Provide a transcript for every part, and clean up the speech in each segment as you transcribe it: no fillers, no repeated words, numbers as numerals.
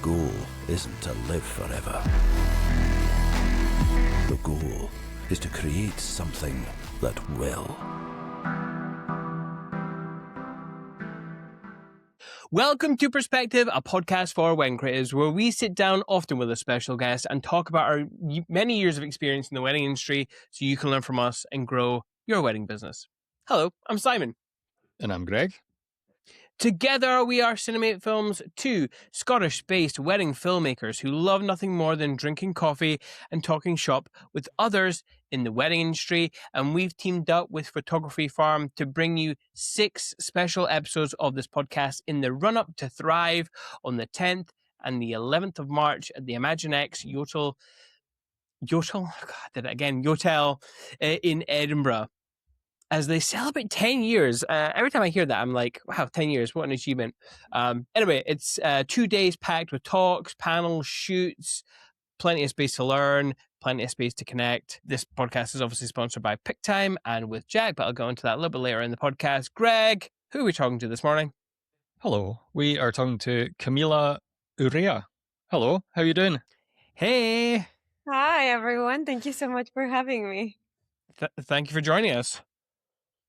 goal isn't to live forever. The goal is to create something that will. Welcome to Perspective, a podcast for wedding creators, where we sit down often with a special guest and talk about our many years of experience in the wedding industry so you can learn from us and grow your wedding business. Hello, I'm Simon. And I'm Greg. Together, we are Cinemate Films, two Scottish-based wedding filmmakers who love nothing more than drinking coffee and talking shop with others in the wedding industry. And we've teamed up with Photography Farm to bring you 6 special episodes of this podcast in the run-up to Thrive on the 10th and the 11th of March at the Imagen Yotel in Edinburgh. As they celebrate 10 years. Every time I hear that, I'm like, wow, 10 years, what an achievement. Anyway, it's 2 days packed with talks, panels, shoots, plenty of space to learn, plenty of space to connect. This podcast is obviously sponsored by PickTime and with Jack, but I'll go into that a little bit later in the podcast. Greg, who are we talking to this morning? Hello, we are talking to Camila Urrea. Hello, how are you doing? Hey. Hi, everyone. Thank you so much for having me. Thank you for joining us.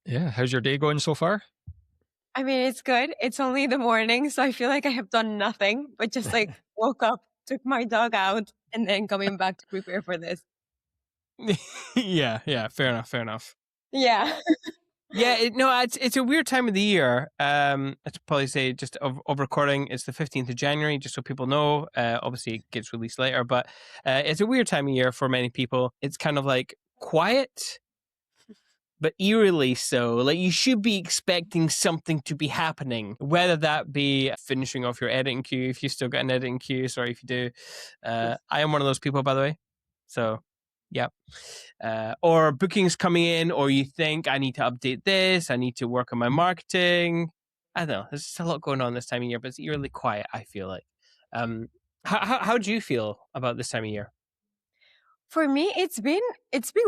Yeah, how's your day going so far? I mean, it's good. It's only the morning, so I feel like I have done nothing, but just like woke up, took my dog out, and then coming back to prepare for this. Yeah, fair enough. Yeah. It's a weird time of the year. I'd probably say just of recording, it's the 15th of January, just so people know. Obviously, it gets released later, but it's a weird time of year for many people. It's kind of like quiet, but eerily so. Like, you should be expecting something to be happening, whether that be finishing off your editing queue, if you still got an editing queue. Sorry if you do. I am one of those people, by the way. So, yeah. Or bookings coming in, or you think, I need to update this, I need to work on my marketing. I don't know. There's just a lot going on this time of year, but it's eerily quiet, I feel like. How do you feel about this time of year? For me, it's been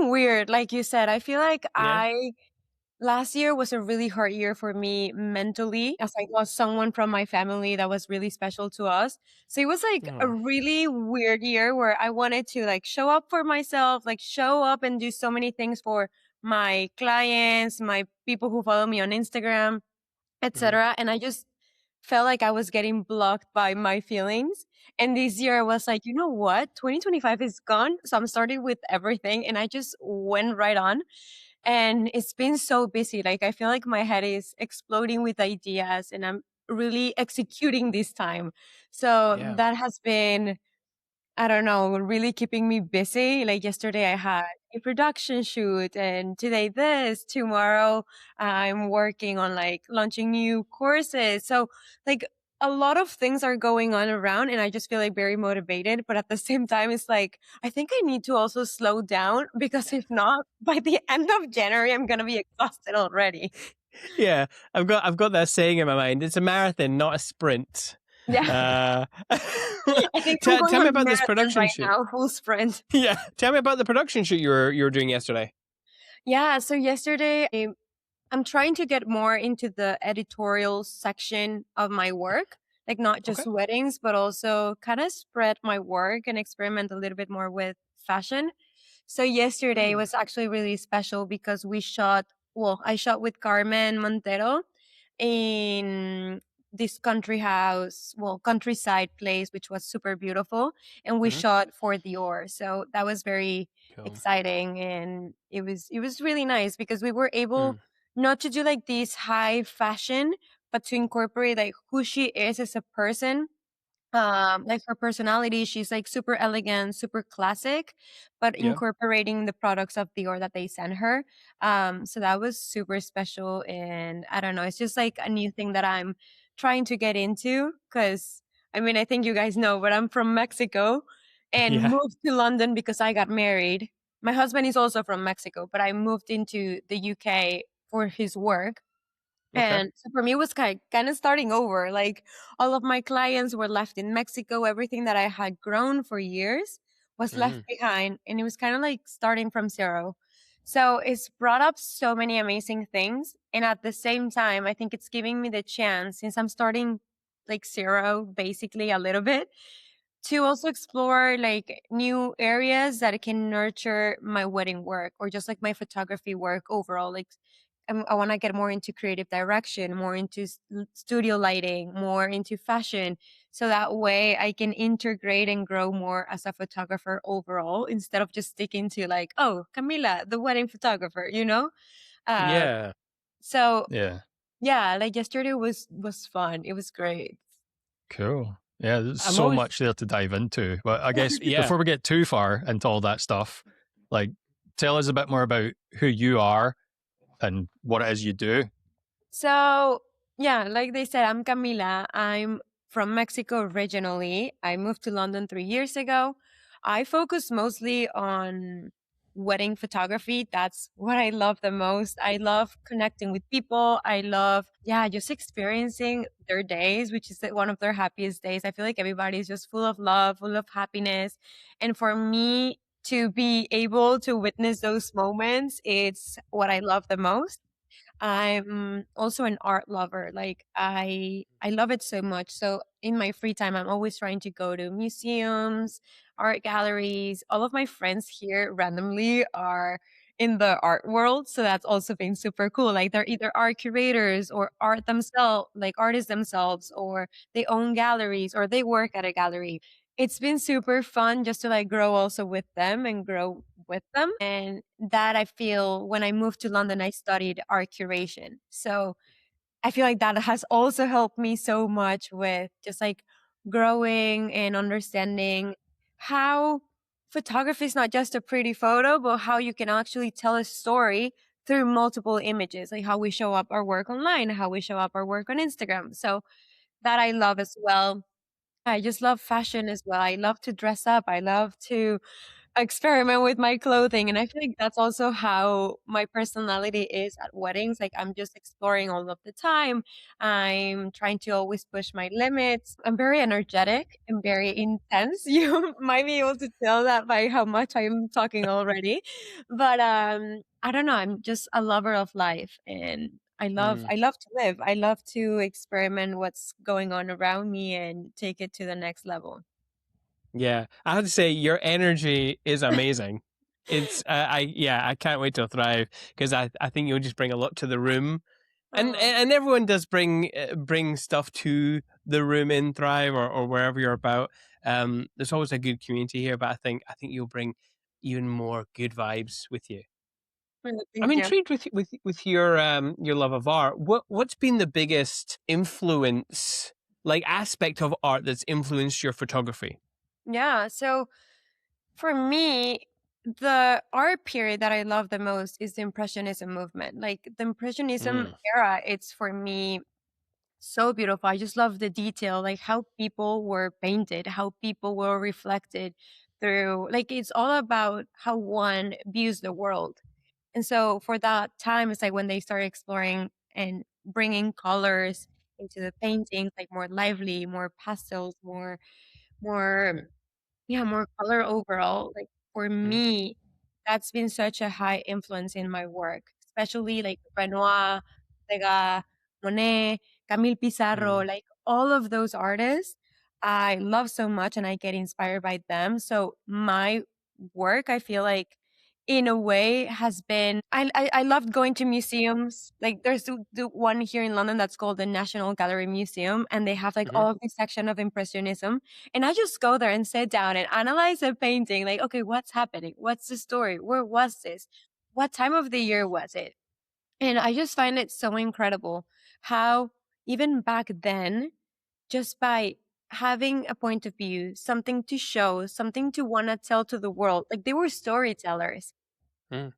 weird. Like you said, I feel like last year was a really hard year for me mentally, as I lost someone from my family that was really special to us. So it was like a really weird year where I wanted to like show up for myself, like show up and do so many things for my clients, my people who follow me on Instagram, etc. And I just felt like I was getting blocked by my feelings. And this year I was like, you know what? 2025 is gone. So I'm starting with everything. And I just went right on. And it's been so busy. Like, I feel like my head is exploding with ideas and I'm really executing this time. So that has been, I don't know, really keeping me busy. Like yesterday I had a production shoot and today this, tomorrow I'm working on like launching new courses. So like a lot of things are going on around and I just feel like very motivated. But at the same time, it's like, I think I need to also slow down because if not, by the end of January, I'm going to be exhausted already. Yeah, I've got that saying in my mind. It's a marathon, not a sprint. Yeah. I think tell me about this production right shoot. now, full sprint. Yeah, tell me about the production shoot you were doing yesterday. Yeah, so yesterday I'm trying to get more into the editorial section of my work, like not just weddings, but also kind of spread my work and experiment a little bit more with fashion. So yesterday was actually really special because I shot with Carmen Montero in this countryside place, which was super beautiful. And we shot for Dior. So that was very exciting. And it was really nice because we were able not to do like this high fashion, but to incorporate like who she is as a person. Like her personality, she's like super elegant, super classic, but incorporating the products of Dior that they sent her. So that was super special. And I don't know, it's just like a new thing that I'm trying to get into. Cause I mean, I think you guys know, but I'm from Mexico and moved to London because I got married. My husband is also from Mexico, but I moved into the UK for his work. And so for me, it was kind of starting over. Like all of my clients were left in Mexico. Everything that I had grown for years was left behind. And it was kind of like starting from zero. So it's brought up so many amazing things. And at the same time, I think it's giving me the chance, since I'm starting like zero, basically a little bit, to also explore like new areas that can nurture my wedding work or just like my photography work overall. Like I want to get more into creative direction, more into studio lighting, more into fashion. So that way I can integrate and grow more as a photographer overall instead of just sticking to like, oh, Camila, the wedding photographer, you know? Uh, Yeah. so Yeah. yeah, like yesterday was fun. It was great. Cool. Yeah, there's I'm so always much there to dive into. But I guess yeah. before we get too far into all that stuff, like tell us a bit more about who you are and what it is you do. So, yeah, like they said, I'm Camila. I'm from Mexico originally. I moved to London 3 years ago. I focus mostly on wedding photography. That's what I love the most. I love connecting with people. I love, yeah, just experiencing their days, which is one of their happiest days. I feel like everybody's just full of love, full of happiness. And for me to be able to witness those moments, it's what I love the most. I'm also an art lover. Like I love it so much. So in my free time, I'm always trying to go to museums, art galleries. All of my friends here randomly are in the art world, so that's also been super cool. Like they're either art curators or art themselves, like artists themselves, or they own galleries or they work at a gallery. It's been super fun just to like grow also with them and grow with them. And that I feel when I moved to London, I studied art curation. So I feel like that has also helped me so much with just like growing and understanding how photography is not just a pretty photo, but how you can actually tell a story through multiple images, like how we show up our work online, how we show up our work on Instagram. So that I love as well. I just love fashion as well. I love to dress up. I love to experiment with my clothing. And I feel like that's also how my personality is at weddings. Like I'm just exploring all of the time. I'm trying to always push my limits. I'm very energetic and very intense. You might be able to tell that by how much I'm talking already. But I don't know, I'm just a lover of life and Mm. I love to live. I love to experiment what's going on around me and take it to the next level. Yeah, I have to say your energy is amazing. It's I can't wait to thrive because I think you'll just bring a lot to the room, Oh, and everyone does bring stuff to the room in Thrive or wherever you're about. There's always a good community here, but I think you'll bring even more good vibes with you. I'm thank you. intrigued with your love of art. What's been the biggest influence, like aspect of art that's influenced your photography? Yeah. So for me, the art period that I love the most is the Impressionism movement. Like the Impressionism Mm. era, it's for me so beautiful. I just love the detail, like how people were painted, how people were reflected through, like it's all about how one views the world. And so for that time, it's like when they started exploring and bringing colors into the paintings, like more lively, more pastels, more yeah, more color overall. Like for Mm. me, that's been such a high influence in my work, especially like Renoir, Degas, Monet, Camille Pissarro, Mm. like all of those artists I love so much and I get inspired by them. So my work, I feel like in a way has been I loved going to museums. Like there's the one here in London that's called the National Gallery Museum and they have like Mhm. all of this section of Impressionism and I just go there and sit down and analyze a painting. Like, okay, what's happening? What's the story? Where was this? What time of the year was it? And I just find it so incredible how even back then, just by having a point of view, something to show, something to want to tell to the world, like they were storytellers Mm.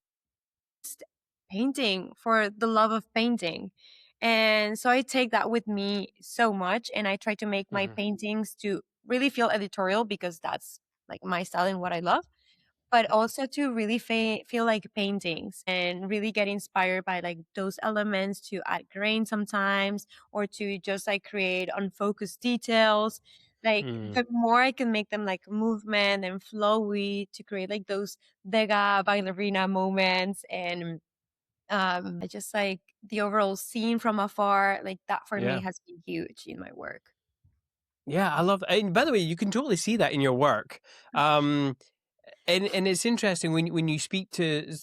painting for the love of painting. And so I take that with me so much and I try to make my Mhm. paintings to really feel editorial because that's like my style and what I love, but also to really feel like paintings and really get inspired by like those elements to add grain sometimes or to just like create unfocused details. Like Mm. the more I can make them like movement and flowy to create like those Degas ballerina moments and I just like the overall scene from afar, like that for me Yeah. has been huge in my work. Yeah, I love that. And by the way, you can totally see that in your work. And it's interesting when you speak to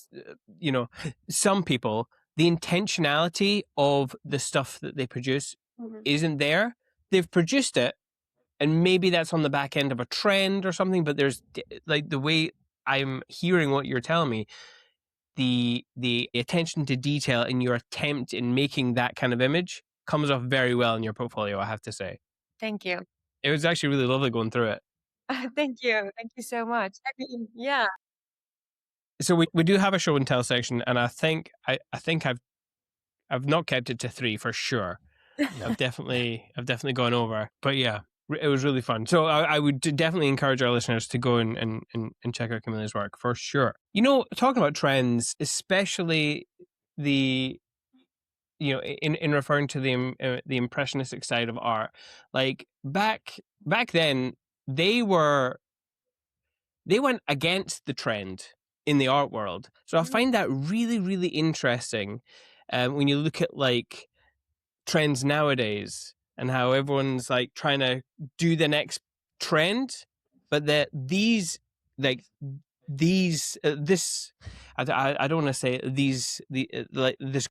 some people, the intentionality of the stuff that they produce isn't there. They've produced it, and maybe that's on the back end of a trend or something. But there's like the way I'm hearing what you're telling me, the attention to detail in your attempt in making that kind of image comes off very well in your portfolio, I have to say. Thank you. It was actually really lovely going through it. Thank you. Thank you so much. I mean, yeah. So we do have a show and tell section, and I think I've not kept it to 3 for sure. I've definitely gone over, but yeah, it was really fun. So I would definitely encourage our listeners to go and check out Camila's work for sure. Talking about trends, especially the in referring to the impressionistic side of art, like back then they went against the trend in the art world. So I find that really, really interesting when you look at like trends nowadays and how everyone's like trying to do the next trend, but that this I don't want to say this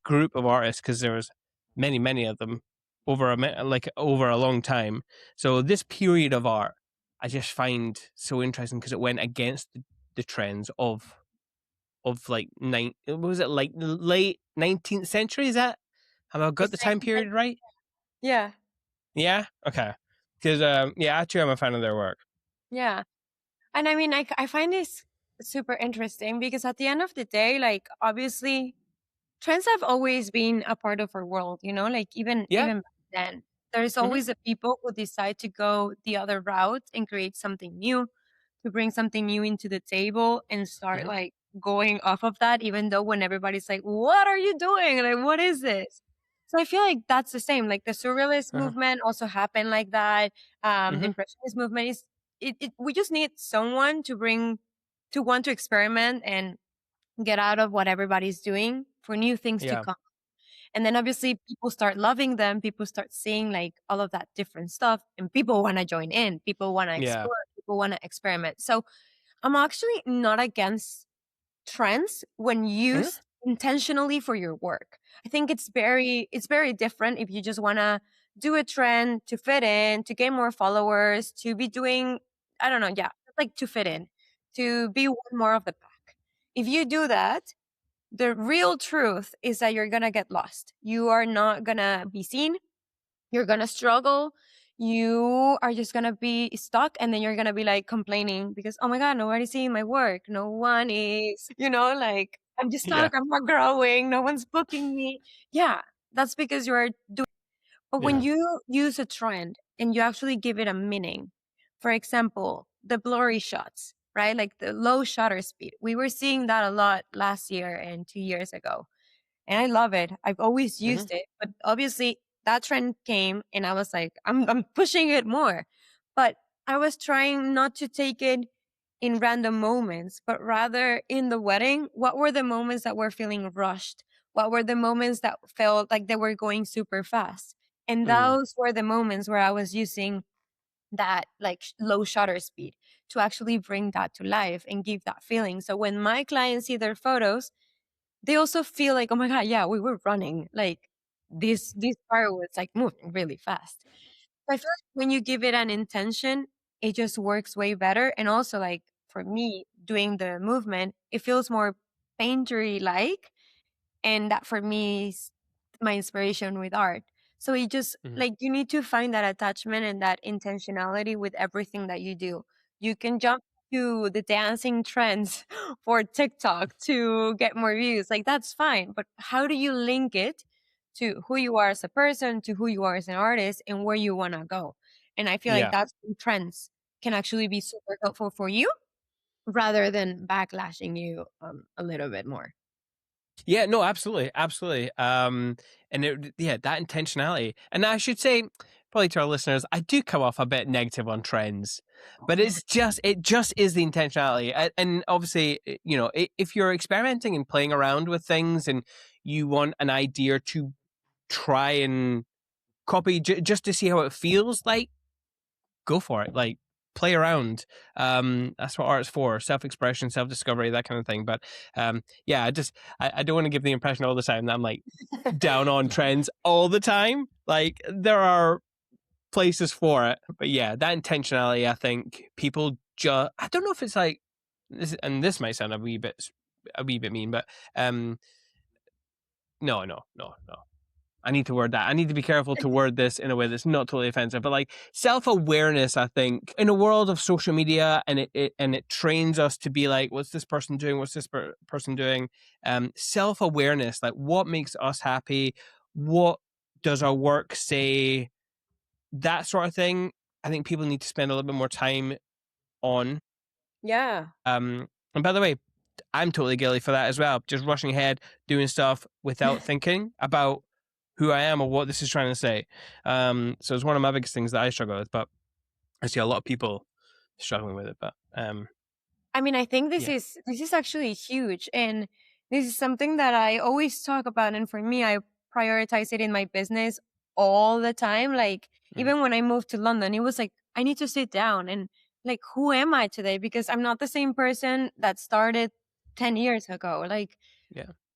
group of artists, because there was many of them over a long time. So this period of art I just find so interesting because it went against the trends of like what was it, like late 19th century? Is that, have I got the time period right? Yeah. Yeah. Okay. Because actually I'm a fan of their work. Yeah. And I mean, I find this super interesting because at the end of the day, like obviously trends have always been a part of our world, like even back then. There's always the people who decide to go the other route and create something new, to bring something new into the table and start like going off of that, even though when everybody's like, what are you doing? Like, what is this? So I feel like that's the same. Like the surrealist movement also happened like that. The impressionist movement is we just need someone to want to experiment and get out of what everybody's doing for new things to come. And then obviously people start loving them. People start seeing like all of that different stuff, and people want to join in. People want to explore. People want to experiment. So I'm actually not against trends when used intentionally for your work. I think it's very different if you just want to do a trend to fit in, to gain more followers, to be doing, I don't know, like to fit in, to be one more of the pack. If you do that, the real truth is that you're going to get lost. You are not going to be seen. You're going to struggle. You are just going to be stuck. And then you're going to be like complaining because, oh my God, nobody's seeing my work. No one is, like I'm just stuck. I'm not growing. No one's booking me. Yeah, that's because you're doing. But when you use a trend and you actually give it a meaning, for example, the blurry shots, right? Like the low shutter speed. We were seeing that a lot last year and 2 years ago. And I love it. I've always used it. But obviously that trend came and I was like, I'm pushing it more. But I was trying not to take it in random moments, but rather in the wedding. What were the moments that were feeling rushed? What were the moments that felt like they were going super fast? And those were the moments where I was using that like low shutter speed to actually bring that to life and give that feeling. So when my clients see their photos, they also feel like, oh my God, yeah, we were running. Like this car was like moving really fast. So I feel like when you give it an intention, it just works way better. And also like for me doing the movement, it feels more paintery like. And that for me is my inspiration with art. So it just like you need to find that attachment and that intentionality with everything that you do. You can jump to the dancing trends for TikTok to get more views. Like that's fine. But how do you link it to who you are as a person, to who you are as an artist, and where you want to go? And I feel like that's when trends can actually be super helpful for you rather than backlashing you a little bit more. Yeah, no, absolutely. And that intentionality. And I should say, probably to our listeners, I do come off a bit negative on trends, but it just is the intentionality. And obviously, if you're experimenting and playing around with things and you want an idea to try and copy just to see how it feels like go for it. Like, play around. That's what art's for: self-expression, self-discovery, that kind of thing. But yeah, I don't want to give the impression all the time that I'm like down on trends all the time. Like, there are places for it, but yeah, that intentionality, I think people just, I don't know if it's like this, and this might sound a wee bit mean, but no, I need to word that. I need to be careful to word this in a way that's not totally offensive, but like self-awareness, I think, in a world of social media, and it trains us to be like, what's this person doing? What's this person doing? Self-awareness, like what makes us happy? What does our work say? That sort of thing. I think people need to spend a little bit more time on. Yeah. And by the way, I'm totally guilty for that as well. Just rushing ahead, doing stuff without thinking about who I am or what this is trying to say. So it's one of my biggest things that I struggle with, but I see a lot of people struggling with it. But I mean, I think this is actually huge, and this is something that I always talk about. And for me, I prioritize it in my business all the time. Like even when I moved to London, it was like I need to sit down and like, who am I today? Because I'm not the same person that started 10 years ago. Like,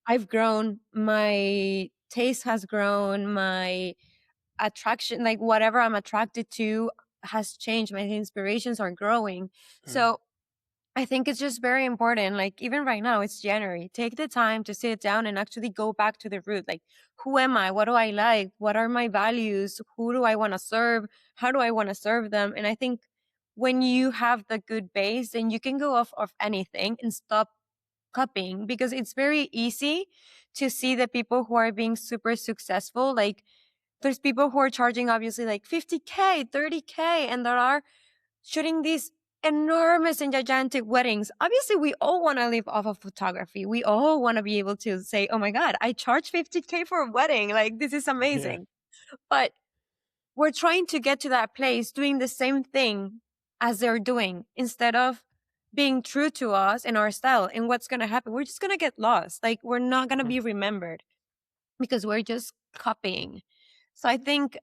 I've grown, my taste has grown, my attraction, like whatever I'm attracted to has changed. My inspirations are growing. So I think it's just very important. Like even right now, it's January. Take the time to sit down and actually go back to the root. Like, who am I? What do I like? What are my values? Who do I want to serve? How do I want to serve them? And I think when you have the good base, then you can go off of anything and stop copying, because it's very easy to see the people who are being super successful. Like there's people who are charging obviously like 50K, 30K, and there are shooting these enormous and gigantic weddings. Obviously, we all want to live off of photography. We all want to be able to say, oh my God, I charge 50K for a wedding. Like, this is amazing. But we're trying to get to that place doing the same thing as they're doing instead of being true to us and our style. And what's going to happen? We're just going to get lost. Like, we're not going to be remembered because we're just copying. So I think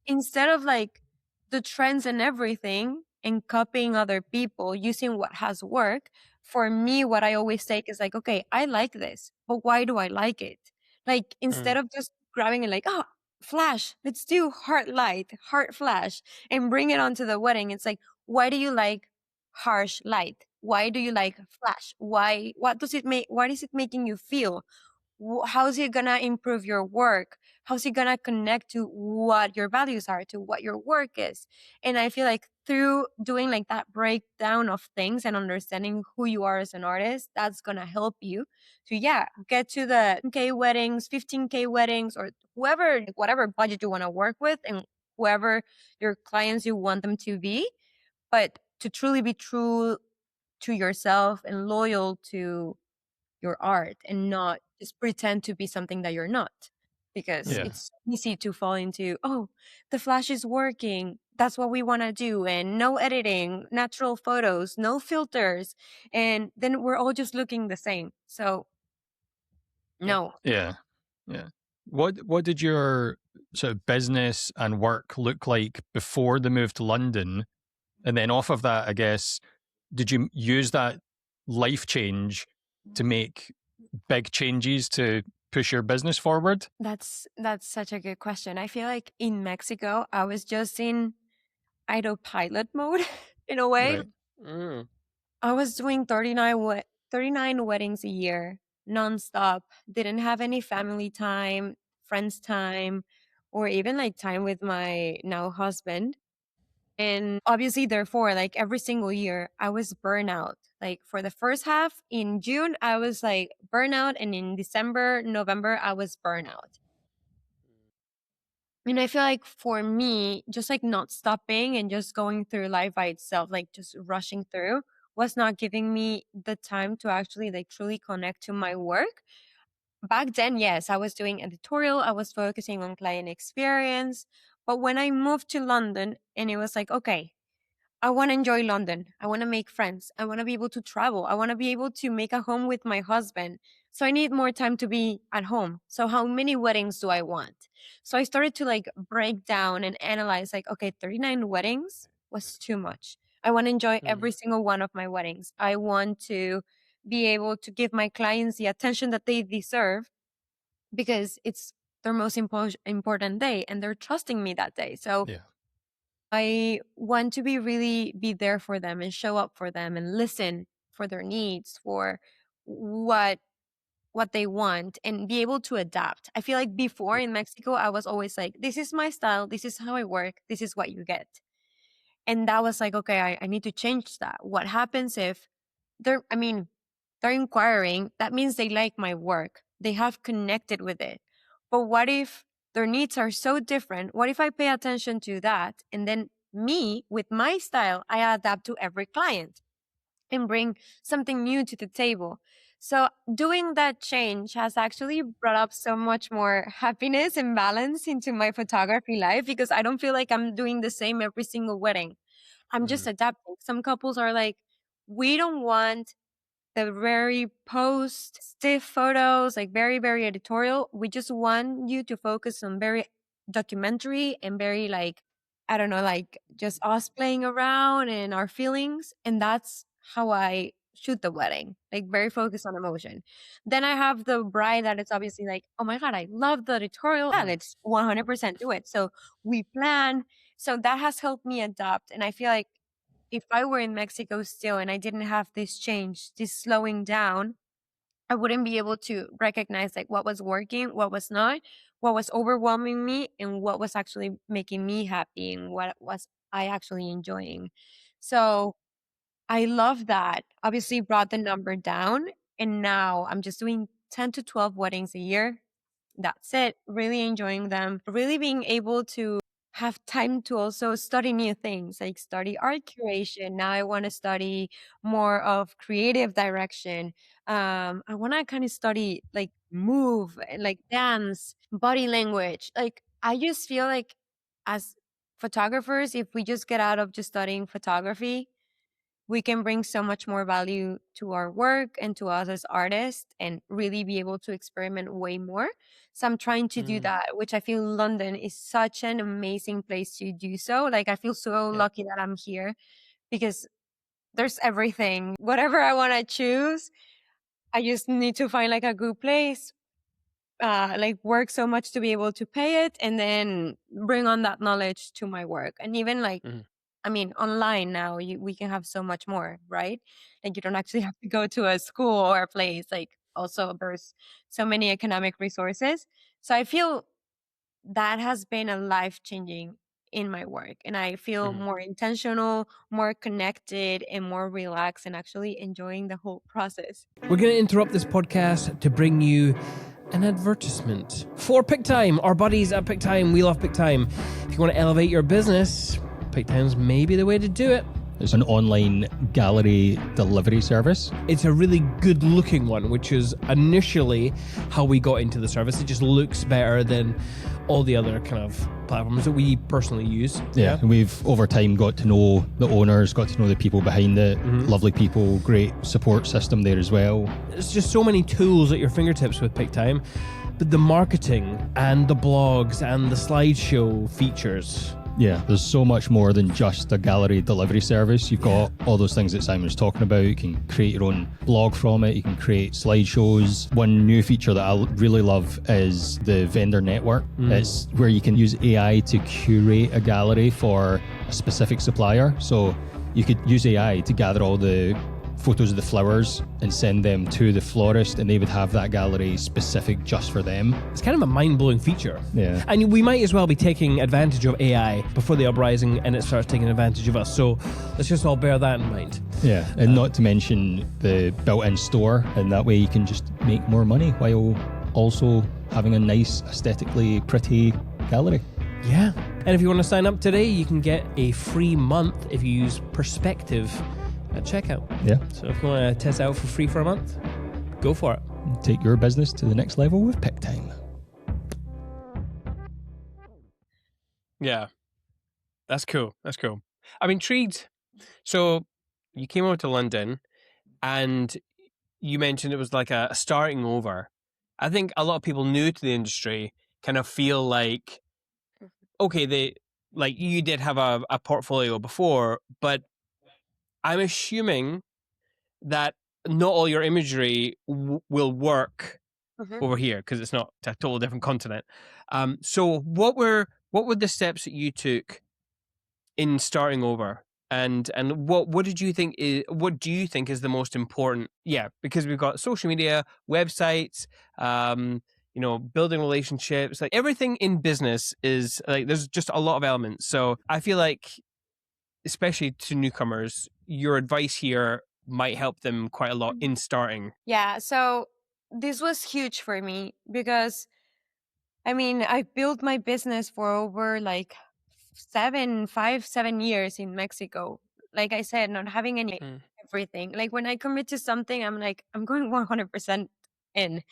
instead of like the trends and everything and copying other people, using what has worked, for me, what I always take is like, okay, I like this, but why do I like it? Like, instead of just grabbing it like, oh, flash, let's do heart light, heart flash, and bring it onto the wedding. It's like, why do you like harsh light? Why do you like flash? What does it make? What is it making you feel? How's it gonna improve your work? How's it gonna connect to what your values are, to what your work is? And I feel like through doing like that breakdown of things and understanding who you are as an artist, that's gonna help you to get to the 10K weddings, 15K weddings, or whatever budget you want to work with, and whoever your clients you want them to be, but to truly be true to yourself and loyal to your art and not just pretend to be something that you're not, because it's easy to fall into, oh, the flash is working, that's what we want to do, and no editing, natural photos, no filters, and then we're all just looking the same. So no. What did your sort of business and work look like before the move to London, and then off of that, I guess, did you use that life change to make big changes to push your business forward? That's such a good question. I feel like in Mexico, I was just in autopilot mode in a way. Right. I was doing 39 weddings a year, nonstop. Didn't have any family time, friends time, or even like time with my now husband. And obviously, therefore, like every single year, I was burnout. Like for the first half in June, I was like burnout. And in December, November, I was burnout. And I feel like for me, just like not stopping and just going through life by itself, like just rushing through, was not giving me the time to actually like truly connect to my work. Back then, yes, I was doing editorial, I was focusing on client experience. But when I moved to London and it was like, okay, I want to enjoy London. I want to make friends. I want to be able to travel. I want to be able to make a home with my husband. So I need more time to be at home. So how many weddings do I want? So I started to like break down and analyze like, okay, 39 weddings. was too much. I want to enjoy every single one of my weddings. I want to be able to give my clients the attention that they deserve because it's their most important day and they're trusting me that day. So Yeah. I want to be there for them and show up for them and listen for their needs, for what they want, and be able to adapt. I feel like before in Mexico, I was always like, this is my style, this is how I work, this is what you get. And that was like, okay, I need to change that. What happens if they're inquiring? That means they like my work. They have connected with it. But what if their needs are so different? What if I pay attention to that? And then me, with my style, I adapt to every client and bring something new to the table. So doing that change has actually brought up so much more happiness and balance into my photography life, because I don't feel like I'm doing the same every single wedding. I'm just adapting. Some couples are like, we don't want the very post stiff photos, like very, very editorial. We just want you to focus on very documentary and very like, I don't know, like just us playing around and our feelings. And that's how I shoot the wedding, like very focused on emotion. Then I have the bride that it's obviously like, oh my God, I love the editorial. Yeah, let's 100% do it. So we plan. So that has helped me adapt. And I feel like if I were in Mexico still and I didn't have this change, this slowing down, I wouldn't be able to recognize like what was working, what was not, what was overwhelming me, and what was actually making me happy and what was I actually enjoying. So I love that. Obviously brought the number down, and now I'm just doing 10 to 12 weddings a year. That's it. Really enjoying them. Really being able to have time to also study new things, like study art curation. Now I want to study more of creative direction. I want to kind of study like move, like dance, body language. Like I just feel like as photographers, if we just get out of just studying photography, we can bring so much more value to our work and to us as artists and really be able to experiment way more. So I'm trying to do that, which I feel London is such an amazing place to do so. Like I feel so lucky that I'm here because there's everything. Whatever I want to choose, I just need to find like a good place, like work so much to be able to pay it and then bring on that knowledge to my work. And even like online now, we can have so much more, right? Like you don't actually have to go to a school or a place. Like also there's so many economic resources. So I feel that has been a life changing in my work. And I feel more intentional, more connected, and more relaxed and actually enjoying the whole process. We're going to interrupt this podcast to bring you an advertisement for PickTime. Our buddies at PickTime, we love PickTime. If you want to elevate your business, PickTime's maybe the way to do it. It's an online gallery delivery service. It's a really good looking one, which is initially how we got into the service. It just looks better than all the other kind of platforms that we personally use. Yeah. And we've over time got to know the owners, got to know the people behind it. Lovely people, great support system there as well. There's just so many tools at your fingertips with PickTime, but the marketing and the blogs and the slideshow features. Yeah, there's so much more than just a gallery delivery service. You've got all those things that Simon's talking about. You can create your own blog from it. You can create slideshows. One new feature that I really love is the vendor network. It's where you can use AI to curate a gallery for a specific supplier. So you could use AI to gather all the photos of the flowers and send them to the florist, and they would have that gallery specific just for them. It's kind of a mind-blowing feature. Yeah. And we might as well be taking advantage of AI before the uprising and it starts taking advantage of us. So let's just all bear that in mind. Yeah, and not to mention the built-in store, and that way you can just make more money while also having a nice, aesthetically pretty gallery. Yeah. And if you want to sign up today, you can get a free month if you use Perspective at checkout. Yeah. So if you want to test it out for free for a month, go for it. Take your business to the next level with PickTime. Yeah. That's cool. That's cool. I'm intrigued. So you came over to London and you mentioned it was like a starting over. I think a lot of people new to the industry kind of feel like, okay, like you did have a portfolio before, but I'm assuming that not all your imagery will work over here because it's not a totally different continent. So what were the steps that you took in starting over? And what did you think is what do you think is the most important? Yeah, because we've got social media, websites, building relationships, like everything in business is like there's just a lot of elements. So I feel like, especially to newcomers, your advice here might help them quite a lot in starting. Yeah, so this was huge for me because I mean, I built my business for over like 7 years in Mexico. Like I said, not having any everything. Like when I commit to something, I'm like, I'm going 100% in.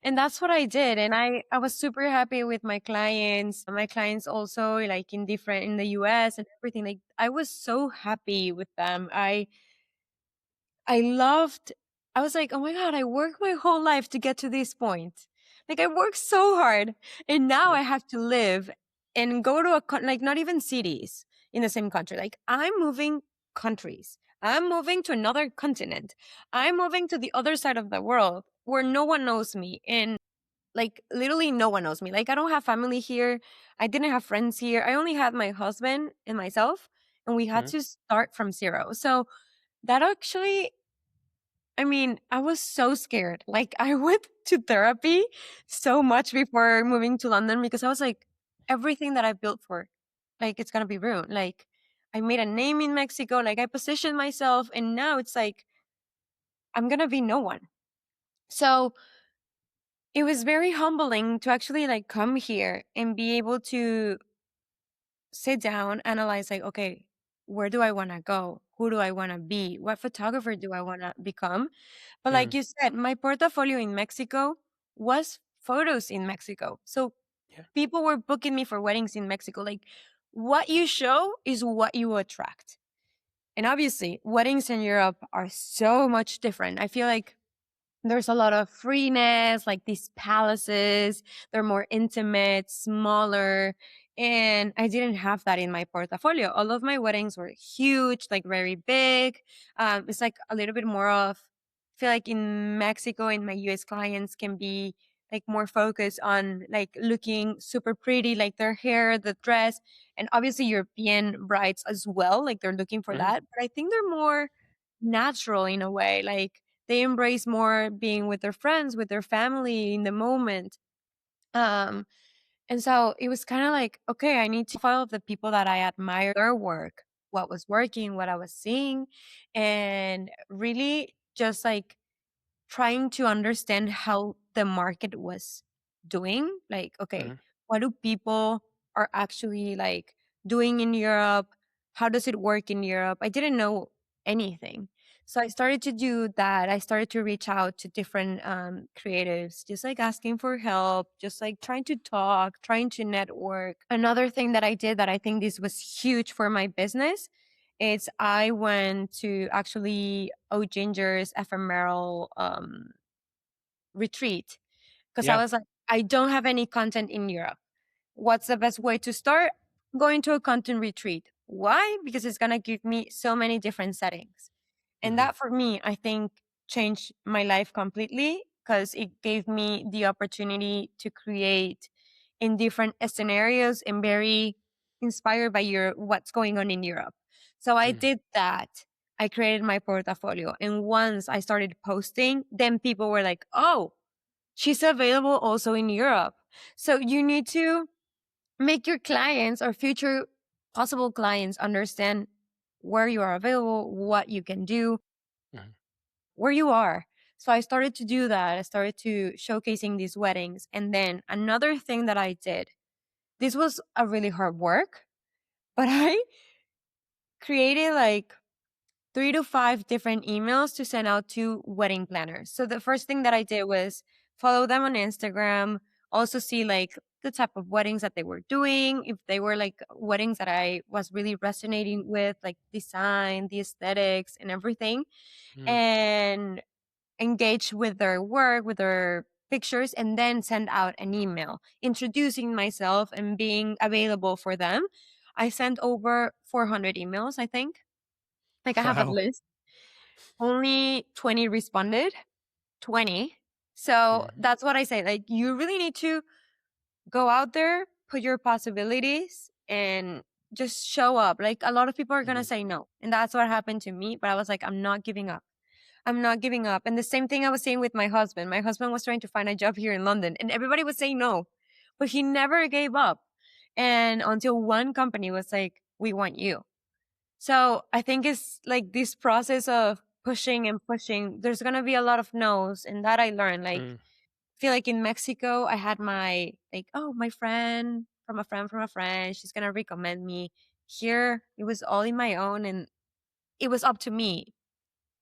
And that's what I did. And I was super happy with my clients. My clients also like in the US and everything. Like I was so happy with them. I loved, I was like, oh my God, I worked my whole life to get to this point. Like I worked so hard and now I have to live and go to like not even cities in the same country. Like I'm moving countries. I'm moving to another continent. I'm moving to the other side of the world where no one knows me. And like literally no one knows me. Like I don't have family here. I didn't have friends here. I only had my husband and myself and we had to start from zero. So that actually, I mean, I was so scared. Like I went to therapy so much before moving to London because I was like, everything that I built for, like it's gonna be ruined. Like I made a name in Mexico, like I positioned myself, and now it's like I'm gonna be no one. So it was very humbling to actually like come here and be able to sit down, analyze like, okay, where do I wanna go? Who do I wanna be? What photographer do I wanna become? But like you said, my portfolio in Mexico was photos in Mexico. So people were booking me for weddings in Mexico. Like what you show is what you attract. And obviously, weddings in Europe are so much different. I feel like there's a lot of freeness, like these palaces. They're more intimate, smaller. And I didn't have that in my portfolio. All of my weddings were huge, like very big. It's like a little bit more of, I feel like in Mexico and my US clients can be like more focused on like looking super pretty, like their hair, the dress, and obviously European brides as well. Like they're looking for that. But I think they're more natural in a way. Like they embrace more being with their friends, with their family in the moment. Um, and so it was kind of like, okay, I need to follow the people that I admire their work, what was working, what I was seeing, and really just like trying to understand how the market was doing. Like, okay, what do people are actually like doing in Europe? How does it work in Europe? I didn't know anything. So I started to do that. I started to reach out to different creatives, just like asking for help, just like trying to talk, trying to network. Another thing that I did that I think this was huge for my business is I went to actually Oh Ginger's ephemeral retreat because I was like, I don't have any content in Europe. What's the best way to start? Going to a content retreat. Why? Because it's going to give me so many different settings. And that for me, I think changed my life completely because it gave me the opportunity to create in different scenarios and very inspired by what's going on in Europe. So I did that. I created my portfolio. And once I started posting, then people were like, oh, she's available also in Europe. So you need to make your clients or future possible clients understand where you are available, what you can do, where you are. So I started to do that. I started to showcasing these weddings. And then another thing that I did, this was a really hard work, but I created like 3 to 5 different emails to send out to wedding planners. So the first thing that I did was follow them on Instagram, also see like the type of weddings that they were doing, if they were like weddings that I was really resonating with, like design, the aesthetics and everything, and engage with their work, with their pictures, and then send out an email introducing myself and being available for them. I sent over 400 emails, I think. Like I have a Wow. list. Only 20 responded. 20. So that's what I say. Like you really need to go out there, put your possibilities, and just show up. Like a lot of people are going to say no. And that's what happened to me. But I was like, I'm not giving up. I'm not giving up. And the same thing I was saying with my husband. My husband was trying to find a job here in London and everybody was saying no, but he never gave up. And until one company was like, we want you. So I think it's like this process of pushing and pushing. There's going to be a lot of no's. And that I learned. Like, feel like in Mexico, I had my, like, oh, my friend from a friend from a friend. She's going to recommend me. Here, it was all in my own and it was up to me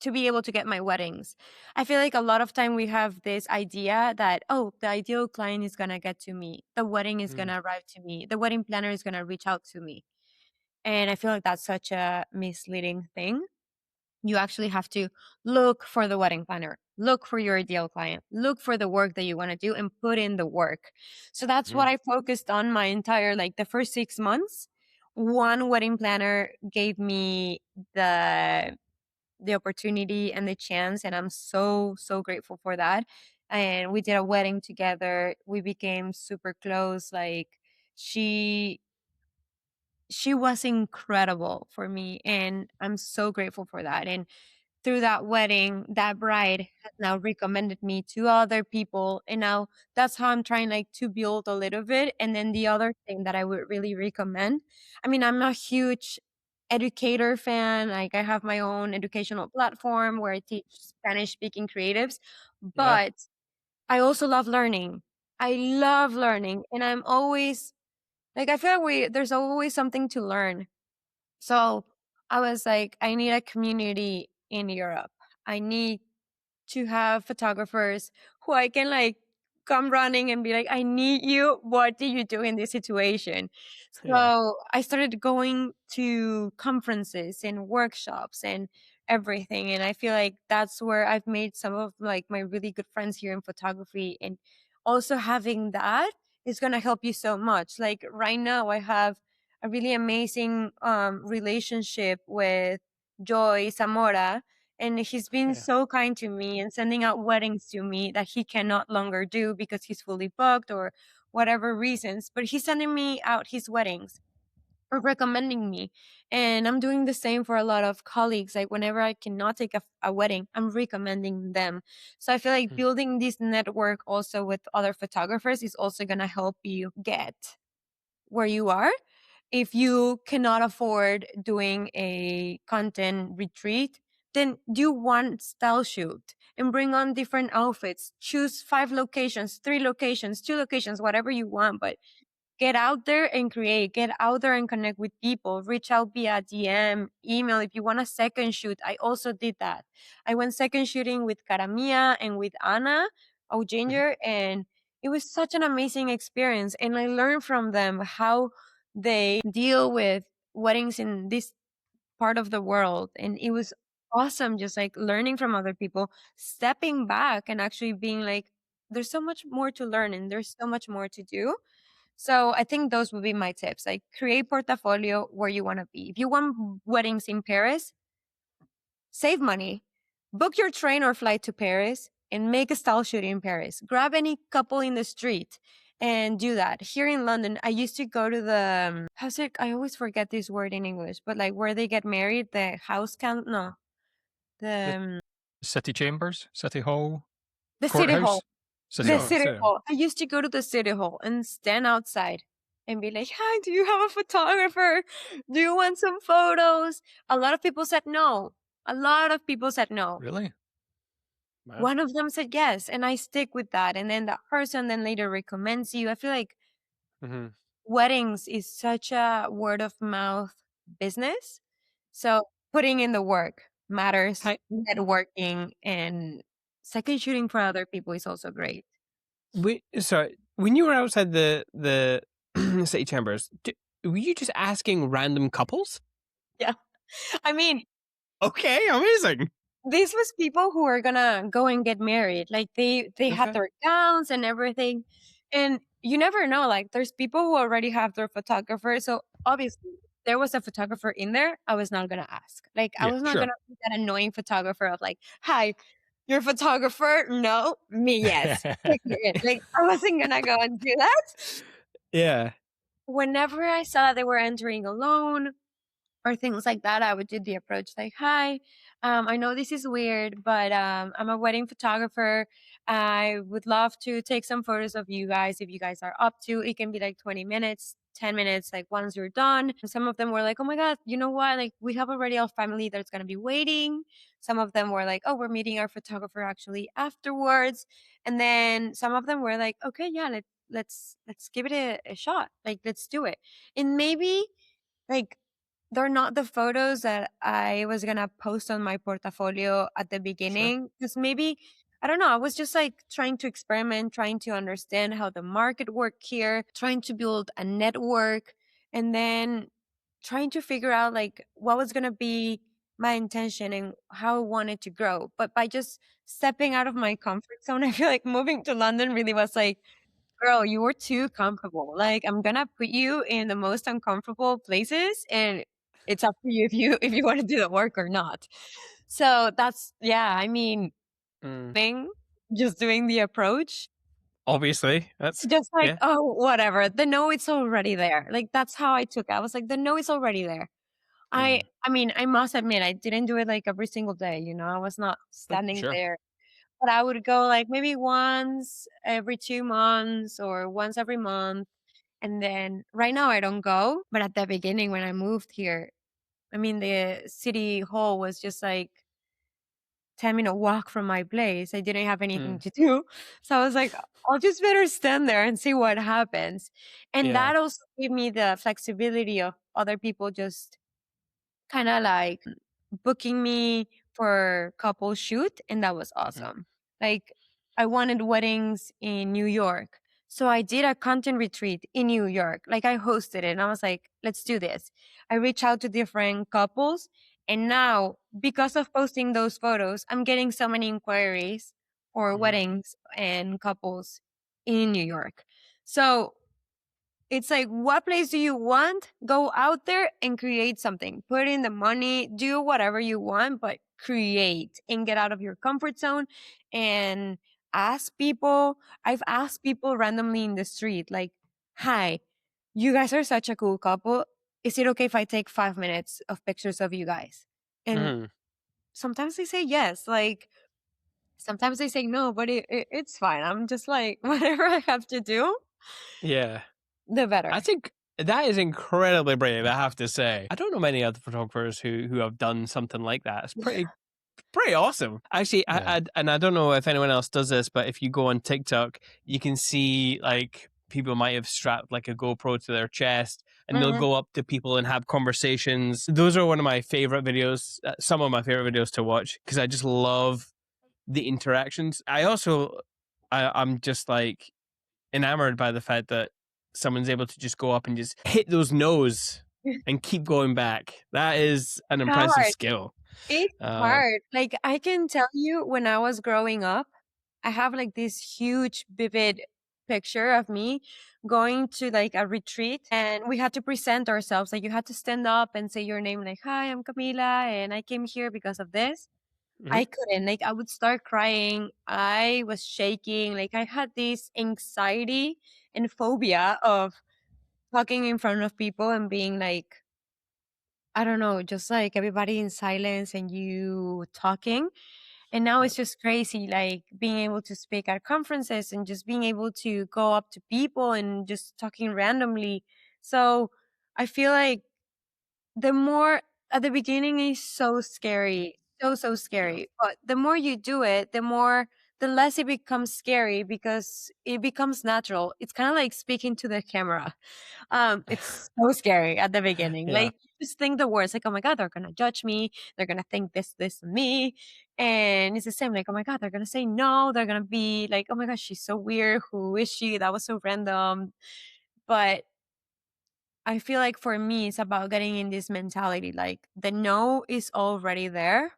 to be able to get my weddings. I feel like a lot of time we have this idea that, oh, the ideal client is going to get to me. The wedding is going to arrive to me. The wedding planner is going to reach out to me. And I feel like that's such a misleading thing. You actually have to look for the wedding planner, look for your ideal client, look for the work that you want to do and put in the work. So that's what I focused on my entire, like the first 6 months. One wedding planner gave me the opportunity and the chance, and I'm so grateful for that. And we did a wedding together. We became super close. Like she was incredible for me, and I'm so grateful for that. And through that wedding, that bride has now recommended me to other people, and now that's how I'm trying like to build a little bit. And then the other thing that I would really recommend, I mean, I'm a huge educator fan. Like I have my own educational platform where I teach Spanish speaking creatives, but I also love learning. I love learning, and I'm always like, I feel like there's always something to learn. So I was like, I need a community in Europe. I need to have photographers who I can like come running and be like, I need you. What do you do in this situation? So I started going to conferences and workshops and everything. And I feel like that's where I've made some of like my really good friends here in photography. And also having that is going to help you so much. Like right now I have a really amazing relationship with Joy Zamora, and he's been so kind to me and sending out weddings to me that he cannot longer do because he's fully booked or whatever reasons, but he's sending me out his weddings or recommending me. And I'm doing the same for a lot of colleagues. Like whenever I cannot take a wedding, I'm recommending them. So I feel like building this network also with other photographers is also going to help you get where you are. If you cannot afford doing a content retreat, then do one style shoot and bring on different outfits. Choose 5 locations, 3 locations, 2 locations, whatever you want, but get out there and create, get out there and connect with people, reach out via DM, email. If you want a second shoot, I also did that. I went second shooting with Karamia and with Anna O'Ginger, and it was such an amazing experience. And I learned from them how they deal with weddings in this part of the world. And it was awesome, just like learning from other people, stepping back and actually being like, there's so much more to learn and there's so much more to do. So I think those would be my tips. Like create portfolio where you want to be. If you want weddings in Paris, save money, book your train or flight to Paris and make a style shoot in Paris. Grab any couple in the street and do that. Here in London, I used to go to the, how's it? I always forget this word in English, but like where they get married, the house count, no, the City chambers, city hall, the city courthouse, hall. city The hall. city hall. I used to go to the city hall and stand outside and be like, hi, do you have a photographer? Do you want some photos? A lot of people said no. A lot of people said no. Really? Wow. One of them said yes, and I stick with that. And then that person then later recommends you. I feel like weddings is such a word of mouth business. So putting in the work matters. Networking and second shooting for other people is also great. Sorry, when you were outside the city chambers, were you just asking random couples? Yeah. I mean, okay, amazing. This was people who were gonna go and get married. Like they had their gowns and everything. And you never know, like there's people who already have their photographer. So obviously there was a photographer in there, I was not gonna ask. Like, I Yeah, was not sure. gonna be that annoying photographer of like, "Hi, you're a photographer? No, me, yes. Take me in." Like, I wasn't gonna go and do that. Yeah. Whenever I saw that they were entering alone or things like that, I would do the approach like, "Hi, I know this is weird, but I'm a wedding photographer. I would love to take some photos of you guys if you guys are up to. It can be like 20 minutes, 10 minutes, like once you're done." Some of them were like, "Oh my God, you know what? Like, we have already a family that's going to be waiting." Some of them were like, "Oh, we're meeting our photographer actually afterwards." And then some of them were like, "Okay, yeah, let's give it a shot. Like, let's do it." And maybe like they're not the photos that I was gonna post on my portfolio at the Sure. beginning. Because maybe, I don't know, I was just like trying to experiment, trying to understand how the market worked here, trying to build a network, and then trying to figure out like what was gonna be my intention and how I wanted to grow. But by just stepping out of my comfort zone, I feel like moving to London really was like, girl, you were too comfortable. Like, I'm gonna put you in the most uncomfortable places, and it's up to you if you want to do the work or not. So that's, yeah, I mean, Mm. thing, just doing the approach. Obviously, It's that's just like, yeah. oh, whatever. The no, it's already there. Like, that's how I took it. I was like, the no is already there. I Mm. I mean, I must admit, I didn't do it like every single day. I was not standing Sure. there, but I would go like maybe once every 2 months or once every month. And then right now I don't go, but at the beginning when I moved here, I mean, the city hall was just like 10-minute walk from my place. I didn't have anything Mm. to do. So I was like, I'll just better stand there and see what happens. And Yeah. that also gave me the flexibility of other people just kind of like booking me for couple shoot, and that was Mhm. awesome. Like, I wanted weddings in New York, so I did a content retreat in New York. Like, I hosted it and I was like, let's do this. I reached out to different couples, and now because of posting those photos, I'm getting so many inquiries for Mhm. weddings and couples in New York. So it's like, what place do you want? Go out there and create something. Put in the money, do whatever you want, but create and get out of your comfort zone and ask people. I've asked people randomly in the street, like, hi, you guys are such a cool couple. Is it okay if I take 5 minutes of pictures of you guys? And Mhm. sometimes they say yes. Like, sometimes they say no, but it's fine. I'm just like, whatever I have to do, Yeah. the I better. think that is incredibly brave, I have to say. I don't know many other photographers who have done something like that. It's pretty awesome. Actually, Yeah. and I don't know if anyone else does this, but if you go on TikTok, you can see like people might have strapped like a GoPro to their chest and they'll Mhm. go up to people and have conversations. Those are one of my favorite videos, some of my favorite videos to watch because I just love the interactions. I'm just like enamored by the fact that someone's able to just go up and just hit those no's and keep going back. That is an impressive Hard. skill. It's Uh, hard. Like, I can tell you when I was growing up, I have like this huge, vivid picture of me going to like a retreat, and we had to present ourselves. Like, you had to stand up and say your name, like, hi, I'm Camila, and I came here because of this. mhm. I couldn't. Like, I would start crying. I was shaking. Like, I had this anxiety and phobia of talking in front of people and being like, I don't know, just like everybody in silence and you talking. And now Yep. it's just crazy, like being able to speak at conferences and just being able to go up to people and just talking randomly. So I feel like the more at the beginning is so scary, so Yeah. scary. But the more you do it, the less it becomes scary because it becomes natural. It's kind of like speaking to the camera. It's so scary at the beginning. Yeah. Like, you just think the worst, like, oh my God, they're gonna judge me, they're gonna think this of me. And it's the same, like, oh my God, they're gonna say no, they're gonna be like, oh my gosh, she's so weird, who is she? That was so random. But I feel like for me it's about getting in this mentality, like the no is already there.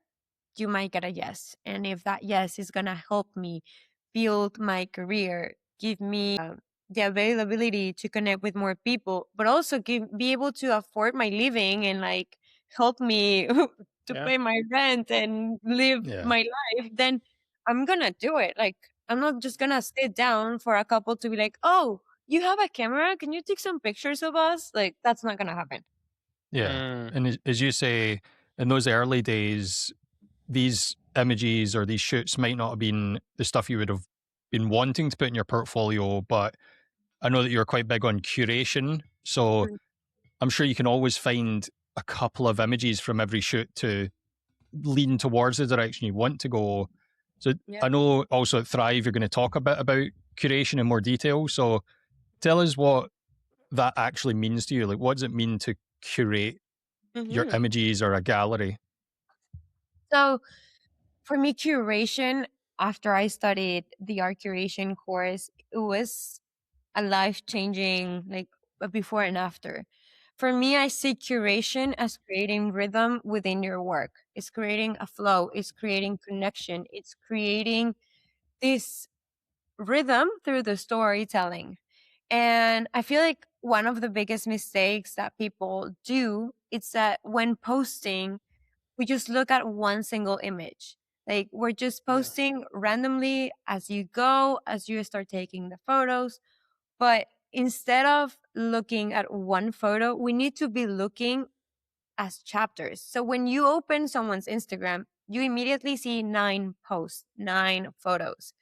You might get a yes. And if that yes is gonna help me build my career, give me the availability to connect with more people, but also be able to afford my living and like help me to pay my rent and live my life, then I'm gonna do it. Like, I'm not just gonna sit down for a couple to be like, oh, you have a camera? Can you take some pictures of us? Like, that's not gonna happen. Yeah. And as you say, in those early days, these images or these shoots might not have been the stuff you would have been wanting to put in your portfolio, but I know that you're quite big on curation. So Mm. I'm sure you can always find a couple of images from every shoot to lean towards the direction you want to go. So Yeah. I know also at Thrive, you're going to talk a bit about curation in more detail. So tell us what that actually means to you. Like, what does it mean to curate your Mhm. images or a gallery? So for me, curation, after I studied the art curation course, it was a life changing, like a before and after. For me, I see curation as creating rhythm within your work. It's creating a flow, it's creating connection, it's creating this rhythm through the storytelling. And I feel like one of the biggest mistakes that people do is that when posting, we just look at one single image. Like, we're just posting randomly as you go, as you start taking the photos. But instead of looking at one photo, we need to be looking as chapters. So when you open someone's Instagram, you immediately see 9 posts, 9 photos.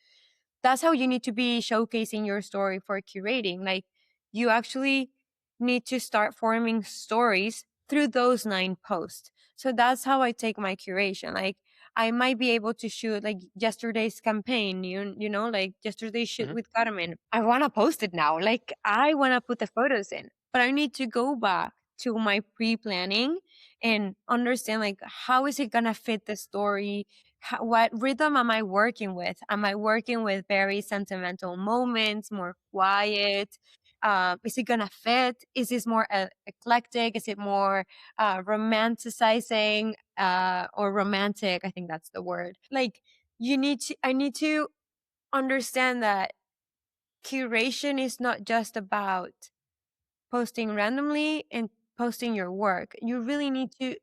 That's how you need to be showcasing your story for curating. Like, you actually need to start forming stories through those 9 posts. So that's how I take my curation. Like, I might be able to shoot like yesterday's campaign, you know, like yesterday's shoot with Carmen. I want to post it now. Like, I want to put the photos in, but I need to go back to my pre-planning and understand like how is it going to fit the story, what rhythm am I working with? Am I working with very sentimental moments, more quiet? Is it gonna fit? Is this more eclectic? Is it more romanticizing or romantic? I think that's the word. Like, I need to understand that curation is not just about posting randomly and posting your work. You really need to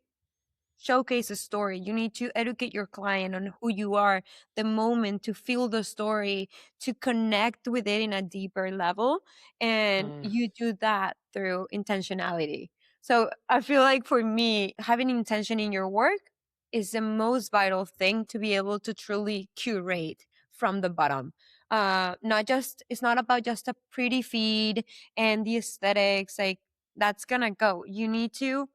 showcase a story. You need to educate your client on who you are, the moment to feel the story, to connect with it in a deeper level. And you do that through intentionality. So I feel like for me, having intention in your work is the most vital thing to be able to truly curate from the bottom. It's not about just a pretty feed and the aesthetics, like that's gonna go. You need to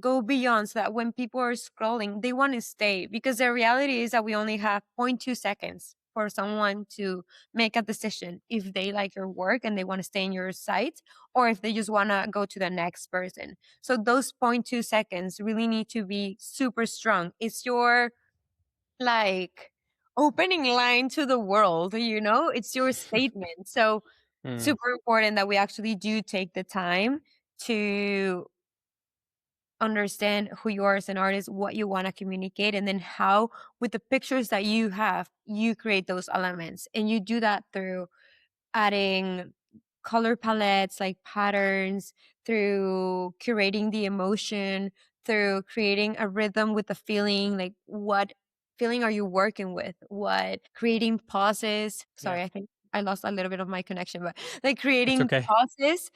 go beyond so that when people are scrolling, they want to stay, because the reality is that we only have zero point 0.2 seconds for someone to make a decision if they like your work and they want to stay in your site, or if they just want to go to the next person. So those 0.2 seconds really need to be super strong. It's your like opening line to the world, you know, it's your statement. So super important that we actually do take the time to understand who you are as an artist, what you want to communicate, and then how, with the pictures that you have, you create those elements. And you do that through adding color palettes, like patterns, through curating the emotion, through creating a rhythm with the feeling, like what feeling are you working with? What creating pauses. Sorry, I think I lost a little bit of my connection, but like creating pauses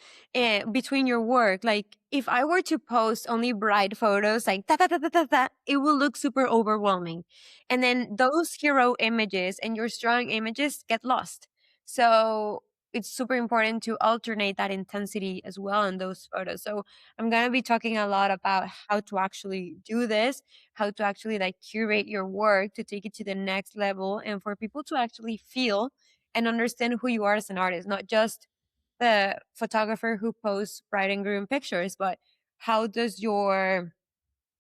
between your work. Like, if I were to post only bright photos, like da da da da da da, it will look super overwhelming. And then those hero images and your strong images get lost. So it's super important to alternate that intensity as well in those photos. So I'm going to be talking a lot about how to actually do this, how to actually like curate your work to take it to the next level, and for people to actually feel and understand who you are as an artist, not just the photographer who posts bride and groom pictures, but how does your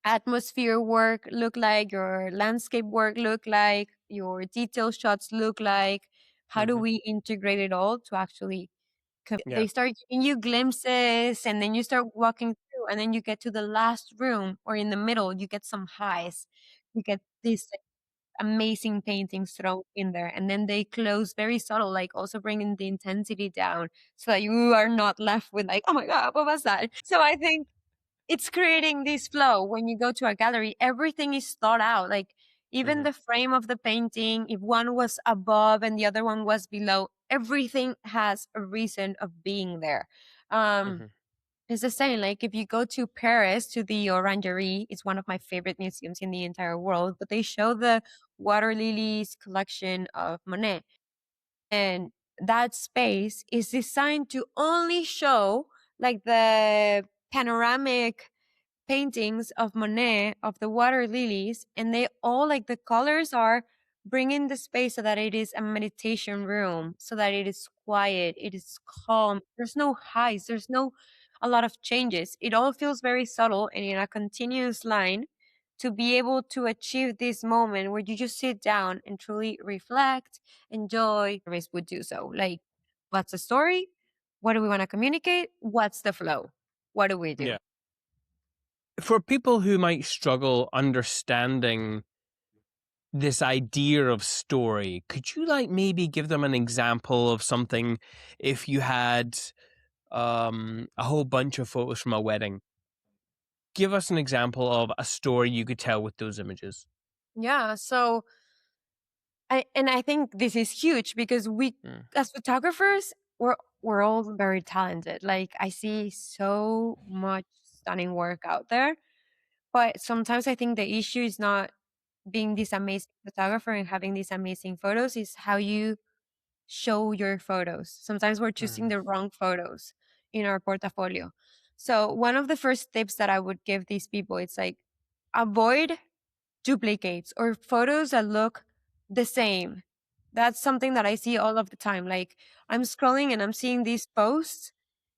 atmosphere work look like, your landscape work look like, your detail shots look like? How do we integrate it all to actually they start giving you glimpses, and then you start walking through, and then you get to the last room, or in the middle you get some highs, you get this amazing paintings thrown in there, and then they close very subtle, like also bringing the intensity down so that you are not left with like, oh my god, what was that? So I think it's creating this flow. When you go to a gallery, everything is thought out, like even the frame of the painting, if one was above and the other one was below, everything has a reason of being there. It's the same. Like if you go to Paris to the Orangerie, it's one of my favorite museums in the entire world, but they show the water lilies collection of Monet. And that space is designed to only show like the panoramic paintings of Monet of the water lilies, and they all like the colors are bringing the space so that it is a meditation room, so that it is quiet, it is calm. There's no highs, there's no a lot of changes. It all feels very subtle and in a continuous line to be able to achieve this moment where you just sit down and truly reflect, enjoy. Race would do so. Like, what's the story? What do we want to communicate? What's the flow? What do we do? Yeah. For people who might struggle understanding this idea of story, could you like maybe give them an example of something if you had a whole bunch of photos from a wedding? Give us an example of a story you could tell with those images. Yeah. So I think this is huge because we as photographers, we're all very talented. Like I see so much stunning work out there. But sometimes I think the issue is not being this amazing photographer and having these amazing photos, is how you show your photos. Sometimes we're choosing the wrong photos in our portfolio. So one of the first tips that I would give these people, it's like avoid duplicates or photos that look the same. That's something that I see all of the time. Like I'm scrolling and I'm seeing these posts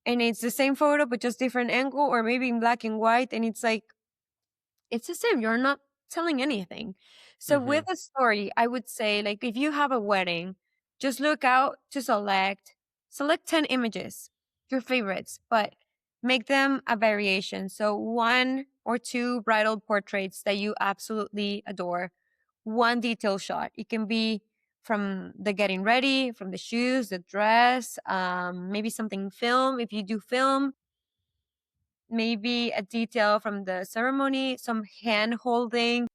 and it's the same photo but just different angle, or maybe in black and white, and it's like it's the same. You're not telling anything. So with a story, I would say, like, if you have a wedding, just look out to select 10 images, your favorites, but make them a variation. So one or two bridal portraits that you absolutely adore, one detail shot. It can be from the getting ready, from the shoes, the dress, maybe something film. If you do film, maybe a detail from the ceremony, some hand holding,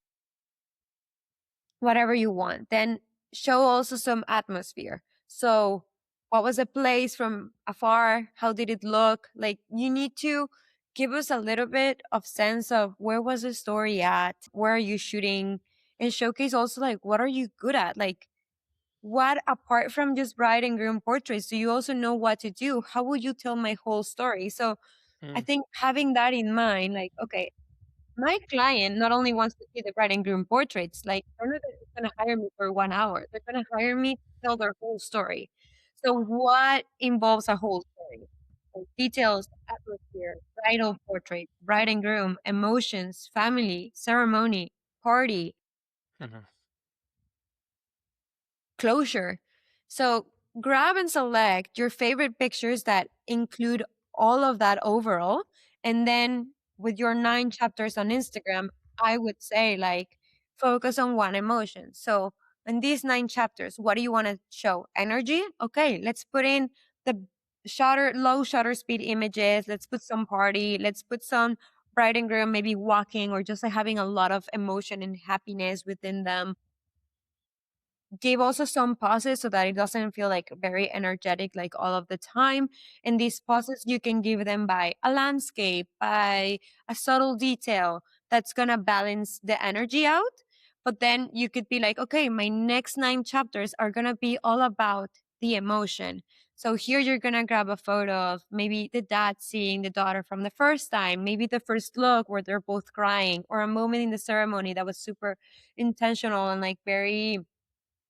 whatever you want. Then show also some atmosphere. So, what was the place from afar? How did it look? Like, you need to give us a little bit of sense of where was the story at? Where are you shooting? And showcase also, like, what are you good at? Like, what apart from just bride and groom portraits, do you also know what to do? How would you tell my whole story? So, I think having that in mind, like, okay, my client not only wants to see the bride and groom portraits, like they're not just going to hire me for 1 hour. They're going to hire me to tell their whole story. So what involves a whole story? So details, atmosphere, bridal portrait, bride and groom, emotions, family, ceremony, party, closure. So grab and select your favorite pictures that include all of that overall. And then with your 9 chapters on Instagram, I would say like focus on one emotion. So in these 9 chapters, what do you want to show? Energy? Okay, let's put in the low shutter speed images. Let's put some party. Let's put some bride and groom maybe walking or just like having a lot of emotion and happiness within them. Give also some pauses so that it doesn't feel like very energetic like all of the time. And these pauses you can give them by a landscape, by a subtle detail that's gonna balance the energy out. But then you could be like, okay, my next 9 chapters are gonna be all about the emotion. So here you're gonna grab a photo of maybe the dad seeing the daughter from the first time, maybe the first look where they're both crying, or a moment in the ceremony that was super intentional and like very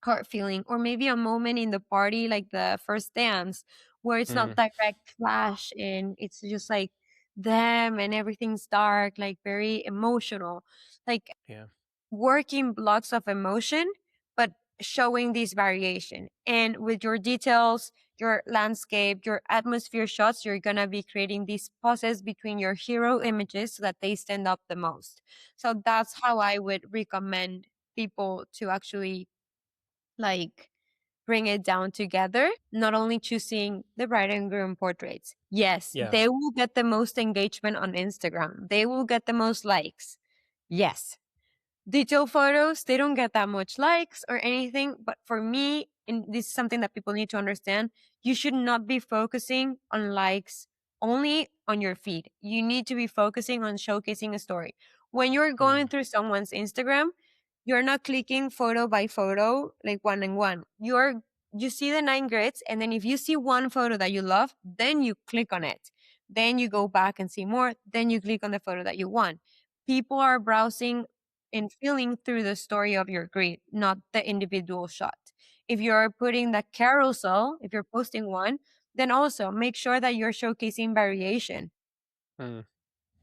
heart feeling, or maybe a moment in the party like the first dance where it's not direct flash and it's just like them and everything's dark, like very emotional, like working blocks of emotion but showing this variation. And with your details, your landscape, your atmosphere shots, you're gonna be creating these pauses between your hero images so that they stand up the most. So that's how I would recommend people to actually like bring it down together, not only choosing the bride and groom portraits. Yes, Yeah. they will get the most engagement on Instagram. They will get the most likes. Yes. Detail photos, they don't get that much likes or anything. But for me, and this is something that people need to understand, you should not be focusing on likes only on your feed. You need to be focusing on showcasing a story. When you're going through someone's Instagram, you're not clicking photo by photo, like one and one. You see the 9 grids, and then if you see one photo that you love, then you click on it. Then you go back and see more. Then you click on the photo that you want. People are browsing and feeling through the story of your grid, not the individual shot. If you're putting the carousel, if you're posting one, then also make sure that you're showcasing variation.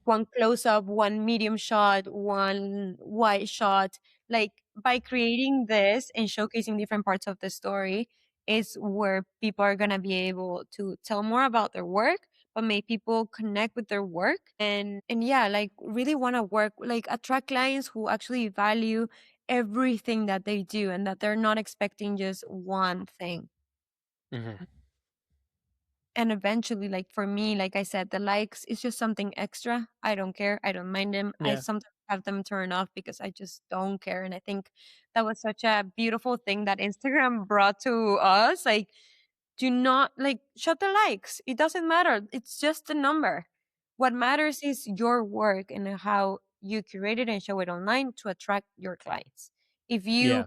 One close up, one medium shot, one wide shot. Like by creating this and showcasing different parts of the story is where people are going to be able to tell more about their work, but make people connect with their work and yeah, like really want to work, like attract clients who actually value everything that they do and that they're not expecting just one thing. And eventually, like for me, like I said, the likes is just something extra. I don't care. I don't mind them. I Yeah. sometimes have them turn off because I just don't care. And I think that was such a beautiful thing that Instagram brought to us. Like, do not like shut the likes. It doesn't matter. It's just a number. What matters is your work and how you curate it and show it online to attract your clients. If Yeah. you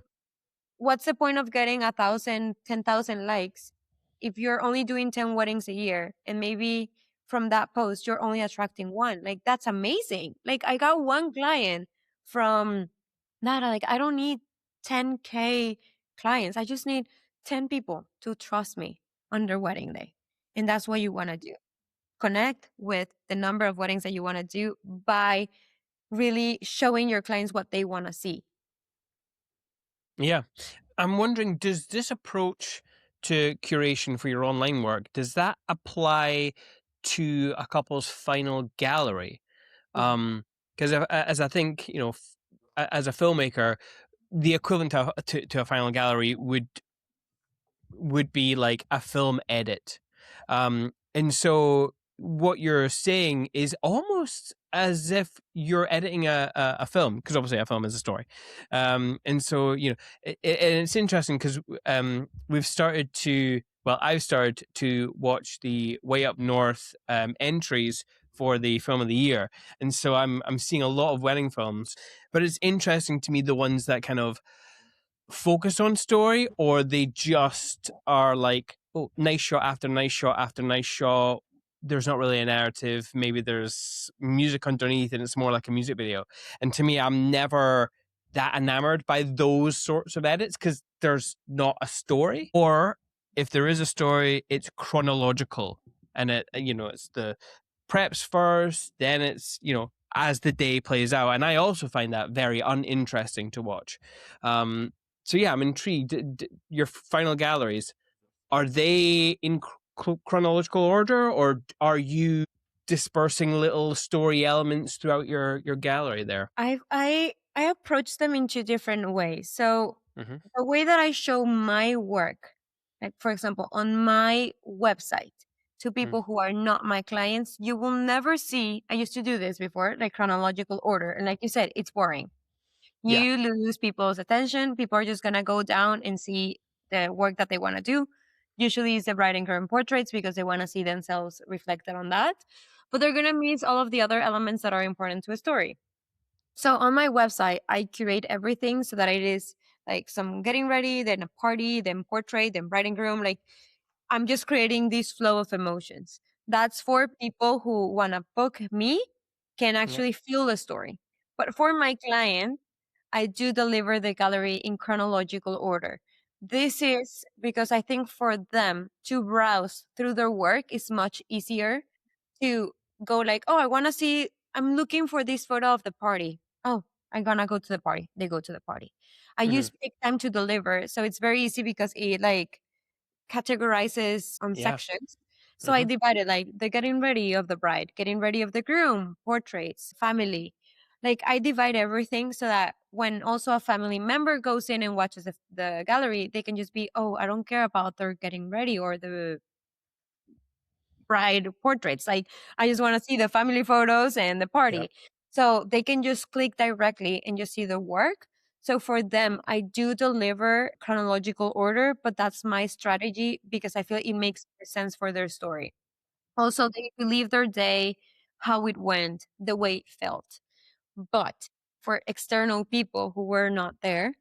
What's the point of getting 1,000, 10,000 likes if you're only doing 10 weddings a year and maybe from that post you're only attracting one? Like that's amazing. Like I got one client from that. Like I don't need 10K clients. I just need 10 people to trust me on their wedding day. And that's what you want to do. Connect with the number of weddings that you want to do by really showing your clients what they want to see. Yeah. I'm wondering, does this approach to curation for your online work, does that apply to a couple's final gallery? Because as I think, as a filmmaker, the equivalent to a final gallery would be like a film edit. And so what you're saying is almost as if you're editing a film, because obviously a film is a story. And so, and it's interesting because I've started to watch the Way Up North entries for the film of the year. And so I'm seeing a lot of wedding films, but it's interesting to me the ones that kind of focus on story, or they just are like, oh, nice shot after nice shot after nice shot. There's not really a narrative. Maybe there's music underneath and it's more like a music video. And to me, I'm never that enamored by those sorts of edits because there's not a story. Or if there is a story, it's chronological and it's the preps first, then it's, as the day plays out. And I also find that very uninteresting to watch. So yeah, I'm intrigued. Your final galleries, are they in chronological order, or are you dispersing little story elements throughout your gallery there? I approach them in two different ways. So the way that I show my work, like for example, on my website to people who are not my clients, you will never see, I used to do this before, like chronological order. And like you said, it's boring. Yeah. You lose people's attention. People are just going to go down and see the work that they want to do. Usually it's the bride and groom portraits because they want to see themselves reflected on that. But they're going to miss all of the other elements that are important to a story. So on my website, I curate everything so that it is like some getting ready, then a party, then portrait, then bride and groom. Like I'm just creating this flow of emotions. That's for people who want to book me, can actually feel the story. But for my client, I do deliver the gallery in chronological order. This is because I think for them to browse through their work is much easier to go like, oh, I want to see, I'm looking for this photo of the party. Oh, I'm gonna go to the party. They go to the party. I use Pick Time to Deliver. So it's very easy because it like categorizes on sections. So I divided like the getting ready of the bride, getting ready of the groom, portraits, family. Like I divide everything so that when also a family member goes in and watches the gallery, they can just be, oh, I don't care about their getting ready or the bride portraits. Like I just want to see the family photos and the party. Yeah. So they can just click directly and just see the work. So for them, I do deliver chronological order, but that's my strategy because I feel it makes more sense for their story. Also, they believe their day, how it went, the way it felt. But for external people who were not there,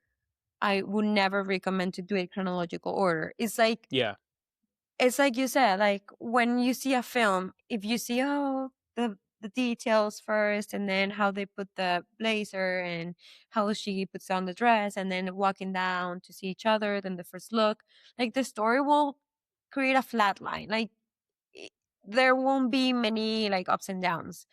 I would never recommend to do it chronological order. Yeah. It's like you said, like when you see a film, if you see the details first and then how they put the blazer and how she puts on the dress and then walking down to see each other, then the first look, like the story will create a flat line. Like i- there won't be many like ups and downs.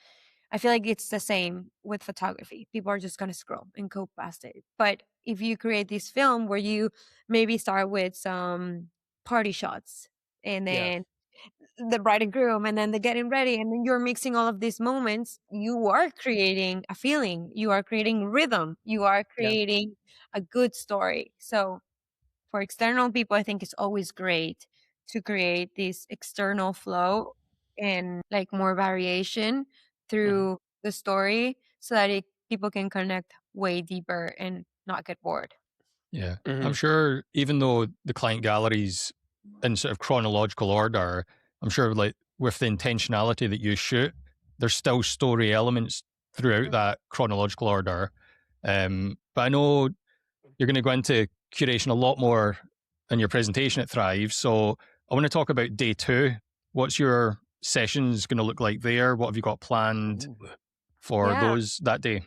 I feel like it's the same with photography. People are just going to scroll and go past it. But if you create this film where you maybe start with some party shots and Yeah. then the bride and groom and then the getting ready and then you're mixing all of these moments, you are creating a feeling, you are creating rhythm, you are Yeah. creating a good story. So for external people, I think it's always great to create this external flow and like more variation Mhm. through the story so that people can connect way deeper and not get bored. Yeah. I'm Mhm. sure even though the client galleries in sort of chronological order, I'm sure like with the intentionality that you shoot, there's still story elements throughout that chronological order. But I know you're going to go into curation a lot more in your presentation at Thrive. So I want to talk about day 2. What's your sessions going to look like there? What have you got planned Ooh. for Yeah. those that day?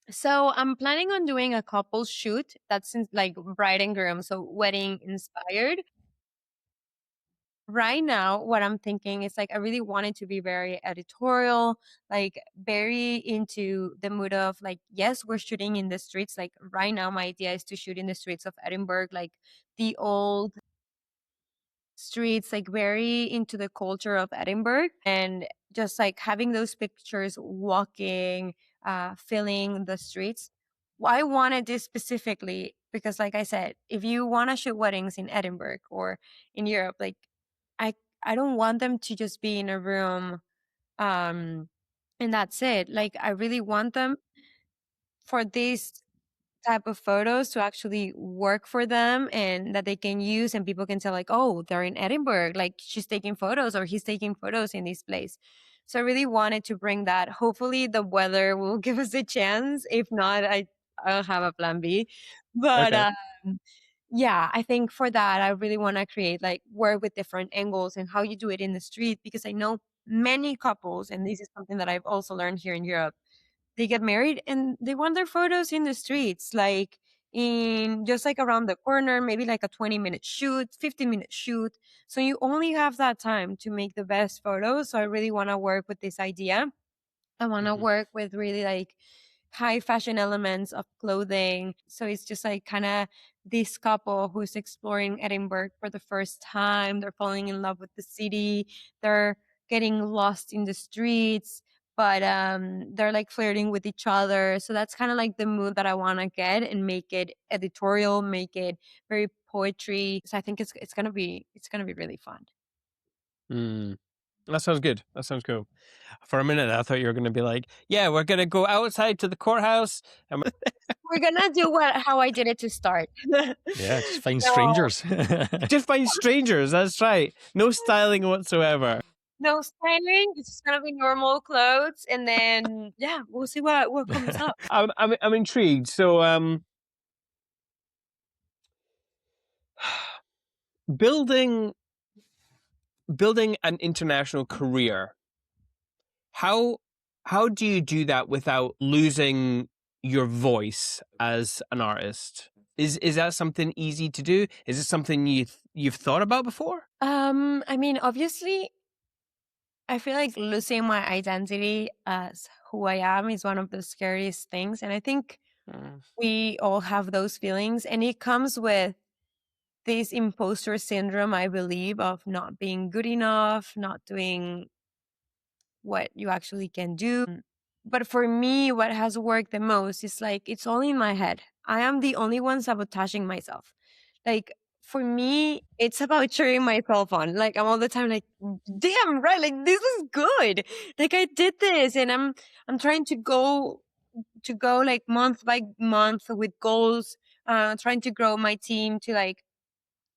So I'm planning on doing a couple shoot that's like bride and groom, so wedding inspired. Right now, what I'm thinking is like I really want it to be very editorial, like very into the mood of like, yes, we're shooting in the streets. Like right now, my idea is to shoot in the streets of Edinburgh, like the old streets, like very into the culture of Edinburgh and just like having those pictures walking, filling the streets. I wanted this specifically because, like I said, if you want to shoot weddings in Edinburgh or in Europe, like I I don't want them to just be in a room um and that's it. Like I really want them for these type of photos to actually work for them and that they can use and people can tell like, oh, they're in Edinburgh, like she's taking photos or he's taking photos in this place. So I really wanted to bring that. Hopefully the weather will give us a chance. If not, I'll have a plan B. But Okay. yeah, I think for that I really want to create like work with different angles and how you do it in the street because I know many couples, and this is something that I've also learned here in Europe, they get married and they want their photos in the streets, like in just like around the corner, maybe like a 20-minute shoot, 15-minute shoot. So you only have that time to make the best photos. So I really want to work with this idea. I want to Mhm. work with really like high fashion elements of clothing. So it's just like kind of this couple who's exploring Edinburgh for the first time. They're falling in love with the city. They're getting lost in the streets, but they're like flirting with each other. So that's kind of like the mood that I want to get and make it editorial, make it very poetry. So I think it's gonna be really fun. Mm. That sounds good. That sounds cool. For a minute, I thought you were going to be like, "Yeah, we're going to go outside to the courthouse." And We're gonna do how I did it to start. Yeah, just find No, strangers. just find strangers. That's right. No styling whatsoever. no styling. It's just gonna be normal clothes, and then yeah, we'll see what comes up. I'm intrigued. So building an international career. How how do you do that without losing your voice as an artist? Is that something easy to do? Is it something you've thought about before? I mean, obviously, I feel like losing my identity as who I am is one of the scariest things, and I think Mm. we all have those feelings, and it comes with this imposter syndrome, I believe, of not being good enough, not doing what you actually can do. But for me, what has worked the most is like, it's all in my head. I am the only one sabotaging myself. Like, for me, it's about cheering myself on. Like, I'm all the time like, damn, right. Like, this is good. Like, I did this, and I'm trying to go like month by month with goals, trying to grow my team to like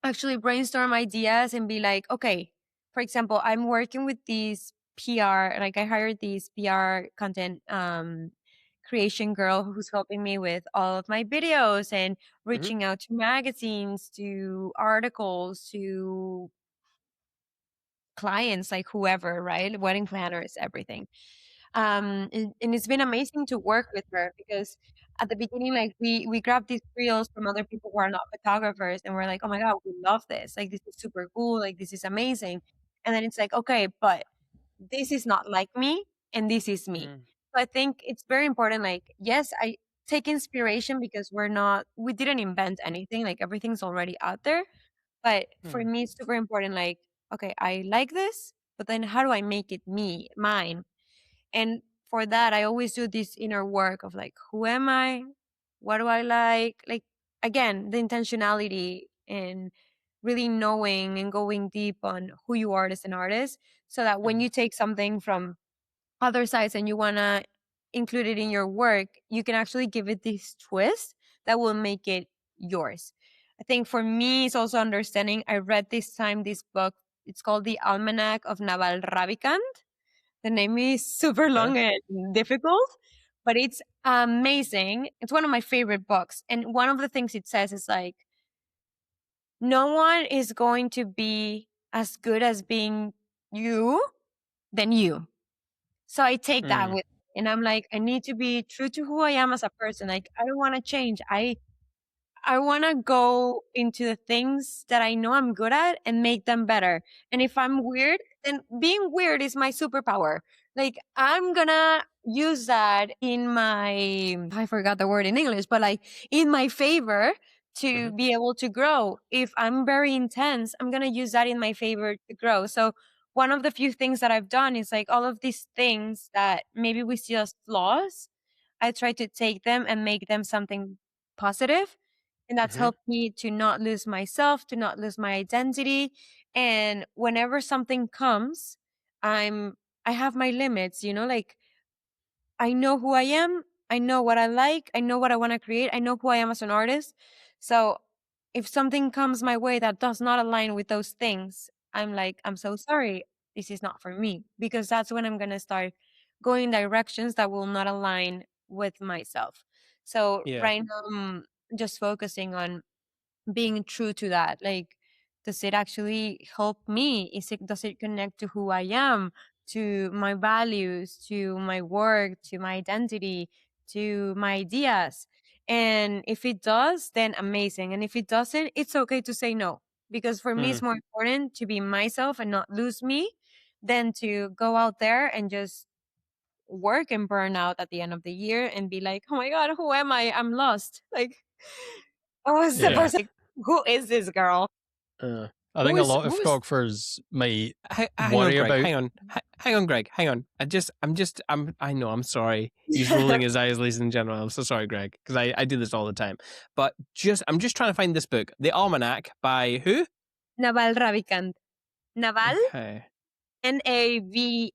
actually brainstorm ideas and be like, okay, for example, I'm working with these PR, like I hired these PR content creation girl who's helping me with all of my videos and reaching out to magazines, to articles, to clients, like whoever, right? Wedding planners, everything. And it's been amazing to work with her, because at the beginning, like we grabbed these reels from other people who are not photographers, and we're like, oh my god, we love this, like this is super cool, like this is amazing. And then it's like, okay, but this is not like me, and this is me. So I think it's very important, like, yes, I take inspiration, because we didn't invent anything, like everything's already out there. But for me, it's super important, like, okay, I like this, but then how do I make it mine? And for that, I always do this inner work of like, who am I? What do I like? Like, again, the intentionality and really knowing and going deep on who you are as an artist, so that when you take something from other sides and you want to include it in your work, you can actually give it this twist that will make it yours. I think for me, it's also understanding. I read this book. It's called The Almanac of Naval Ravikant. The name is super long and difficult, but it's amazing. It's one of my favorite books. And one of the things it says is like, no one is going to be as good as being you than you. So I take that with me, and I'm like, I need to be true to who I am as a person. Like, I don't want to change. I want to go into the things that I know I'm good at and make them better. And if I'm weird, then being weird is my superpower. Like, I'm gonna use that in I forgot the word in English, but like in my favor to be able to grow. If I'm very intense, I'm gonna use that in my favor to grow. So one of the few things that I've done is like all of these things that maybe we see as flaws, I try to take them and make them something positive, and that's helped me to not lose myself, to not lose my identity. And whenever something comes, I have my limits, like I know who I am, I know what I like, I know what I want to create, I know who I am as an artist. So if something comes my way that does not align with those things, I'm like, I'm so sorry, this is not for me, because that's when I'm going to start going directions that will not align with myself. So right now, I'm just focusing on being true to that. Like, does it actually help me? Does it connect to who I am, to my values, to my work, to my identity, to my ideas? And if it does, then amazing. And if it doesn't, it's okay to say no, because for me, it's more important to be myself and not lose me than to go out there and just work and burn out at the end of the year and be like, oh my God, who am I? I'm lost. Like, oh, it's the person. Who is this girl? I think a lot of photographers might worry about. Hang on, Greg. Hang on. I know. I'm sorry. He's rolling his eyes, ladies and gentlemen. I'm so sorry, Greg, because I do this all the time. But I'm just trying to find this book, The Almanac, by who? Naval Ravikant. Naval. Okay. Naval.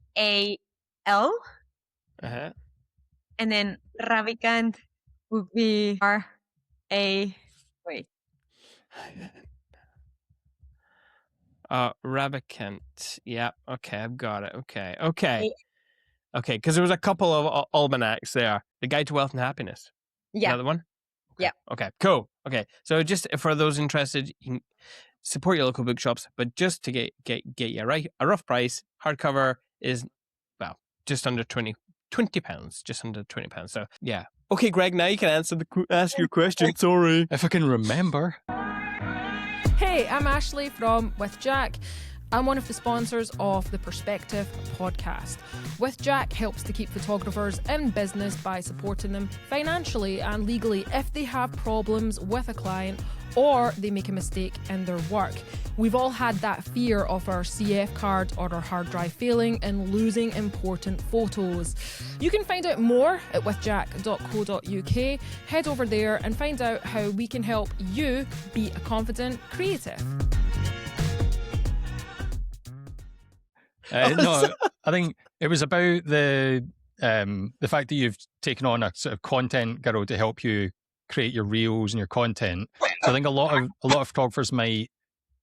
And then Ravikant would be wait. Ravikant. Yeah. Okay, I've got it. Okay. Because there was a couple of almanacs there. The Guide to Wealth and Happiness. Yeah. Another one? Yeah. Okay, cool. Okay. So just for those interested, you can support your local bookshops, but just to get you a rough price, hardcover is, well, just under £20, just under £20. So yeah. Okay, Greg, now you can ask your question. Sorry. If I can remember. Hey, I'm Ashley from With Jack. I'm one of the sponsors of the Perspective podcast. With Jack helps to keep photographers in business by supporting them financially and legally if they have problems with a client or they make a mistake in their work. We've all had that fear of our CF card or our hard drive failing and losing important photos. You can find out more at withjack.co.uk. Head over there and find out how we can help you be a confident creative. No, I think it was about the fact that you've taken on a sort of content girl to help you create your reels and your content. So I think a lot of photographers might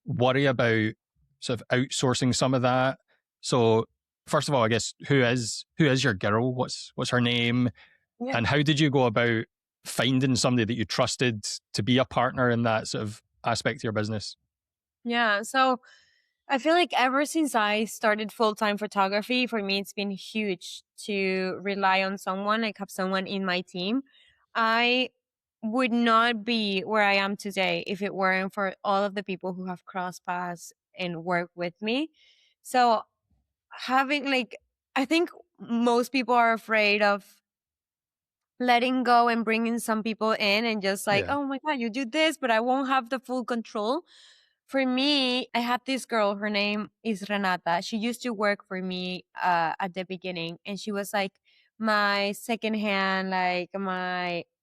worry about sort of outsourcing some of that. So first of all, I guess who is your girl? What's her name? Yeah. And how did you go about finding somebody that you trusted to be a partner in that sort of aspect of your business? Yeah, so I feel like ever since I started full-time photography, for me, it's been huge to rely on someone, like have someone in my team. I would not be where I am today if it weren't for all of the people who have crossed paths and worked with me. So having I think most people are afraid of letting go and bringing some people in and just oh my God, you do this, but I won't have the full control. For me, I had this girl, her name is Renata. She used to work for me at the beginning, and she was like my second hand,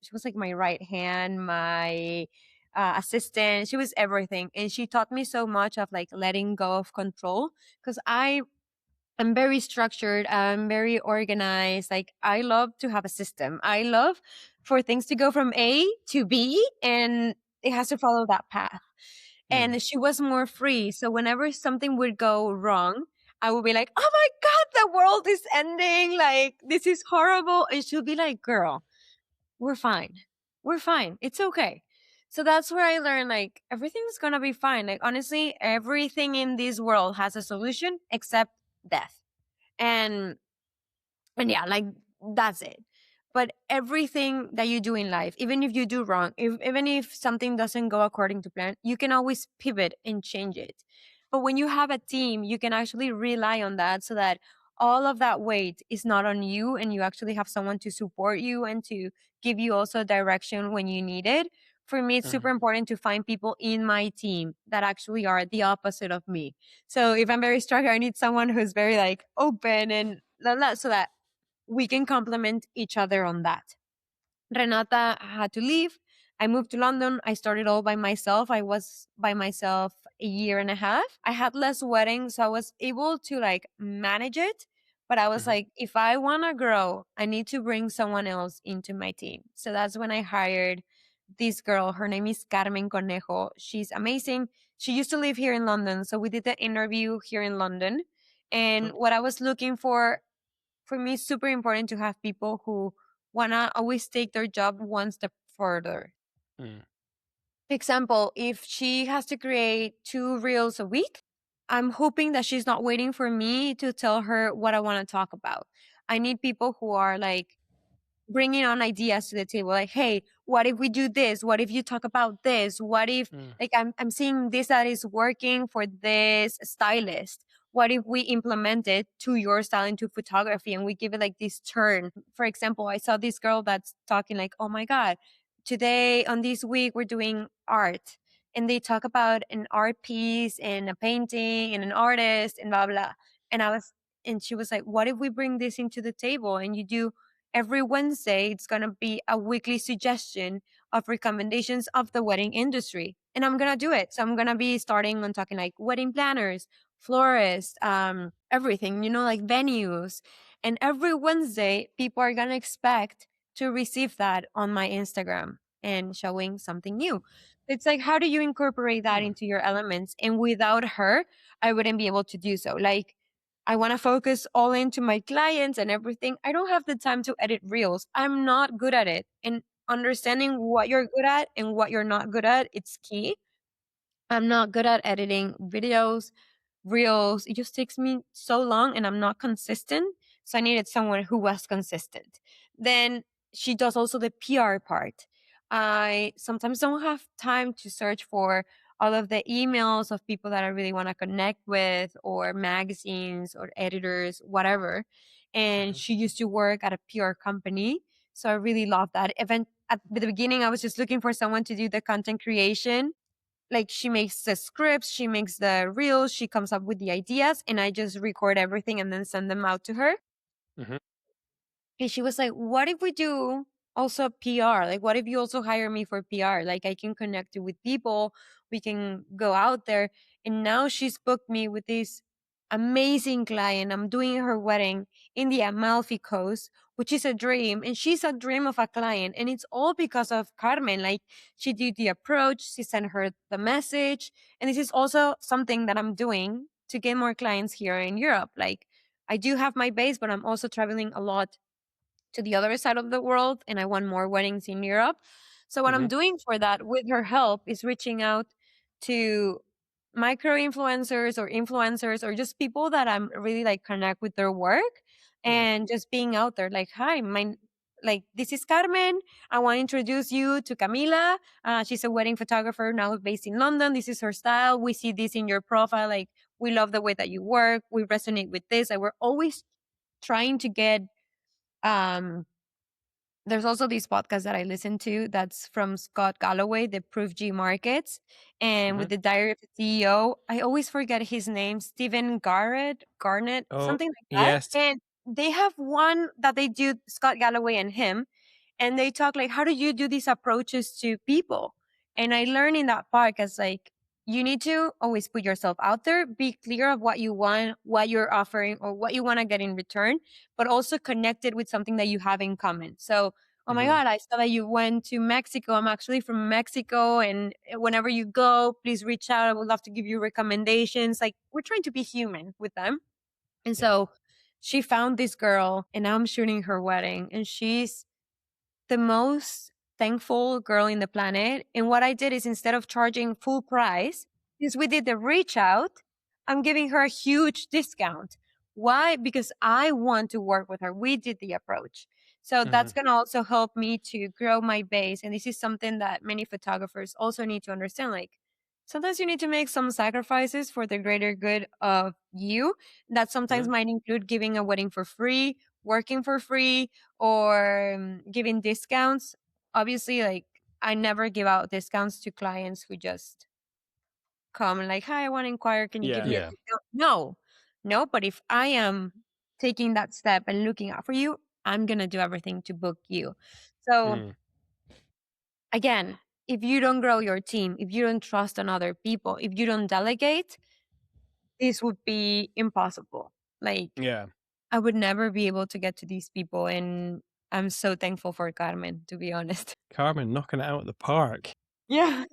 she was like my right hand, my assistant. She was everything. And she taught me so much of like letting go of control, because I'm very structured. I'm very organized. Like I love to have a system. I love for things to go from A to B, and it has to follow that path. And she was more free. So whenever something would go wrong, I would be like, oh my God, the world is ending. Like, this is horrible. And she'll be like, girl, we're fine. We're fine. It's okay. So that's where I learned, like, everything's going to be fine. Like, honestly, everything in this world has a solution except death. And yeah, like, that's it. But everything that you do in life, even if you do wrong, even if something doesn't go according to plan, you can always pivot and change it. But when you have a team, you can actually rely on that so that all of that weight is not on you, and you actually have someone to support you and to give you also direction when you need it. For me, it's super important to find people in my team that actually are the opposite of me. So if I'm very struck, I need someone who's very like open and so that we can complement each other on that. Renata had to leave. I moved to London. I started all by myself. I was by myself a year and a half. I had less weddings, so I was able to like manage it. But I was like, if I want to grow, I need to bring someone else into my team. So that's when I hired this girl. Her name is Carmen Conejo. She's amazing. She used to live here in London. So we did the interview here in London. And what I was looking for me, it's super important to have people who want to always take their job one step further. Example, if she has to create 2 reels a week, I'm hoping that she's not waiting for me to tell her what I want to talk about. I need people who are like bringing on ideas to the table. Like, hey, what if we do this? What if you talk about this? What if like I'm seeing this that is working for this stylist? What if we implement it to your style into photography and we give it like this turn? For example, I saw this girl that's talking like, oh my God, today on this week we're doing art. And they talk about an art piece and a painting and an artist and blah, blah. And she was like, what if we bring this into the table and you do every Wednesday, it's going to be a weekly suggestion of recommendations of the wedding industry. And I'm going to do it. So I'm going to be starting on talking like wedding planners, florists, everything, like venues. And every Wednesday, people are going to expect to receive that on my Instagram and showing something new. It's like, how do you incorporate that into your elements? And without her, I wouldn't be able to do so. Like, I want to focus all into my clients and everything. I don't have the time to edit reels. I'm not good at it. And understanding what you're good at and what you're not good at, it's key. I'm not good at editing videos, reels. It just takes me so long and I'm not consistent. So I needed someone who was consistent. Then she does also the PR part. I sometimes don't have time to search for all of the emails of people that I really want to connect with, or magazines or editors, whatever. And she used to work at a PR company. So I really love that. Even at the beginning, I was just looking for someone to do the content creation. Like, she makes the scripts, she makes the reels, she comes up with the ideas, and I just record everything and then send them out to her. Mhm. And she was like, what if we do also PR? Like, what if you also hire me for PR? Like, I can connect you with people, we can go out there. And now she's booked me with this amazing client. I'm doing her wedding in the Amalfi Coast, which is a dream. And she's a dream of a client. And it's all because of Carmen. Like, she did the approach, she sent her the message. And this is also something that I'm doing to get more clients here in Europe. Like, I do have my base, but I'm also traveling a lot to the other side of the world, and I want more weddings in Europe. So what I'm doing for that with her help is reaching out to micro influencers or influencers or just people that I'm really like connect with their work, and just being out there like, hi, this is Carmen. I want to introduce you to Camila. She's a wedding photographer now based in London. This is her style. We see this in your profile. Like, we love the way that you work. We resonate with this. And we're always trying to get there's also this podcast that I listen to that's from Scott Galloway, the Proof G Markets, and with the Diary of the CEO. I always forget his name, Stephen Garnett, Oh, something like that. yes. And they have one that they do, Scott Galloway and him, and they talk like, how do you do these approaches to people? And I learned in that podcast, like, you need to always put yourself out there, be clear of what you want, what you're offering, or what you want to get in return, but also connect it with something that you have in common. So, oh my God, I saw that you went to Mexico. I'm actually from Mexico. And whenever you go, please reach out. I would love to give you recommendations. Like, we're trying to be human with them. And so she found this girl, and now I'm shooting her wedding, and she's the most thankful girl in the planet. And what I did is, instead of charging full price, since we did the reach out, I'm giving her a huge discount. Why? Because I want to work with her. We did the approach. So that's going to also help me to grow my base. And this is something that many photographers also need to understand. Like, sometimes you need to make some sacrifices for the greater good of you. That sometimes might include giving a wedding for free, working for free, or giving discounts. Obviously, like, I never give out discounts to clients who just come and like, hi, I want to inquire, can you give me a discount? No, but if I am taking that step and looking out for you, I'm gonna do everything to book you. So again, if you don't grow your team, if you don't trust on other people, if you don't delegate, this would be impossible. Like, I would never be able to get to these people. And I'm so thankful for Carmen, to be honest. Carmen knocking it out of the park. Yeah.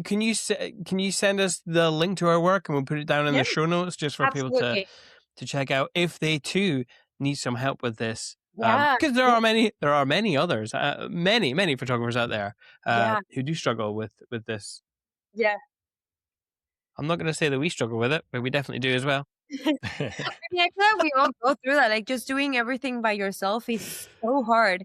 Can you send us the link to our work, and we'll put it down in the show notes just for people to check out if they too need some help with this. Yeah. Because there are many others, many photographers out there who do struggle with this. Yeah. I'm not going to say that we struggle with it, but we definitely do as well. Yeah, we all go through that. Like, just doing everything by yourself is so hard.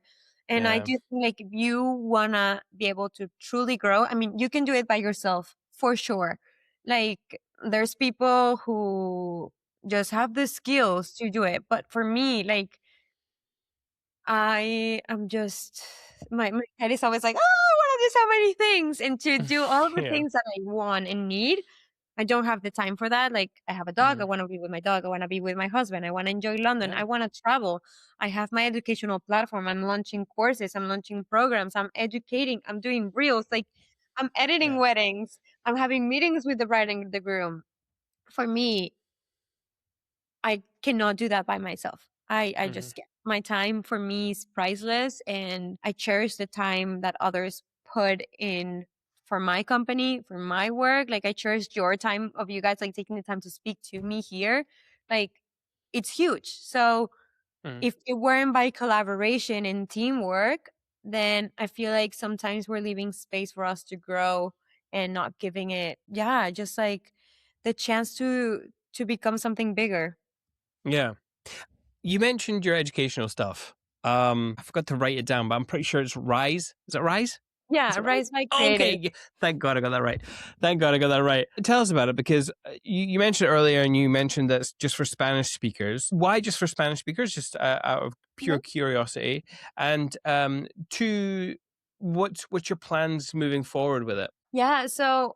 And I do think, like, if you want to be able to truly grow, I mean, you can do it by yourself for sure. Like, there's people who just have the skills to do it. But for me, like, I am just, my head is always like, oh, I want to do so many things. And to do all the things that I want and need, I don't have the time for that. Like, I have a dog. I want to be with my dog. I want to be with my husband. I want to enjoy London. I want to travel. I have my educational platform. I'm launching courses. I'm launching programs. I'm educating. I'm doing reels. Like, I'm editing weddings. I'm having meetings with the bride and the groom. For me, I cannot do that by myself. I just get my time. For me, is priceless, and I cherish the time that others put in for my company, for my work. Like, I cherish your time of you guys, like, taking the time to speak to me here. Like, it's huge. So if it weren't by collaboration and teamwork, then I feel like sometimes we're leaving space for us to grow and not giving it, just like the chance to become something bigger. Yeah. You mentioned your educational stuff. I forgot to write it down, but I'm pretty sure it's Rise. Is it Rise? Yeah, Is that right? Rise by Creative. Okay, thank God I got that right. Thank God I got that right. Tell us about it, because you mentioned earlier, and you mentioned that it's just for Spanish speakers. Why just for Spanish speakers? Just out of pure curiosity. And what's your plans moving forward with it? Yeah, so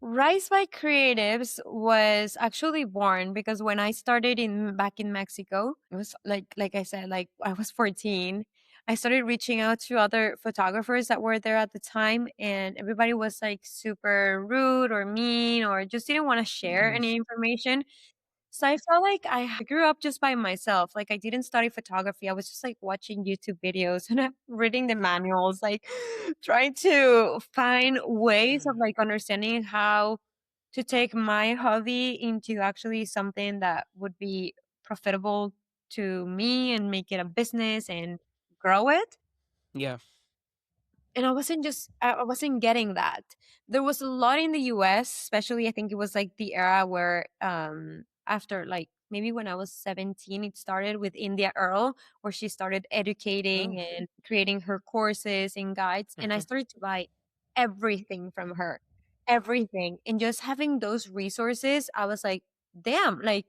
Rise by Creatives was actually born because when I started in back in Mexico, it was like I said, like I was 14. I started reaching out to other photographers that were there at the time, and everybody was like super rude or mean or just didn't want to share any information. So I felt like I grew up just by myself. Like I didn't study photography. I was just like watching YouTube videos and I'm reading the manuals, like trying to find ways of like understanding how to take my hobby into actually something that would be profitable to me and make it a business and grow it. Yeah. And I wasn't getting that. There was a lot in the US, especially I think it was like the era where after like maybe when I was 17, it started with India Earl, where she started educating Oh. and creating her courses and guides. And I Mhm. started to buy everything from her. Everything. And just having those resources, I was like, damn, like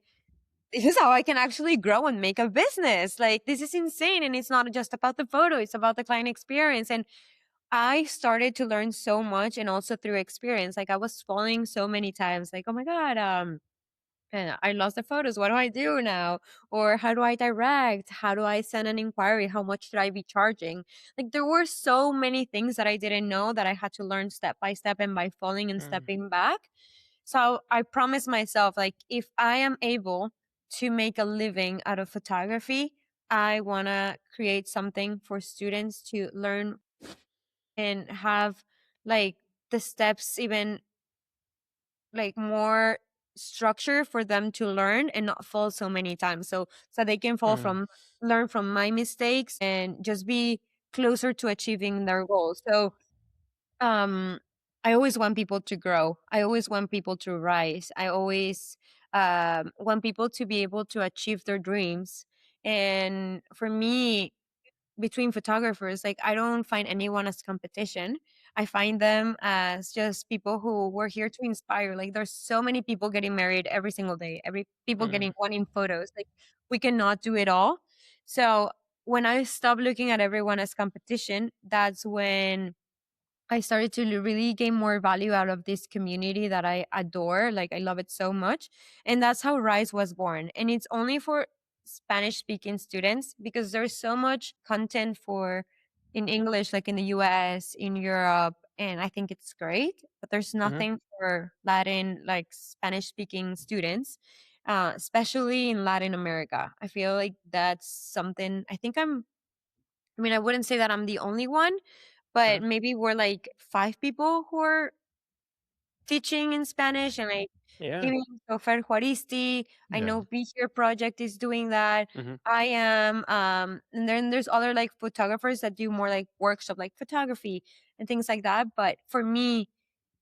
this is how I can actually grow and make a business. Like this is insane. And it's not just about the photo, it's about the client experience. And I started to learn so much and also through experience. Like I was falling so many times, like, oh my God, I lost the photos. What do I do now? Or how do I direct? How do I send an inquiry? How much should I be charging? Like there were so many things that I didn't know that I had to learn step by step and by falling and Mm. stepping back. So I promised myself, like, if I am able to make a living out of photography, I want to create something for students to learn and have like the steps even like more structure for them to learn and not fall so many times, so they can fall Mm. from learn from my mistakes and just be closer to achieving their goals. So um I always want people to grow. I always want people to rise. I always want people to be able to achieve their dreams. And for me, between photographers, like I don't find anyone as competition. I find them as just people who were here to inspire. Like there's so many people getting married every single day, every people Mm. getting one in photos. Like we cannot do it all. So when I stop looking at everyone as competition, that's when I started to really gain more value out of this community that I adore. Like I love it so much. And that's how Rise was born. And it's only for Spanish speaking students because there's so much content for in English, like in the US, in Europe, and I think it's great. But there's Mhm. nothing for Latin, like Spanish speaking students, especially in Latin America. I feel like that's something I mean, I wouldn't say that I'm the only one, but Mhm. maybe we're like 5 people who are teaching in Spanish and like Yeah. giving Sofer Juaristi. I Yeah. know Be Here Project is doing that. Mhm. I am, and then there's other like photographers that do more like workshop, like photography and things like that. But for me,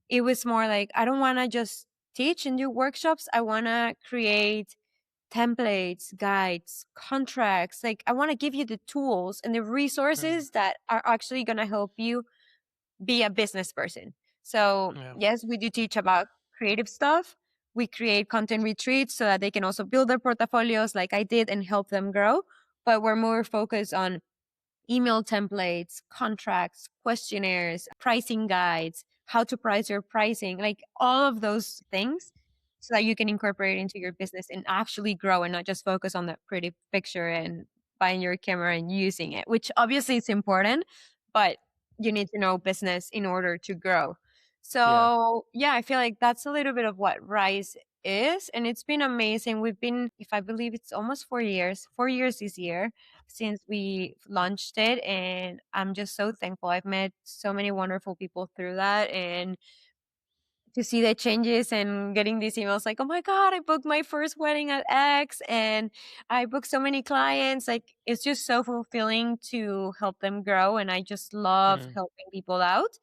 it was more like, I don't want to just teach and do workshops. I want to create templates, guides, contracts. Like I want to give you the tools and the Mm. resources that are actually going to help you be a business person. So, Yeah. yes, we do teach about creative stuff. We create content retreats so that they can also build their portfolios like I did and help them grow. But we're more focused on email templates, contracts, questionnaires, pricing guides, how to price your pricing, like all of those things so that you can incorporate it into your business and actually grow and not just focus on the pretty picture and buying your camera and using it, which obviously is important, but you need to know business in order to grow. Yeah. So, yeah, I feel like that's a little bit of what Rise is. And it's been amazing. We've been, if I believe it's almost 4 years, 4 years this year since we launched it. And I'm just so thankful. I've met so many wonderful people through that. And to see the changes and getting these emails like, oh my God, I booked my first wedding at X and I booked so many clients. Like it's just so fulfilling to help them grow. And I just love Mm. helping people out.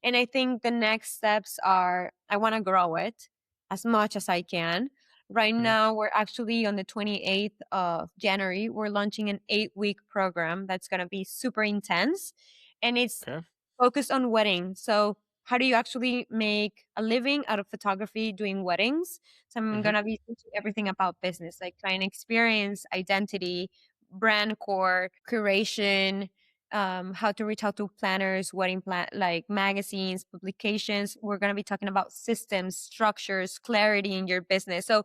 And I think the next steps are I want to grow it as much as I can. Right Mhm. now, we're actually on the 28th of January. We're launching an 8-week program that's going to be super intense. And it's Okay. focused on weddings. So how do you actually make a living out of photography doing weddings? So I'm going to be teaching everything about business, like client experience, identity, brand core, curation, how to reach out to planners, wedding plan, like magazines, publications. We're going to be talking about systems, structures, clarity in your business. So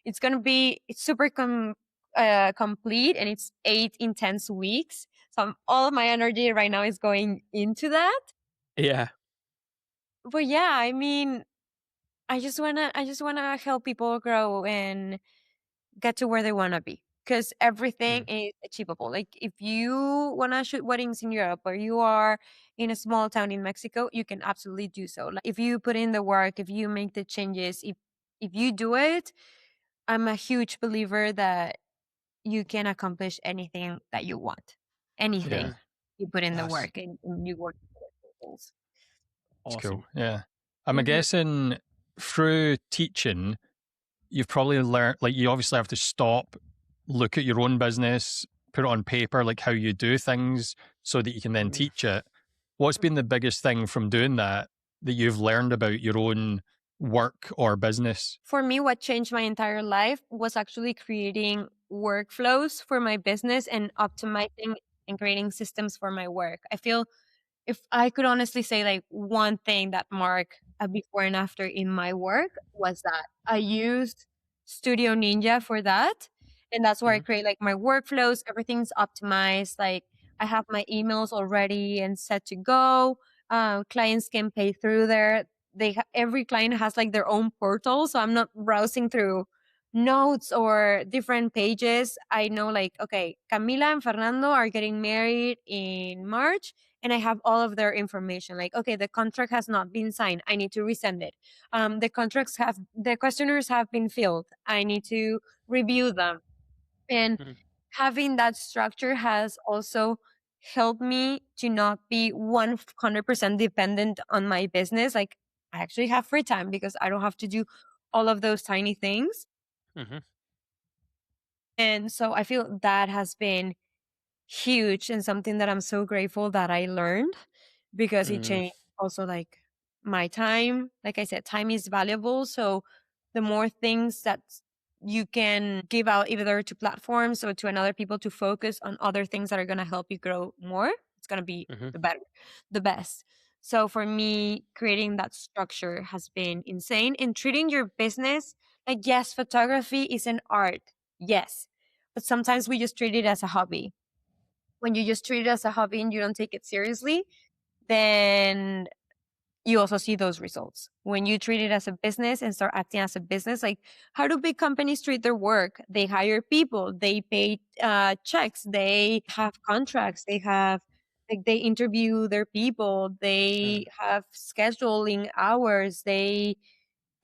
it's going to be super complete, and it's 8 intense weeks. So all of my energy right now is going into that. Yeah. But yeah, I mean, I just wanna help people grow and get to where they wanna be. Because everything is achievable. Like if you wanna shoot weddings in Europe or you are in a small town in Mexico, you can absolutely do so. Like if you put in the work, if you make the changes, if you do it, I'm a huge believer that you can accomplish anything that you want. Anything. Yeah. You put in the That's work and you work towards those goals. Awesome. cool. Yeah. I'm Mhm. guessing through teaching, you've probably learned, like, you obviously have to stop, look at your own business, put it on paper, like how you do things so that you can then teach it. What's been the biggest thing from doing that you've learned about your own work or business? For me, what changed my entire life was actually creating workflows for my business and optimizing and creating systems for my work. I feel if I could honestly say like one thing that marked a before and after in my work was that I used Studio Ninja for that. And that's where I create like my workflows. Everything's optimized. Like I have my emails already and set to go. Clients can pay through there. Every client has like their own portal. So I'm not browsing through notes or different pages. I know like, okay, Camila and Fernando are getting married in March, and I have all of their information. Like, okay, the contract has not been signed. I need to resend it. The questionnaires have been filled. I need to review them. And having that structure has also helped me to not be 100% dependent on my business. Like, I actually have free time because I don't have to do all of those tiny things. And so I feel that has been huge and something that I'm so grateful that I learned, because it changed also like my time. Like I said, time is valuable. So the more things that you can give out either to platforms or to another people to focus on other things that are going to help you grow more, it's going to be the best. So for me, creating that structure has been insane. And treating your business like, yes, photography is an art. Yes. But sometimes we just treat it as a hobby. When you just treat it as a hobby and you don't take it seriously, then you also see those results. When you treat it as a business and start acting as a business, like how do big companies treat their work? They hire people, they pay checks, they have contracts, they interview their people, they have scheduling hours, they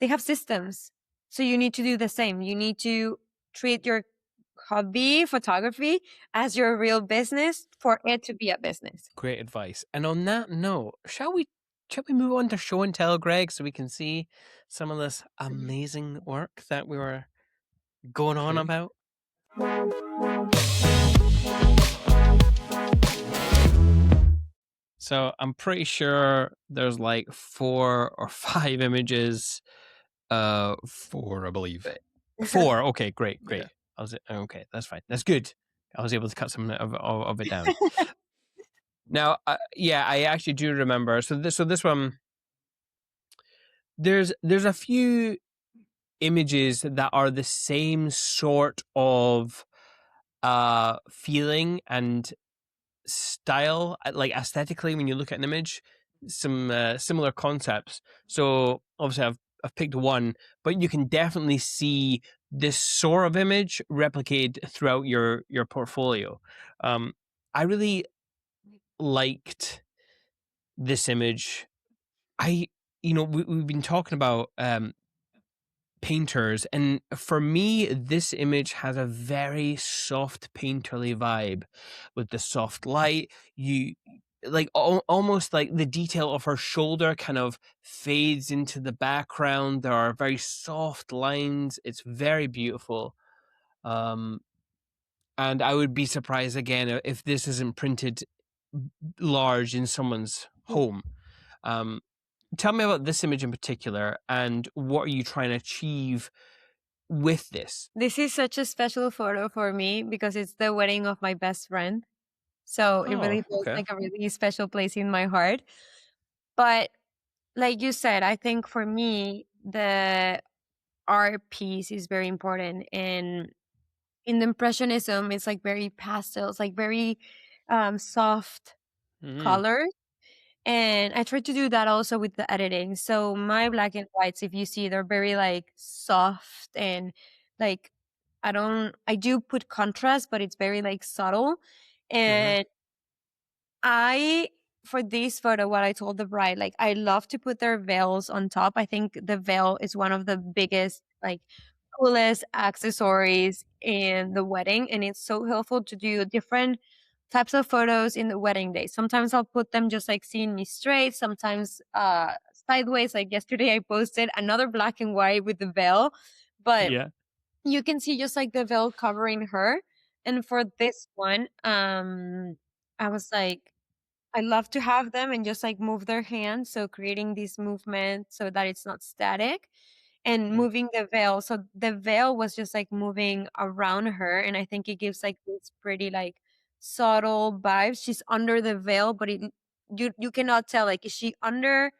have systems. So you need to do the same. You need to treat your hobby, photography, as your real business for it to be a business. Great advice. And on that note, shall we move on to show and tell, Greg, so we can see some of this amazing work that we were going on about? So I'm pretty sure there's like 4 or 5 images. 4, I believe. 4. Okay, great. Yeah. Okay, that's fine. That's good. I was able to cut some of it down. Now, I actually do remember. So this one, there's a few images that are the same sort of feeling and style, like aesthetically. When you look at an image, some similar concepts. So obviously, I've picked one, but you can definitely see this sort of image replicated throughout your portfolio. I really liked this image. We've been talking about painters, and for me, this image has a very soft painterly vibe with the soft light. You like almost like the detail of her shoulder kind of fades into the background. There are very soft lines. It's very beautiful. And I would be surprised again if this isn't printed large in someone's home. Tell me about this image in particular, and what are you trying to achieve with this? This is such a special photo for me because it's the wedding of my best friend. So it Oh, really feels okay. like a really special place in my heart. But like you said, I think for me, the art piece is very important. And in the Impressionism, it's like very pastels, like very soft Mm, colors. And I try to do that also with the editing. So my black and whites, if you see, they're very like soft and like I do put contrast, but it's very like subtle. mm-hmm, And I, for this photo, what I told the bride, like I love to put their veils on top. I think the veil is one of the biggest, like coolest accessories in the wedding. And it's so helpful to do different types of photos in the wedding day. Sometimes I'll put them just like seeing me straight, sometimes sideways. Like yesterday I posted another black and white with the veil, but yeah. you can see just like the veil covering her. And for this one, I was like, I love to have them and just like move their hands. So creating this movement so that it's not static and Mm, moving the veil. So the veil was just like moving around her. And I think it gives like this pretty like subtle vibes. She's under the veil, but you cannot tell, like, is she under,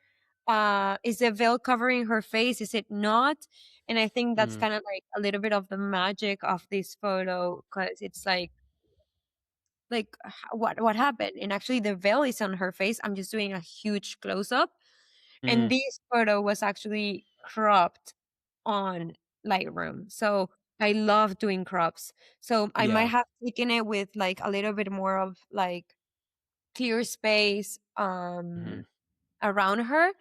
is the veil covering her face? Is it not? And I think that's mm, kind of like a little bit of the magic of this photo because it's like what happened, and actually the veil is on her face. I'm just doing a huge close up, and mm, this photo was actually cropped on Lightroom. So I love doing crops, so I might yeah. have taken it with like a little bit more of like clear space Mm-hmm, around her,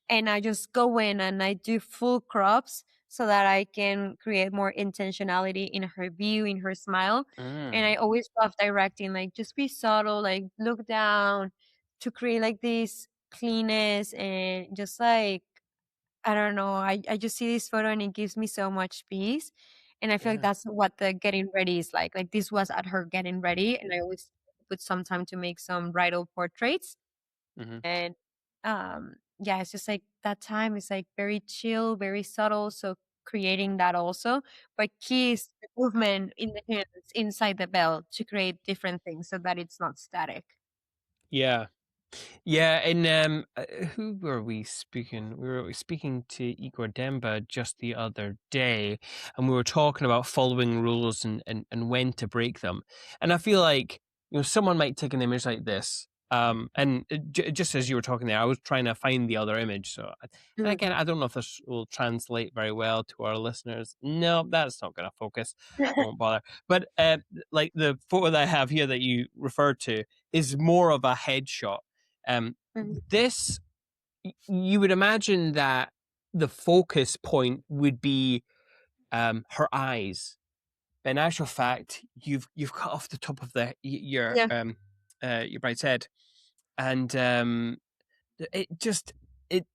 and I just go in and I do full crops so that I can create more intentionality in her view, in her smile. And mm, I always love directing, like just be subtle, like look down to create like this cleanness and just like I don't know. I just see this photo and it gives me so much peace. And I feel like yeah. that's what the getting ready is like. Like this was at her getting ready, and I always put some time to make some bridal portraits. Mm-hmm, And yeah, it's just like that time is like very chill, very subtle. So creating that also, but key is the movement in the hands inside the bell to create different things so that it's not static. yeah. Yeah, and who were we speaking? We were speaking to Igor Demba just the other day, and we were talking about following rules and when to break them. And I feel like someone might take an image like this, and just as you were talking there, I was trying to find the other image. So, and Mm. again, I don't know if this will translate very well to our listeners. No, that's not going to focus. I won't bother. But like the photo that I have here that you referred to is more of a headshot. Mhm. This, you would imagine that the focus point would be her eyes. But in actual fact, you've cut off the top of Yeah. your bride's head, and it just it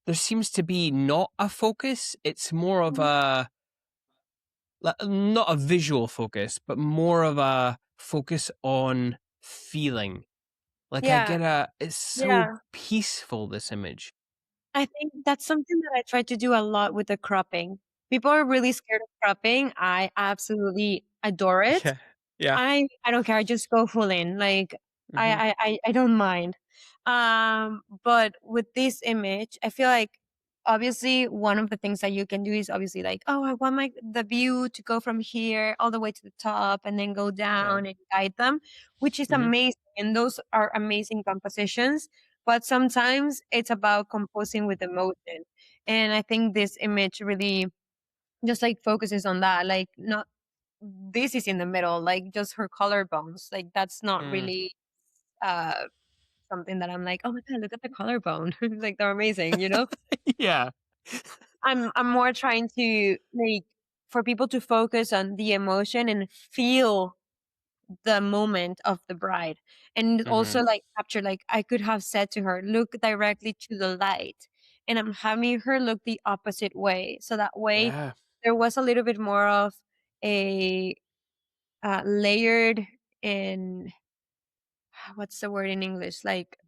there seems to be not a focus. It's more of Mhm. a not a visual focus, but more of a focus on feeling. Like I Yeah. get it's so Yeah. peaceful, this image. I think that's something that I try to do a lot with the cropping. People are really scared of cropping. I absolutely adore it. Yeah. Yeah. I don't care. I just go full in. Like Mhm. I don't mind. But with this image, I feel like obviously one of the things that you can do is obviously like, oh, I want the view to go from here all the way to the top and then go Yeah. down and guide them, which is Mhm. amazing. And those are amazing compositions. But sometimes it's about composing with emotion. And I think this image really just like focuses on that. Like not this is in the middle, like just her collarbones. Like that's not Mm. really uh something that I'm like, oh my god, look at the collarbone. Like they're amazing, you know? Yeah. I'm more trying to like for people to focus on the emotion and feel the moment of the bride. And also Mhm. like capture, like I could have said to her, look directly to the light. And I'm having her look the opposite way. So that way Yeah. there was a little bit more of a layered and what's the word in English? Like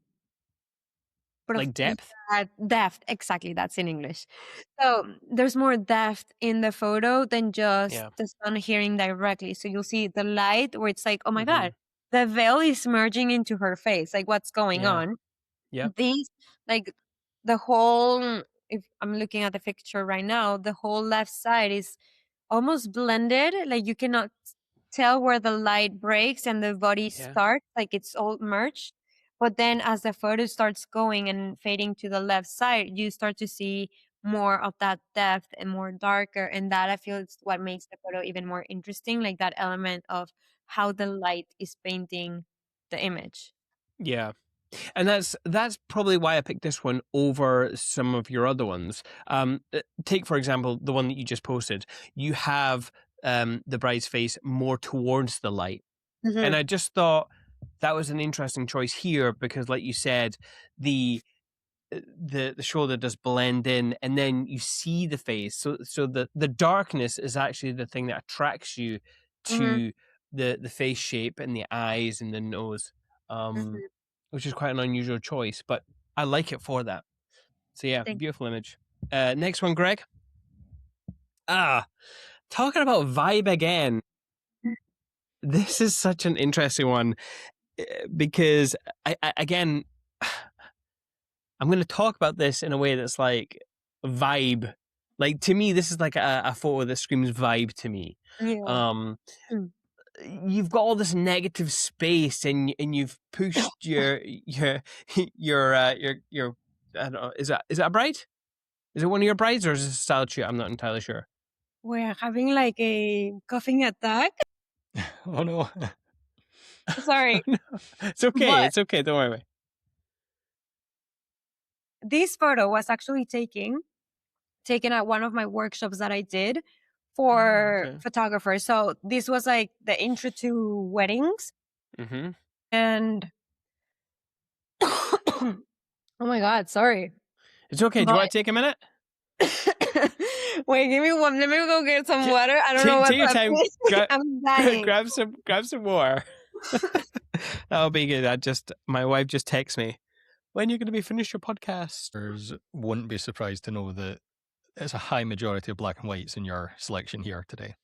Like depth? Depth, exactly. That's in English. So there's more depth in the photo than just the sun hitting directly. So you'll see the light where it's like, oh my God, the veil is merging into her face. Like, what's going on? Yeah. These, like, the whole, if I'm looking at the picture right now, the whole left side is almost blended. Like, you cannot tell where the light breaks and the body starts. Like, it's all merged. But then as the photo starts going and fading to the left side, you start to see more of that depth and more darker. And that, I feel, is what makes the photo even more interesting. Like, that element of how the light is painting the image. Yeah. And that's probably why I picked this one over some of your other ones. Take, for example, the one that you just posted. You have the bride's face more towards the light. And I just thought that was an interesting choice here because, like you said, the shoulder does blend in, and then you see the face. So the darkness is actually the thing that attracts you to the face shape and the eyes and the nose, which is quite an unusual choice, but I like it for that. So yeah, beautiful image. Next one, Greg. Talking about vibe again. This is such an interesting one because I again, I'm going to talk about this in a way that's like vibe. Like, to me, this is like a photo that screams vibe to me. Yeah. You've got all this negative space, and you've pushed your I don't know, is that a bride? Is it one of your brides, or is it a style shoot? I'm not entirely sure. We're having like a coughing attack. Oh no. Sorry. No, it's okay. But it's okay. Don't worry about it. This photo was actually taken at one of my workshops that I did for photographers. So this was like the intro to weddings. And oh my God, sorry. It's okay. Do you want to take a minute? Wait, give me one. Let me go get some water. I don't know what's take your time. I'm dying. grab some more. That'll be good. My wife just texts me, when you're going to be finished your podcast. Wouldn't be surprised to know that it's a high majority of black and whites in your selection here today.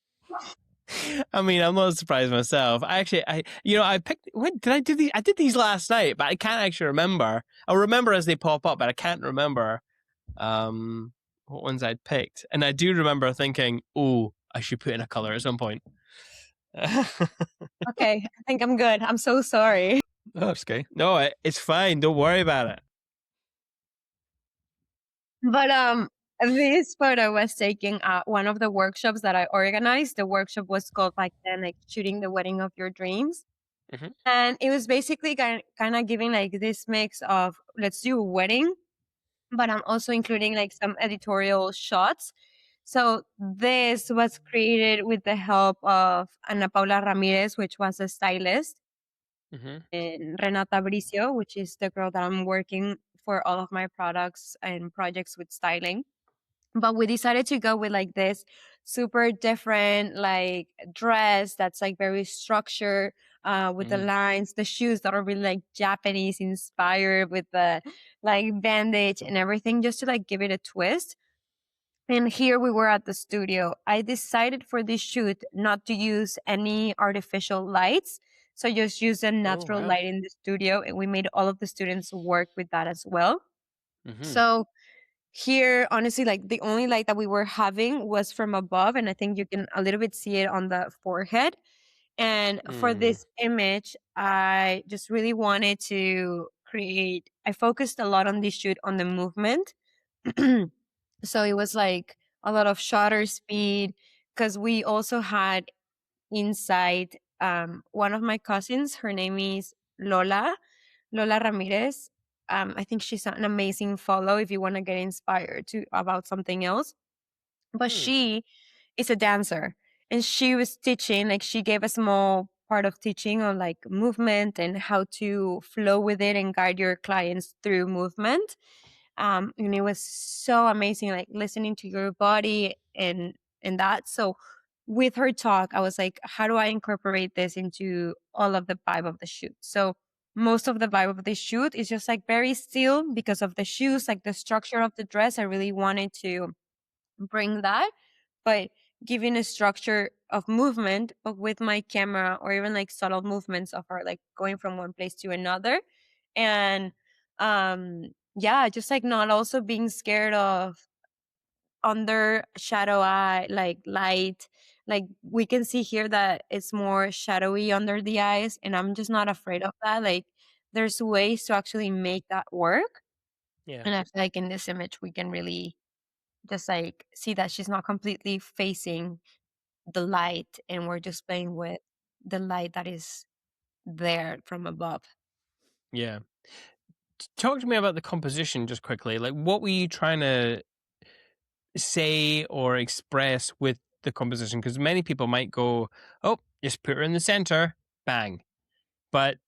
I mean, I'm not surprised myself. I picked. When did I do these? I did these last night, but I can't actually remember. I'll remember as they pop up, but I can't remember what ones I'd picked. And I do remember thinking, "Oh, I should put in a color at some point." Okay, I think I'm good. I'm so sorry. Oh, that's okay. No, it's fine. Don't worry about it. But this photo was taken at one of the workshops that I organized. The workshop was called back then, like, shooting the wedding of your dreams. And it was basically kind of giving like this mix of, let's do a wedding, but I'm also including like some editorial shots. So this was created with the help of Ana Paula Ramirez, which was a stylist, and Renata Bricio, which is the girl that I'm working for all of my products and projects with styling. But we decided to go with like this super different like dress that's like very structured, with the lines, the shoes that are really like Japanese inspired with the like bandage and everything, just to like give it a twist. And here we were at the studio. I decided for this shoot not to use any artificial lights. So just use a natural light in the studio. And we made all of the students work with that as well. So here, honestly, like the only light that we were having was from above. And I think you can a little bit see it on the forehead. And for this image, I just really wanted to I focused a lot on this shoot on the movement. So it was like a lot of shutter speed, because we also had inside one of my cousins. Her name is Lola Ramirez. I think she's an amazing follow if you want to get inspired about something else. But she is a dancer, and she was teaching, like she gave a small part of teaching on like movement and how to flow with it and guide your clients through movement. And it was so amazing, like listening to your body and that. So with her talk, I was like, how do I incorporate this into all of the vibe of the shoot? So most of the vibe of the shoot is just like very still because of the shoes, like the structure of the dress. I really wanted to bring that, but giving a structure of movement, but with my camera, or even like subtle movements of her, like going from one place to another. And yeah, just like not also being scared of under shadow eye, like light. Like we can see here that it's more shadowy under the eyes, and I'm just not afraid of that. Like there's ways to actually make that work. Yeah. And I feel like in this image we can really just like see that she's not completely facing the light, and we're just playing with the light that is there from above. Yeah. Talk to me about the composition just quickly. Like, what were you trying to say or express with the composition? Because many people might go, oh, just put her in the center, bang. But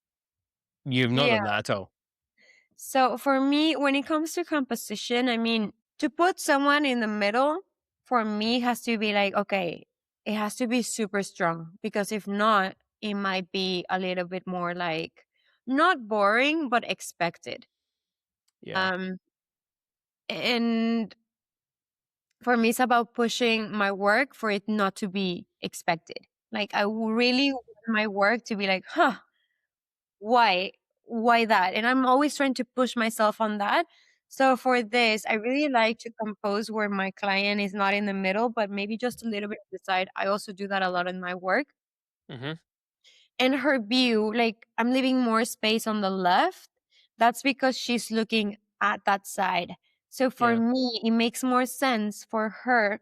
you've not Yeah. done that at all. So for me, when it comes to composition, I mean, to put someone in the middle, for me, has to be like, okay, it has to be super strong, because if not, it might be a little bit more like not boring, but expected. Yeah. And for me, it's about pushing my work for it not to be expected. Like I really want my work to be like, huh, why that? And I'm always trying to push myself on that. So for this, I really like to compose where my client is not in the middle, but maybe just a little bit to the side. I also do that a lot in my work. Mm-hmm. And her view, like I'm leaving more space on the left. That's because she's looking at that side. So for Yeah. me, it makes more sense for her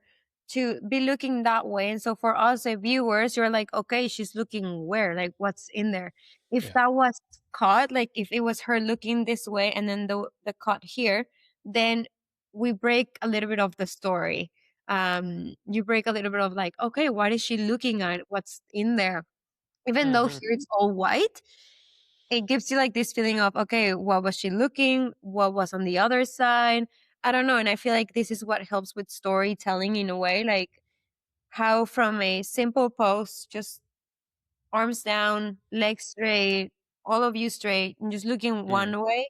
to be looking that way. And so for us, the viewers, you're like, okay, she's looking where? Like what's in there? If Yeah. that was cut, like if it was her looking this way and then the cut here, then we break a little bit of the story. You break a little bit of like, okay, what is she looking at? What's in there? Even though Mm-hmm. here it's all white, it gives you like this feeling of, okay, what was she looking? What was on the other side? I don't know. And I feel like this is what helps with storytelling in a way, like how from a simple pose, just arms down, legs straight, all of you straight, and just looking one way,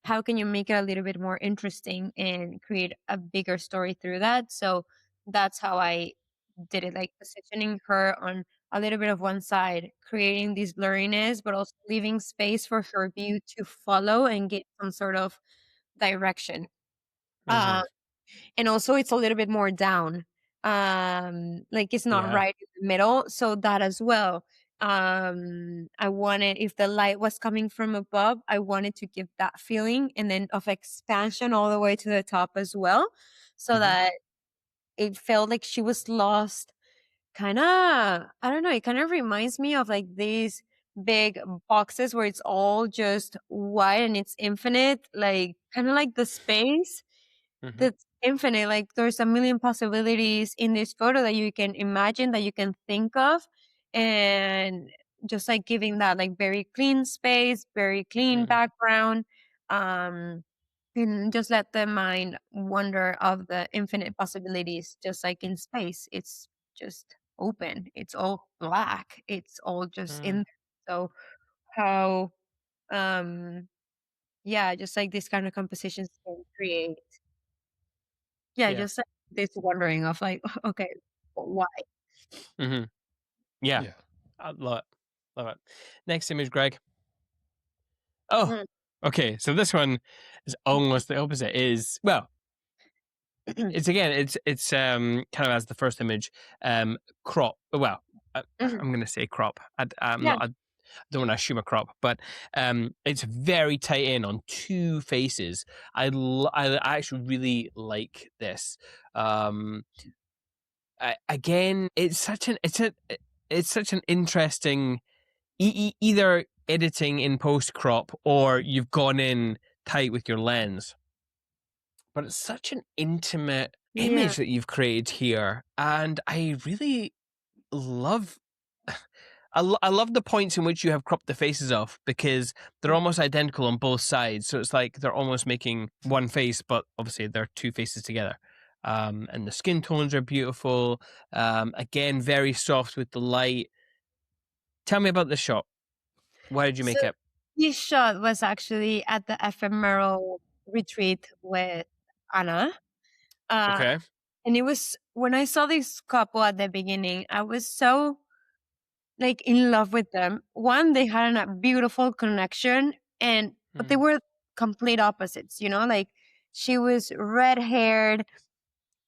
how can you make it a little bit more interesting and create a bigger story through that? So that's how I did it, like positioning her on a little bit of one side, creating this blurriness, but also leaving space for her view to follow and get some sort of direction. Mm-hmm. And also it's a little bit more down. Like it's not Yeah. right in the middle. So that as well. I wanted, if the light was coming from above, I wanted to give that feeling, and then of expansion all the way to the top as well. So Mhm. that it felt like she was lost. Kind of, I don't know, it kind of reminds me of like these big boxes where it's all just white and it's infinite, like kind of like the space Mhm. that's infinite. Like there's a million possibilities in this photo that you can imagine, that you can think of. And just like giving that like very clean space, very clean Mhm. background. Um and just let the mind wonder of the infinite possibilities, just like in space. It's just open. It's all black. It's all just in there. So how yeah, just like this kind of compositions can create, yeah, Yeah. just like this wondering of like, okay, why? Mm-hmm. Yeah. Yeah. I love it. Love it. Next image, Greg. Oh, Mhm. okay. So this one is almost the opposite. Is well, it's again, it's kind of as the first image, crop. Well, Mhm. I'm going to say crop. I'm Yeah. not. I don't want to assume a crop, but it's very tight in on two faces. I actually really like this. Again, it's such an interesting either editing in post crop or you've gone in tight with your lens. But it's such an intimate Yeah. image that you've created here, and I really love. I love the points in which you have cropped the faces off, because they're almost identical on both sides. So it's like they're almost making one face, but obviously they're two faces together. And the skin tones are beautiful. Again, very soft with the light. Tell me about this shot. Why did you So make it? this shot was actually at the ephemeral retreat with Anna. Okay. And it was when I saw this couple at the beginning, I was so like in love with them. One, they had a beautiful connection, but they were complete opposites, you know, like she was red haired,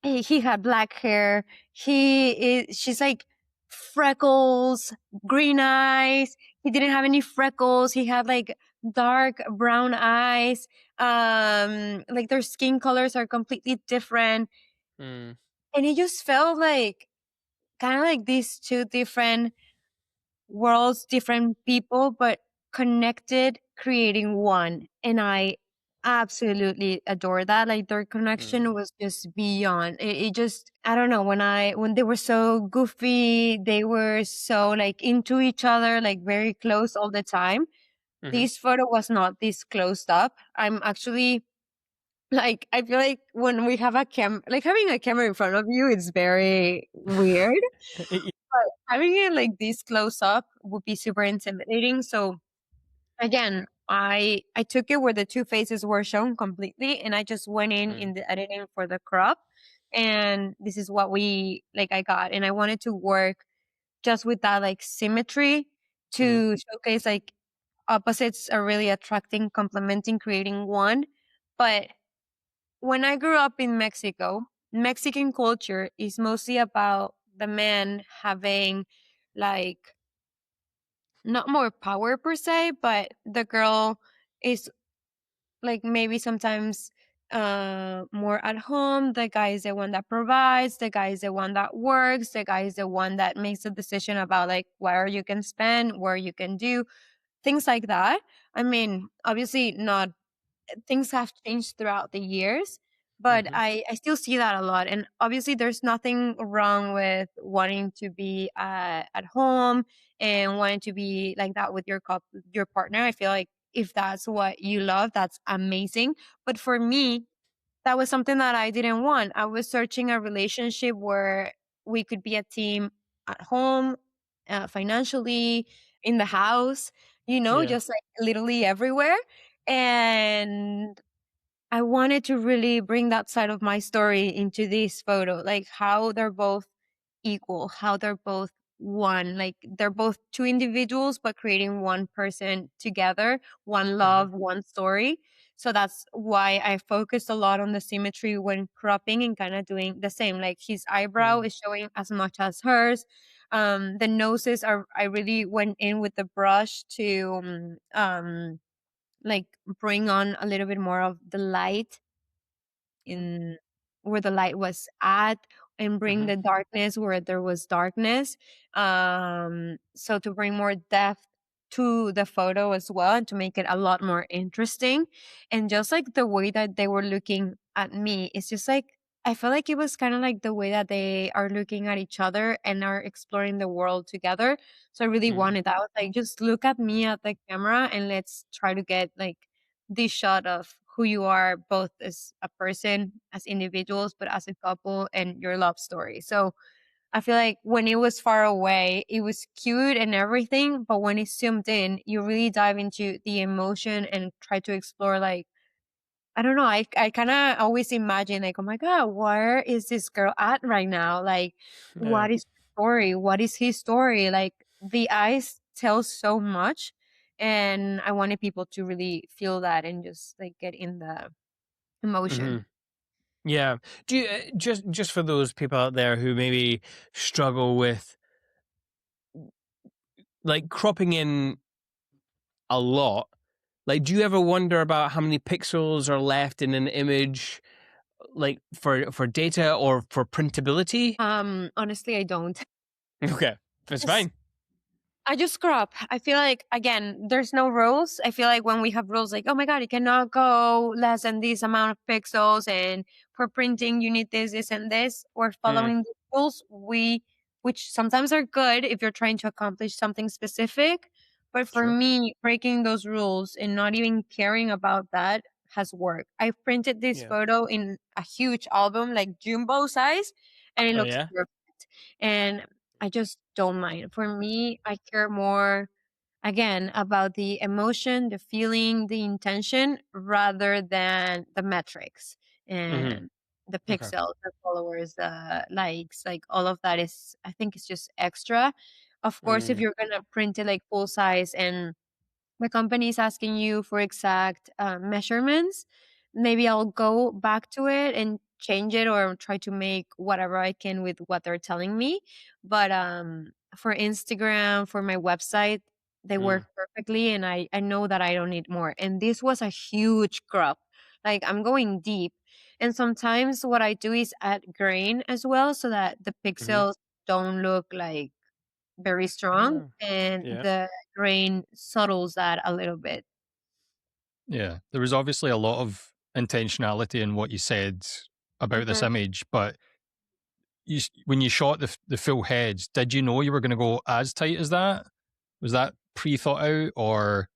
he had black hair. She's like freckles, green eyes. He didn't have any freckles. He had like dark brown eyes. Like their skin colors are completely different. Mm. And it just felt like kind of like these two different worlds, different people, but connected, creating one. And I absolutely adore that. Like their connection was just beyond. It just, I don't know, when they were so goofy, they were so like into each other, like very close all the time. This photo was not this closed up. I'm actually like, I feel like when we have like having a camera in front of you, it's very weird. But having it like this close up would be super intimidating. So again, I took it where the two faces were shown completely, and I just went in the editing for the crop, and this is what I got, and I wanted to work just with that like symmetry to showcase like opposites are really attracting, complementing, creating one. But when I grew up in Mexico, Mexican culture is mostly about the man having like not more power per se, but the girl is like maybe sometimes more at home. The guy is the one that provides, the guy is the one that works, the guy is the one that makes a decision about like where you can spend, where you can do things like that. I mean, obviously not, things have changed throughout the years, but I still see that a lot. And obviously there's nothing wrong with wanting to be at home and wanting to be like that with your partner. I feel like if that's what you love, that's amazing. But for me, that was something that I didn't want. I was searching a relationship where we could be a team at home, financially, in the house, Yeah. just like literally everywhere. And I wanted to really bring that side of my story into this photo, like how they're both equal, how they're both one, like they're both two individuals, but creating one person together, one love, one story. So that's why I focused a lot on the symmetry when cropping and kind of doing the same. Like his eyebrow is showing as much as hers. The noses I really went in with the brush to like bring on a little bit more of the light in where the light was at, and bring the darkness where there was darkness. So to bring more depth to the photo as well, and to make it a lot more interesting. And just like the way that they were looking at me, it's just like I felt like it was kind of like the way that they are looking at each other and are exploring the world together. So I really wanted that. I was like, just look at me at the camera and let's try to get like this shot of who you are both as a person, as individuals, but as a couple, and your love story. So I feel like when it was far away, it was cute and everything, but when it zoomed in, you really dive into the emotion and try to explore like, I don't know, I kind of always imagine like, oh my God, where is this girl at right now? Like, what is her story? What is his story? Like the eyes tell so much, and I wanted people to really feel that and just like get in the emotion. Yeah. Do you just for those people out there who maybe struggle with like cropping in a lot, like do you ever wonder about how many pixels are left in an image, like for data or for printability? Honestly, I don't. Okay, that's Just fine. I just crop. I feel like again, there's no rules. I feel like when we have rules like, oh my God, it cannot go less than this amount of pixels, and for printing you need this, and this. We're Mm, following the rules. Which sometimes are good if you're trying to accomplish something specific. But for sure. me, breaking those rules and not even caring about that has worked. I printed this Yeah. photo in a huge album, like jumbo size, and it Oh looks yeah. perfect. And I just don't mind. For me, I care more. again, about the emotion, the feeling, the intention, rather than the metrics and the Okay. pixels, the followers, the likes, like all of that is, I think it's just extra. Of course, if you're gonna print it like full size and the company is asking you for exact measurements, maybe I'll go back to it and change it or try to make whatever I can with what they're telling me. But for Instagram, for my website, they work perfectly, and I know that I don't need more. And this was a huge crop. Like, I'm going deep. And sometimes what I do is add grain as well so that the pixels don't look like very strong, and Yeah. the grain subtles that a little bit. Yeah, there was obviously a lot of intentionality in what you said about this image, but when you shot the full heads, did you know you were going to go as tight as that? Was that pre-thought out, or?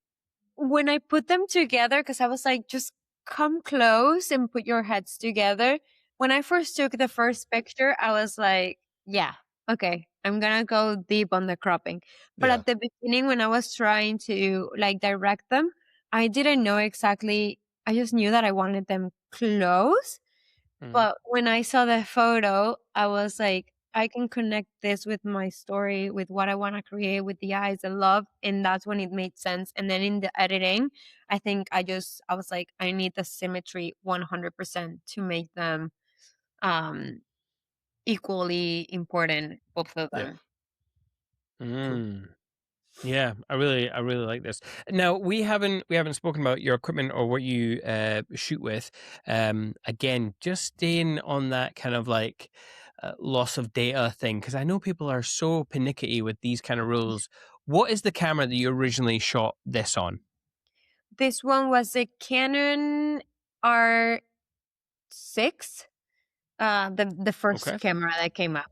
When I put them together, because I was like, just come close and put your heads together. When I first took the first picture, I was like, yeah, okay, I'm gonna go deep on the cropping. But Yeah. at the beginning, when I was trying to like direct them, I didn't know exactly. I just knew that I wanted them close. But when I saw the photo, I was like, I can connect this with my story, with what I want to create, with the eyes, the love. And that's when it made sense. And then in the editing, I think I was like, I need the symmetry 100% to make them um, equally important, both of Yeah. them. Yeah, I really like this. Now we haven't spoken about your equipment or what you shoot with. Again, just staying on that kind of like loss of data thing, because I know people are so pernickety with these kind of rules. What is the camera that you originally shot this on? This one was a Canon R6, the first Okay. camera that came out.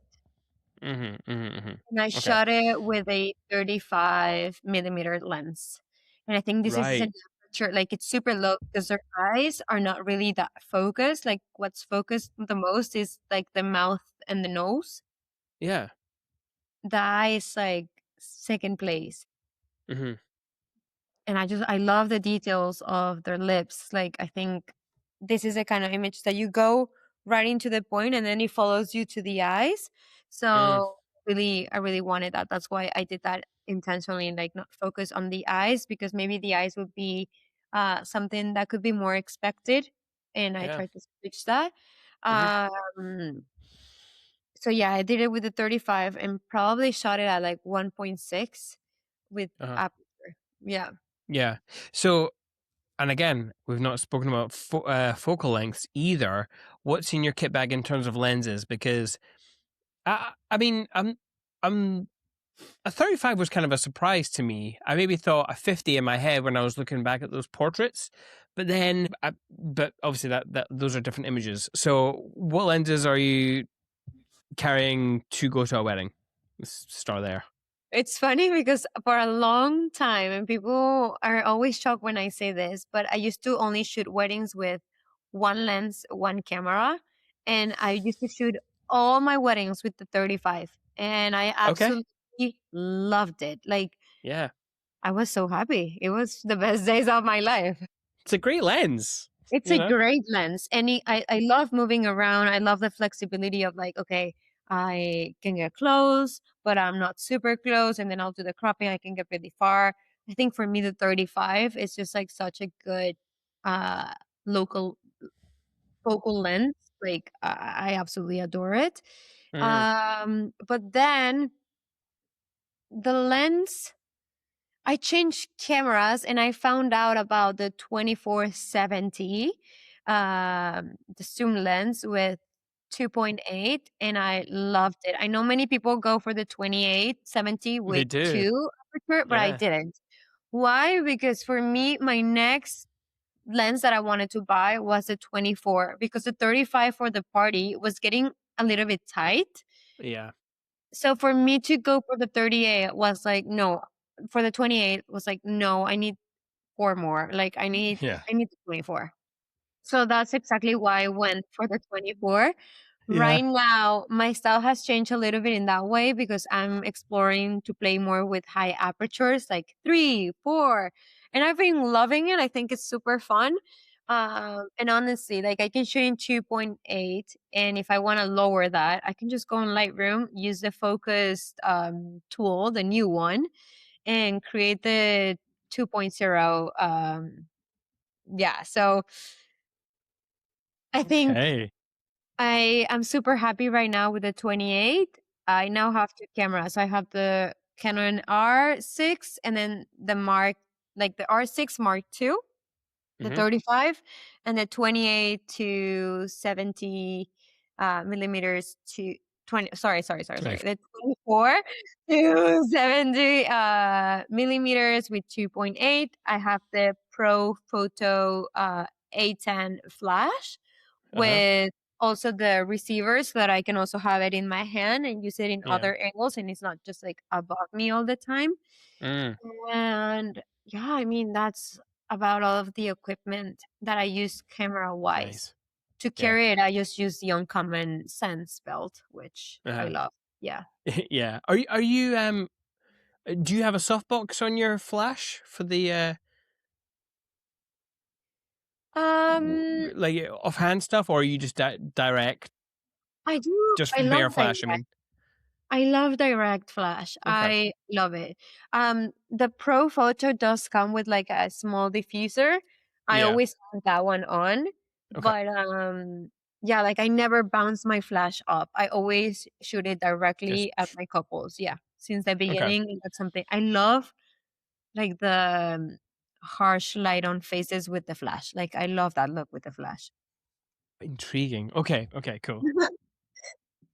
And I Okay. shot it with a 35 millimeter lens. And I think this is an Right. aperture, like it's super low because their eyes are not really that focused. Like what's focused the most is like the mouth and the nose. Yeah. The eye is like second place. Mm-hmm. And I love the details of their lips. Like I think this is a kind of image that you go right into the point and then it follows you to the eyes. So I really wanted that. That's why I did that intentionally, like not focus on the eyes, because maybe the eyes would be something that could be more expected, and I Yeah. tried to switch that. Um so yeah, I did it with the 35 and probably shot it at like 1.6 with aperture. Yeah. Yeah. So, and again, we've not spoken about focal lengths either. What's in your kit bag in terms of lenses? Because I mean, I'm a 35 was kind of a surprise to me. I maybe thought a 50 in my head when I was looking back at those portraits, but obviously that those are different images. So, what lenses are you carrying to go to a wedding? Let's start there. It's funny because for a long time, and people are always shocked when I say this, but I used to only shoot weddings with one lens, one camera. And I used to shoot all my weddings with the 35. And I Okay. absolutely loved it. Like, Yeah. I was so happy. It was the best days of my life. It's a great lens. It's You a know? great lens. And I love moving around. I love the flexibility of like, okay, I can get close, but I'm not super close. And then I'll do the cropping. I can get really far. I think for me, the 35 is just like such a good uh, local focal lens. Like I absolutely adore it. But then the lens, I changed cameras and I found out about the 2470, the zoom lens with 2.8, and I loved it. I know many people go for the 2870 They with do. two aperture, but I Yeah. didn't. Why? Because for me, my next lens that I wanted to buy was the 24, because the 35 for the party was getting a little bit tight. Yeah. So for me to go for the 38 was like, no. For the 28 was like, no, I need four more. Like Yeah. I need the 24. So that's exactly why I went for the 24. Right now, my style has changed a little bit in that way because I'm exploring to play more with high apertures, like 3, 4, and I've been loving it. I think it's super fun. And honestly, like I can shoot in 2.8, and if I want to lower that, I can just go in Lightroom, use the focused tool, the new one, and create the 2.0. Yeah, so I think Okay. I am super happy right now with the 28. I now have two cameras. I have the Canon R6 and then the the R6 Mark II, the Mm-hmm. 35, and the 28 to 70 millimeters to 20. Sorry. The 24 to 70 millimeters with 2.8. I have the Pro Photo A10 flash with also the receiver so that I can also have it in my hand and use it in Yeah. other angles and it's not just like above me all the time. Mm. And yeah, I mean, that's about all of the equipment that I use camera wise. Nice. To carry it, I just use the Uncommon Sense belt, which I love. Yeah. Yeah. Are you do you have a softbox on your flash for the like offhand stuff, or are you just direct, I do. just I bare love flash? I direct. mean, I love direct flash. okay. I love it. The Pro Photo does come with like a small diffuser. I Yeah. always have that one on, Okay. but yeah, like I never bounce my flash up. I always shoot it directly at Just my couples. Yeah, since the okay. beginning, and that's something I love. Like the harsh light on faces with the flash. Like I love that look with the flash. Intriguing. Okay. Okay. Cool.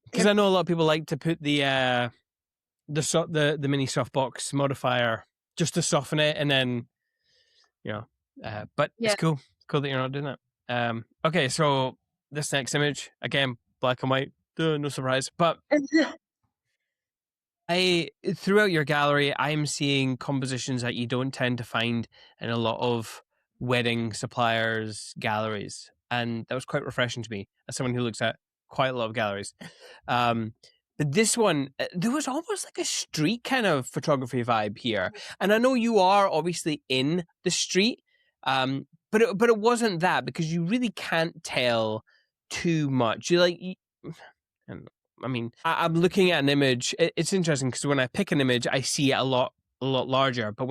Because Yep. I know a lot of people like to put the mini softbox modifier just to soften it, and then you know, but it's Yeah. cool that you're not doing that. Okay, so this next image again, black and white, no surprise, but throughout your gallery, I'm seeing compositions that you don't tend to find in a lot of wedding suppliers' galleries, and that was quite refreshing to me as someone who looks at quite a lot of galleries. But this one, there was almost like a street kind of photography vibe here, and I know you are obviously in the street, but it wasn't that because you really can't tell too much. And I mean, I'm looking at an image. It's interesting because when I pick an image, I see it a lot larger. But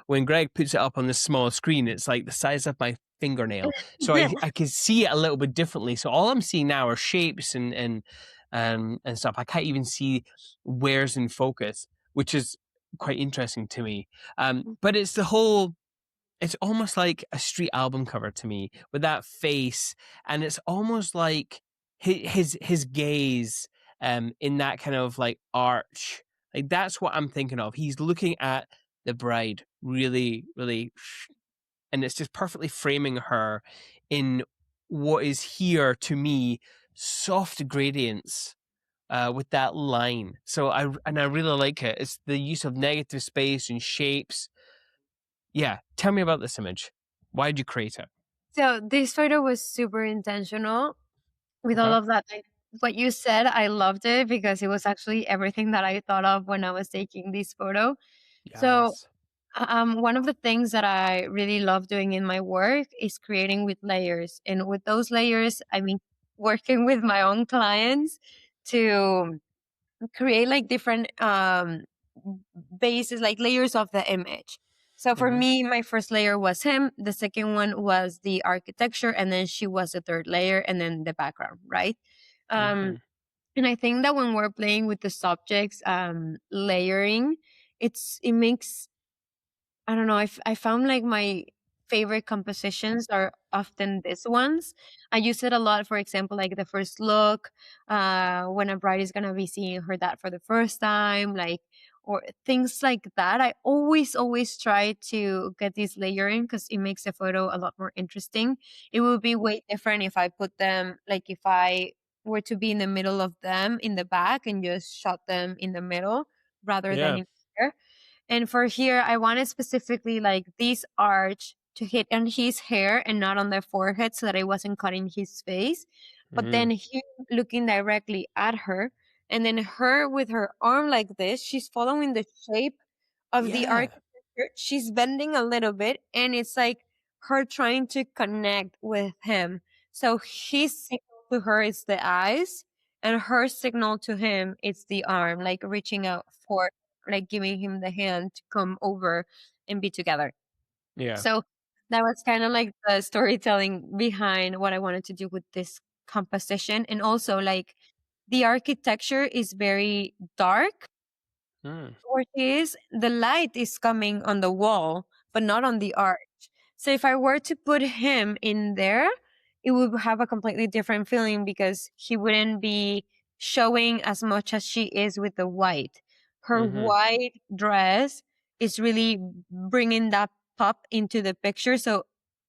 when Greg puts it up on this small screen, it's like the size of my fingernail. So I can see it a little bit differently. So all I'm seeing now are shapes and stuff. I can't even see where's in focus, which is quite interesting to me. But it's the whole. It's almost like a street album cover to me with that face, and it's almost like his gaze in that kind of like arch. Like that's what I'm thinking of. He's looking at the bride really, really, and it's just perfectly framing her in what is here to me soft gradients with that line. So I really like it. It's the use of negative space and shapes. Yeah, tell me about this image. Why did you create it? So this photo was super intentional with all Okay. of that. What you said, I loved it because it was actually everything that I thought of when I was taking this photo. So Yes. one of the things that I really love doing in my work is creating with layers. And with those layers, I mean, working with my own clients to create like different bases, like layers of the image. So for me, my first layer was him, the second one was the architecture, and then she was the third layer, and then the background, right? And I think that when we're playing with the subjects, layering, it makes, I don't know. I found like my favorite compositions are often these ones. I use it a lot, for example, like the first look, when a bride is gonna be seeing her dad for the first time, like, or things like that. I always try to get this layering because it makes the photo a lot more interesting. It would be way different if I put them, like if I were to be in the middle of them in the back and just shot them in the middle rather than Yeah. in here. And for here, I wanted specifically like this arch to hit on his hair and not on the forehead so that I wasn't cutting his face. but then him looking directly at her, and then her with her arm like this, she's following the shape of the Yeah. architecture. She's bending a little bit, and it's like her trying to connect with him. So his signal to her is the eyes, and her signal to him it's the arm, like reaching out for, like giving him the hand to come over and be together. Yeah. So that was kind of like the storytelling behind what I wanted to do with this composition. And also, like, the architecture is very dark. Mm. Or is the light is coming on the wall, but not on the arch. So if I were to put him in there, it would have a completely different feeling because he wouldn't be showing as much as she is with the white. Her white dress is really bringing that pop into the picture. So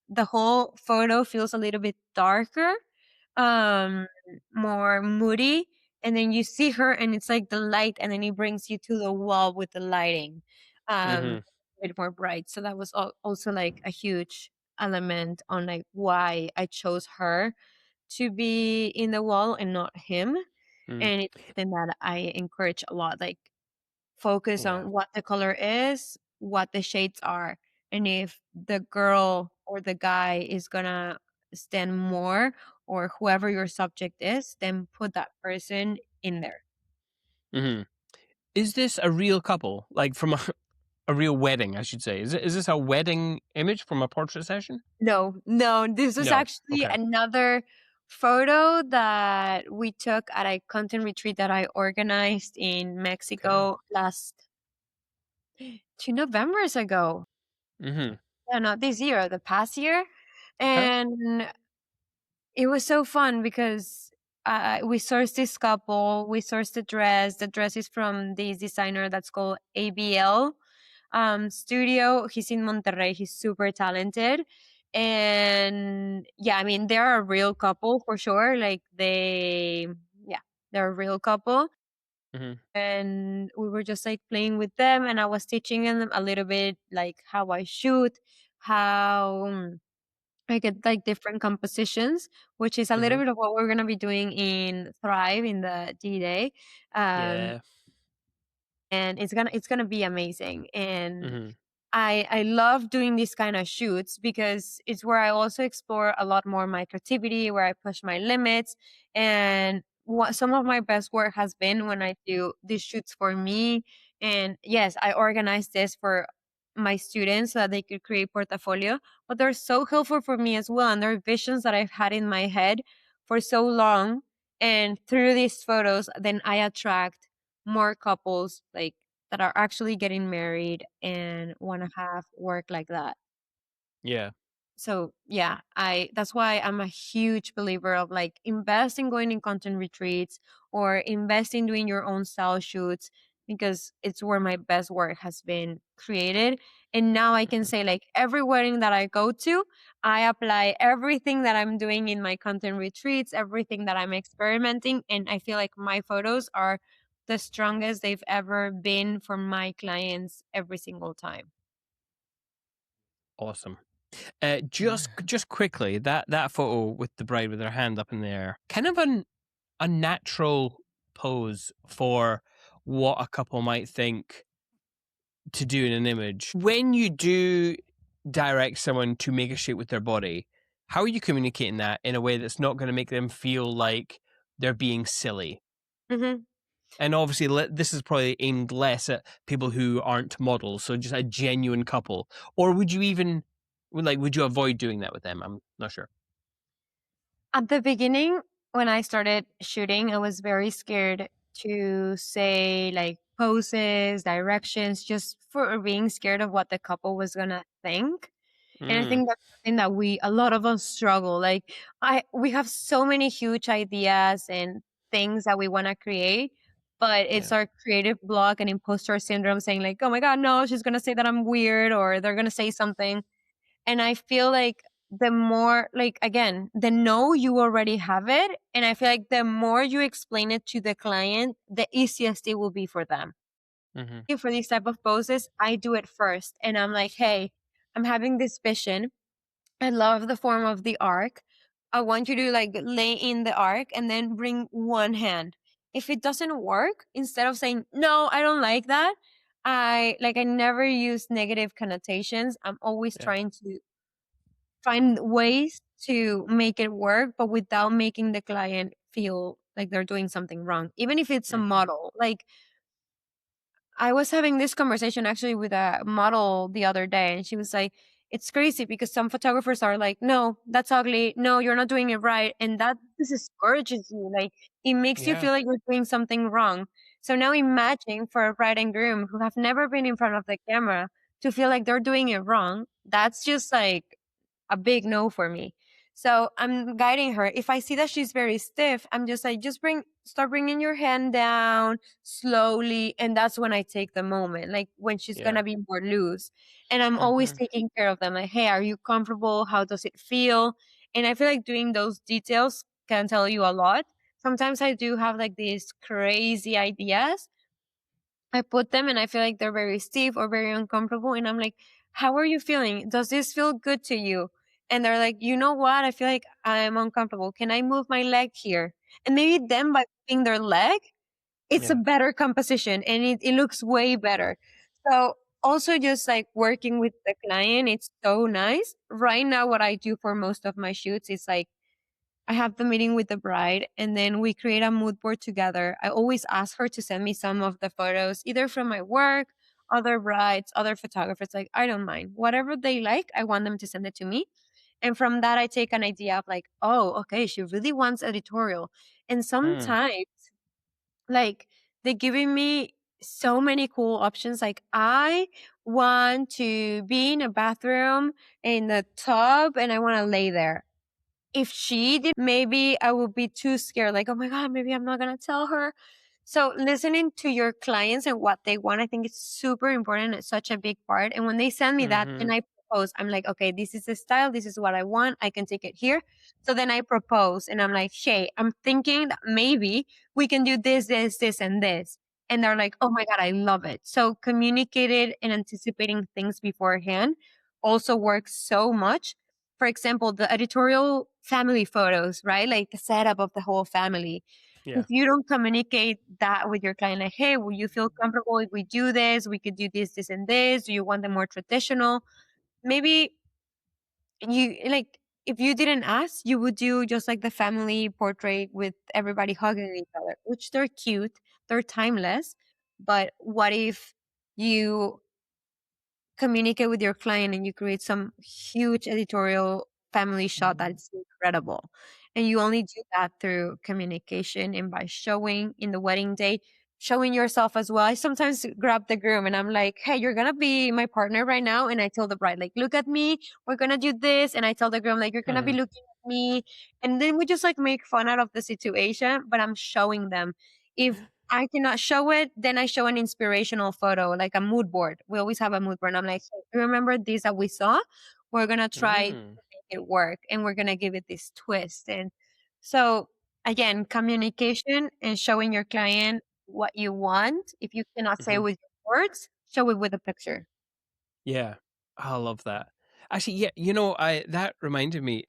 the whole photo feels a little bit darker, um, more moody, and then you see her and it's like the light, and then it brings you to the wall with the lighting, a bit more bright. So that was also like a huge element on like why I chose her to be in the wall and not him. Mm. And it's something that I encourage a lot, like focus Yeah. on what the color is, what the shades are, and if the girl or the guy is gonna stand more, or whoever your subject is, then put that person in there. Is this a real couple? Like from a real wedding, I should say. Is this a wedding image from a portrait session? No, this was No. actually Okay. another photo that we took at a content retreat that I organized in Mexico last 2 Novembers ago. Mm-hmm. Yeah, not this year, the past year. Okay. And it was so fun because we sourced this couple, we sourced the dress. The dress is from this designer that's called ABL studio. He's in Monterrey. He's super talented. And yeah, I mean, they're a real couple for sure. Like they're a real couple. Mm-hmm. And we were just like playing with them, and I was teaching them a little bit like how I shoot, how I get like different compositions, which is a little bit of what we're gonna be doing in Thrive in the D-Day. Um, Yeah. and it's gonna be amazing. And Mm-hmm. I love doing these kind of shoots because it's where I also explore a lot more my creativity, where I push my limits. And what some of my best work has been when I do these shoots for me. And yes, I organize this for my students so that they could create portfolio, but they're so helpful for me as well. And they're visions that I've had in my head for so long. And through these photos, then I attract more couples like that are actually getting married and want to have work like that. Yeah. So yeah, I that's why I'm a huge believer of like invest in going in content retreats or invest in doing your own style shoots, because it's where my best work has been created. And now I can say like every wedding that I go to, I apply everything that I'm doing in my content retreats, everything that I'm experimenting, and I feel like my photos are the strongest they've ever been for my clients every single time. Awesome. Just quickly, that photo with the bride with her hand up in the air, kind of a natural pose for what a couple might think to do in an image. When you do direct someone to make a shape with their body, how are you communicating that in a way that's not going to make them feel like they're being silly? Mm-hmm. And obviously, this is probably aimed less at people who aren't models, so just a genuine couple. Or would you avoid doing that with them? I'm not sure. At the beginning, when I started shooting, I was very scared to say like poses, directions, just for being scared of what the couple was gonna think. And I think that's something that a lot of us struggle. Like we have so many huge ideas and things that we want to create, but it's Yeah. our creative block and imposter syndrome saying like, oh my God, no, she's gonna say that I'm weird, or they're gonna say something. And I feel like the more, like, again, the no, you already have it. And I feel like the more you explain it to the client, the easiest it will be for them. Mm-hmm. For these type of poses, I do it first. And I'm like, hey, I'm having this vision. I love the form of the arc. I want you to like lay in the arc and then bring one hand. If it doesn't work, instead of saying, no, I don't like that, I never use negative connotations. I'm always Yeah. trying to find ways to make it work, but without making the client feel like they're doing something wrong. Even if it's a model, like I was having this conversation actually with a model the other day, and she was like, it's crazy because some photographers are like, no, that's ugly. No, you're not doing it right. And that discourages you. Like, it makes you Yeah. feel like you're doing something wrong. So now imagine for a bride and groom who have never been in front of the camera to feel like they're doing it wrong. That's just like a big no for me. So I'm guiding her. If I see that she's very stiff, I'm just like, start bringing your hand down slowly. And that's when I take the moment, like when she's Yeah. going to be more loose. And I'm always taking care of them. Like, hey, are you comfortable? How does it feel? And I feel like doing those details can tell you a lot. Sometimes I do have like these crazy ideas. I put them and I feel like they're very stiff or very uncomfortable. And I'm like, how are you feeling? Does this feel good to you? And they're like, you know what? I feel like I'm uncomfortable. Can I move my leg here? And maybe then by moving their leg, it's a Yeah. better composition and it looks way better. So also just like working with the client, it's so nice. Right now, what I do for most of my shoots is like, I have the meeting with the bride and then we create a mood board together. I always ask her to send me some of the photos, either from my work, other brides, other photographers. Like, I don't mind. Whatever they like, I want them to send it to me. And from that, I take an idea of like, oh, okay, she really wants editorial. And sometimes, like, they're giving me so many cool options. Like, I want to be in a bathroom in the tub and I want to lay there. If she did, maybe I would be too scared. Like, oh my God, maybe I'm not going to tell her. So listening to your clients and what they want, I think it's super important. It's such a big part. And when they send me that, then I propose. I'm like, okay, this is the style. This is what I want. I can take it here. So then I propose and I'm like, hey, I'm thinking that maybe we can do this, this, this, and this. And they're like, oh my God, I love it. So communicated and anticipating things beforehand also works so much. For example, the editorial family photos, right? Like the setup of the whole family. Yeah. If you don't communicate that with your client, like, hey, will you feel comfortable if we do this? We could do this, this, and this. Do you want them more traditional? Maybe you like, if you didn't ask, you would do just like the family portrait with everybody hugging each other, which they're cute, they're timeless. But what if you communicate with your client and you create some huge editorial family shot that's incredible, and you only do that through communication and by showing in the wedding day, showing yourself as well. I sometimes grab the groom and I'm like, hey, you're gonna be my partner right now, and I tell the bride, like, look at me, we're gonna do this, and I tell the groom, like, you're gonna be looking at me, and then we just like make fun out of the situation, but I'm showing them. If I cannot show it, then I show an inspirational photo, like a mood board. We always have a mood board. And I'm like, hey, remember this that we saw? We're going to try to make it work and we're going to give it this twist. And so, again, communication and showing your client what you want. If you cannot say it with your words, show it with a picture. Yeah, I love that. Actually, yeah, that reminded me,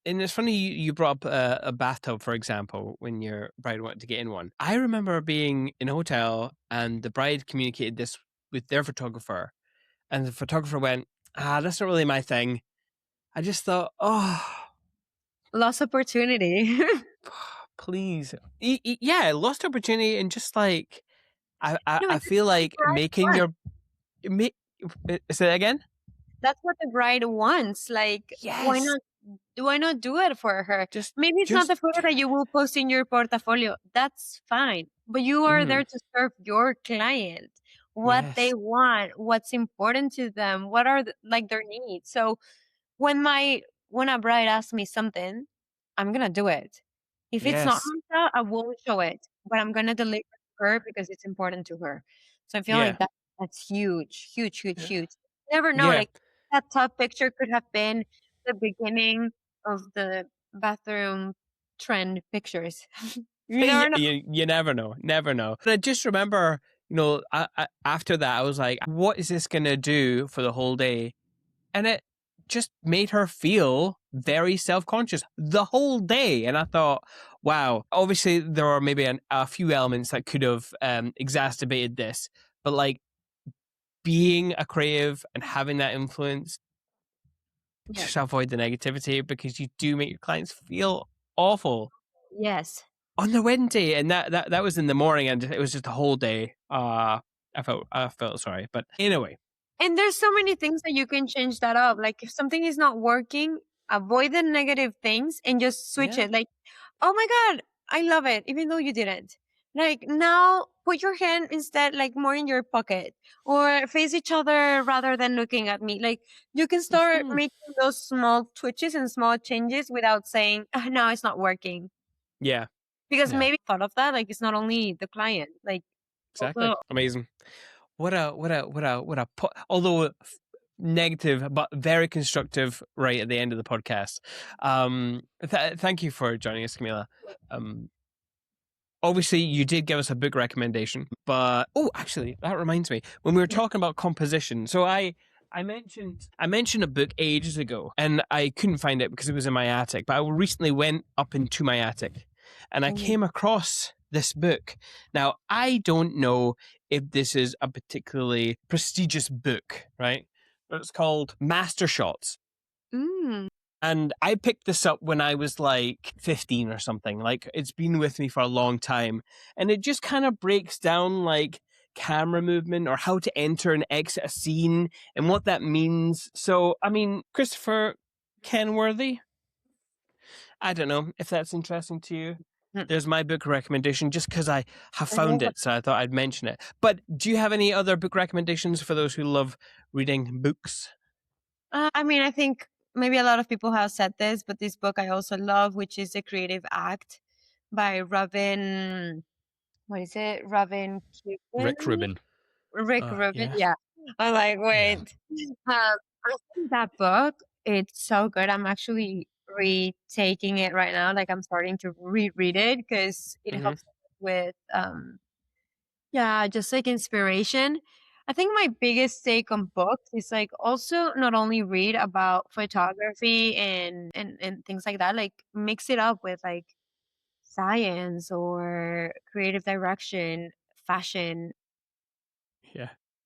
and it's funny you brought up a bathtub, for example, when your bride wanted to get in one. I remember being in a hotel and the bride communicated this with their photographer, and the photographer went, that's not really my thing. I just thought, oh, Lost opportunity. please. Yeah, lost opportunity, and just like, I It's feel like making right. say that again? That's what the bride wants. Like, Yes. why not do it for her? Maybe it's not the photo that you will post in your portfolio. That's fine. But you are there to serve your client, what they want, what's important to them, what are their needs. So when a bride asks me something, I'm gonna do it. If it's not Yes. my style, I won't show it, but I'm gonna deliver to her because it's important to her. So I feel Yeah. like that's huge, huge, huge, huge. You never know. Yeah. Like that top picture could have been the beginning of the bathroom trend pictures. You never know. You never know. Never know. But I just remember, after that, I was like, what is this going to do for the whole day? And it just made her feel very self-conscious the whole day. And I thought, wow, obviously there are maybe a few elements that could have exacerbated this, but like being a creative and having that influence, just avoid the negativity, because you do make your clients feel awful. Yes. On the Wednesday, and that was in the morning, and it was just a whole day. I felt sorry, but anyway. And there's so many things that you can change that up. Like if something is not working, avoid the negative things and just switch it. Like, oh my God, I love it, even though you didn't. Like now put your hand instead like more in your pocket or face each other rather than looking at me. Like you can start making those small twitches and small changes without saying, no, it's not working. Yeah. Because maybe thought of that, like it's not only the client, like exactly. also, Amazing. Although negative but very constructive right at the end of the podcast. Thank you for joining us, Camila. Obviously you did give us a book recommendation, but actually that reminds me, when we were talking about composition, so I mentioned a book ages ago and I couldn't find it because it was in my attic, but I recently went up into my attic and I came across this book. Now, I don't know if this is a particularly prestigious book, right? But it's called Master Shots. And I picked this up when I was like 15 or something. Like it's been with me for a long time. And it just kind of breaks down like camera movement or how to enter and exit a scene and what that means. So, I mean, Christopher Kenworthy, I don't know if that's interesting to you. There's my book recommendation just because I have found it, so I thought I'd mention it. But do you have any other book recommendations for those who love reading books? I mean, I think maybe a lot of people have said this, but this book I also love, which is The Creative Act by Robin. What is it? Robin Rick Rubin. Rick Rubin. Yeah. I'm like, wait. I think that book, it's so good. I'm actually retaking it right now. Like I'm starting to reread it because it helps with just like inspiration. I think my biggest take on books is like also not only read about photography and things like that, like mix it up with like science or creative direction, fashion,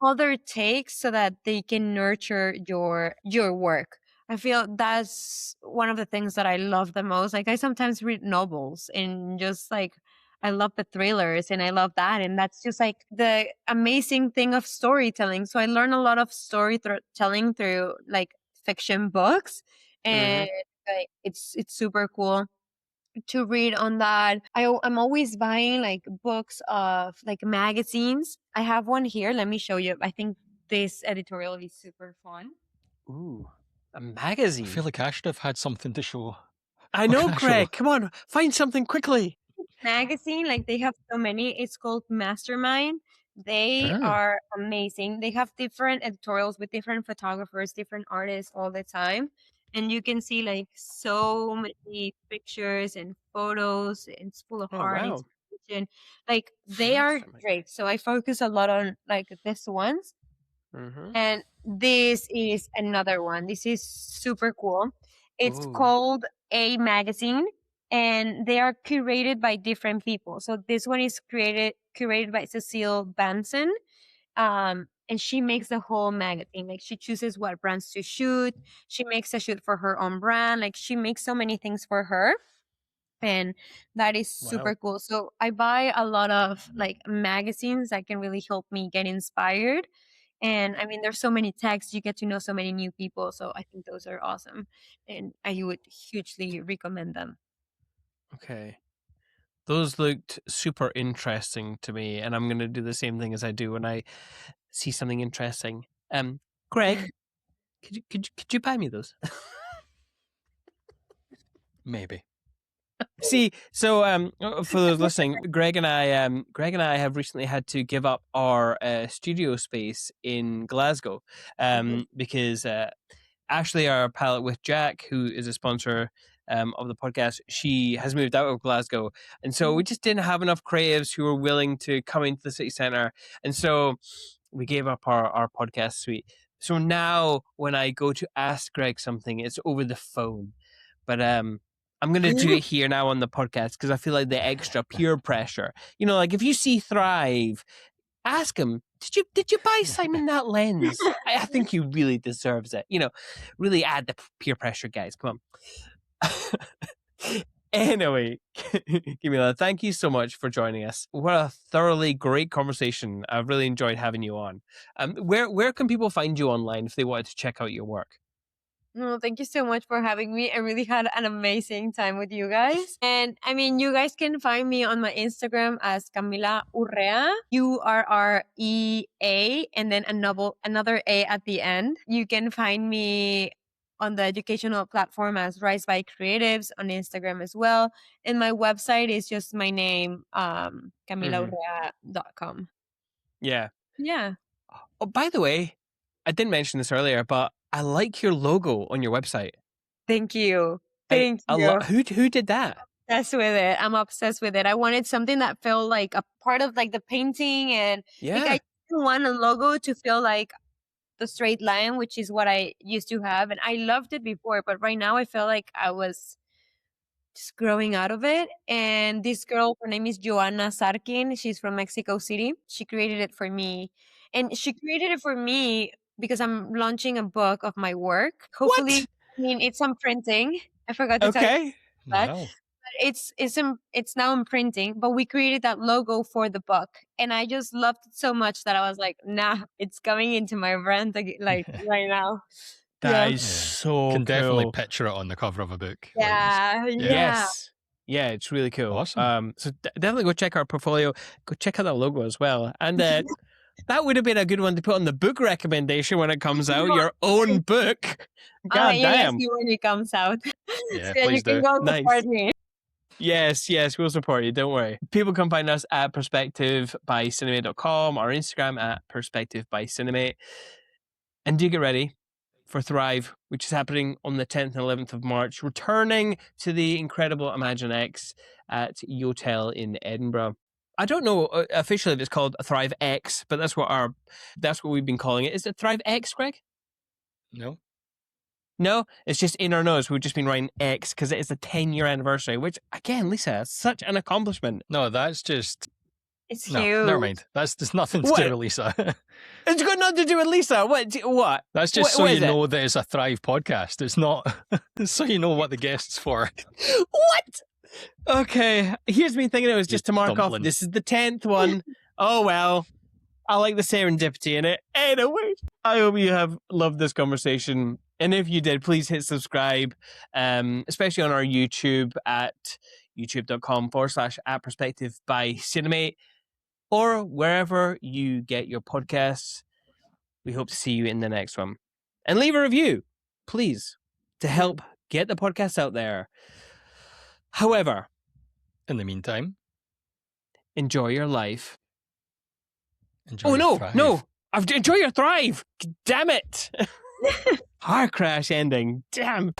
other takes so that they can nurture your work. I feel that's one of the things that I love the most. Like I sometimes read novels and just like I love the thrillers and I love that, and that's just like the amazing thing of storytelling. So I learn a lot of storytelling through like fiction books, and like, it's super cool to read on that. I'm always buying like books of like magazines. I have one here. Let me show you. I think this editorial is super fun. Ooh, a magazine. I feel like I should have had something to show. I know, Greg. Come on, find something quickly. Magazine, like they have so many. It's called Mastermind. They are amazing. They have different editorials with different photographers, different artists all the time. And you can see like so many pictures and photos, and it's full of art inspiration. Like they are great. So I focus a lot on like this ones. And this is another one. This is super cool. It's called A Magazine, and they are curated by different people. So this one is curated by Cecile Banson. And she makes the whole magazine. Like she chooses what brands to shoot. She makes a shoot for her own brand. Like she makes so many things for her. And that is super cool. So I buy a lot of like magazines that can really help me get inspired. And I mean, there's so many texts, you get to know so many new people. So I think those are awesome. And I would hugely recommend them. Okay. Those looked super interesting to me, and I'm going to do the same thing as I do when I see something interesting. Greg, could you buy me those? Maybe. See, so for those listening, Greg and I have recently had to give up our studio space in Glasgow because Ashley, our pilot with Jack, who is a sponsor of the podcast, she has moved out of Glasgow, and so we just didn't have enough creatives who were willing to come into the city centre, and so we gave up our podcast suite. So now when I go to ask Greg something, it's over the phone. But I'm going to do it here now on the podcast because I feel like the extra peer pressure. You know, like if you see Thrive, ask him, did you buy Simon that lens? I think he really deserves it. You know, really add the peer pressure, guys. Come on. Anyway, Camila, thank you so much for joining us. What a thoroughly great conversation. I've really enjoyed having you on. Where can people find you online if they wanted to check out your work? No, thank you so much for having me. I really had an amazing time with you guys. And I mean, you guys can find me on my Instagram as Camila Urrea, Urrea, and then another A at the end. You can find me on the educational platform as Rise by Creatives on Instagram as well. And my website is just my name, CamilaUrrea.com. Yeah. Yeah. Oh, by the way, I didn't mention this earlier, but I like your logo on your website. Thank you. Thank you. Who did that? Obsessed with it. I'm obsessed with it. I wanted something that felt like a part of like the painting, and like, I didn't want a logo to feel like the straight line, which is what I used to have, and I loved it before, but right now I feel like I was just growing out of it. And this girl, her name is Joanna Sarkin. She's from Mexico City. She created it for me, and she created it for me because I'm launching a book of my work. Hopefully, What? I mean, it's on printing. I forgot to tell you Okay. that. Wow. It's now in printing, but we created that logo for the book, and I just loved it so much that I was like, nah, it's coming into my brand like right now. That Yeah. is so Can cool. definitely picture it on the cover of a book. Yeah, Like, yeah. Yes. Yeah, it's really cool. Awesome. So definitely go check our portfolio. Go check out that logo as well. And that would have been a good one to put on the book recommendation when it comes out. Your own book. God Yeah, damn. see when it comes out. Yeah, So please you can do. go Nice. support me. Yes, we'll support you. Don't worry. People can find us at perspectivebycinemate.com or Instagram at perspectivebycinemate. And do get ready for Thrive, which is happening on the 10th and 11th of March, returning to the incredible Imagine X at Yotel in Edinburgh. I don't know officially if it's called Thrive X, but that's what we've been calling it. Is it Thrive X, Greg? No. No, it's just in our notes. We've just been writing X because it is the 10-year anniversary, which, again, Lisa, is such an accomplishment. No, that's just... It's No, huge. never mind. There's nothing to What? do with Lisa. It's got nothing to do with Lisa. What? That's just What so is you it? know that it's a Thrive podcast. It's not... It's so you know what the guest's for. What? Okay, here's me thinking it was just to mark Dumpling. off. This is the 10th one. Oh, well. I like the serendipity in it. Anyway, I hope you have loved this conversation. And if you did, please hit subscribe, especially on our YouTube at youtube.com/@perspectivebycinemate or wherever you get your podcasts. We hope to see you in the next one. And leave a review, please, to help get the podcast out there. However, In the meantime, enjoy your life. enjoy No. Thrive. Enjoy your Thrive. Damn it. Car crash ending. Damn.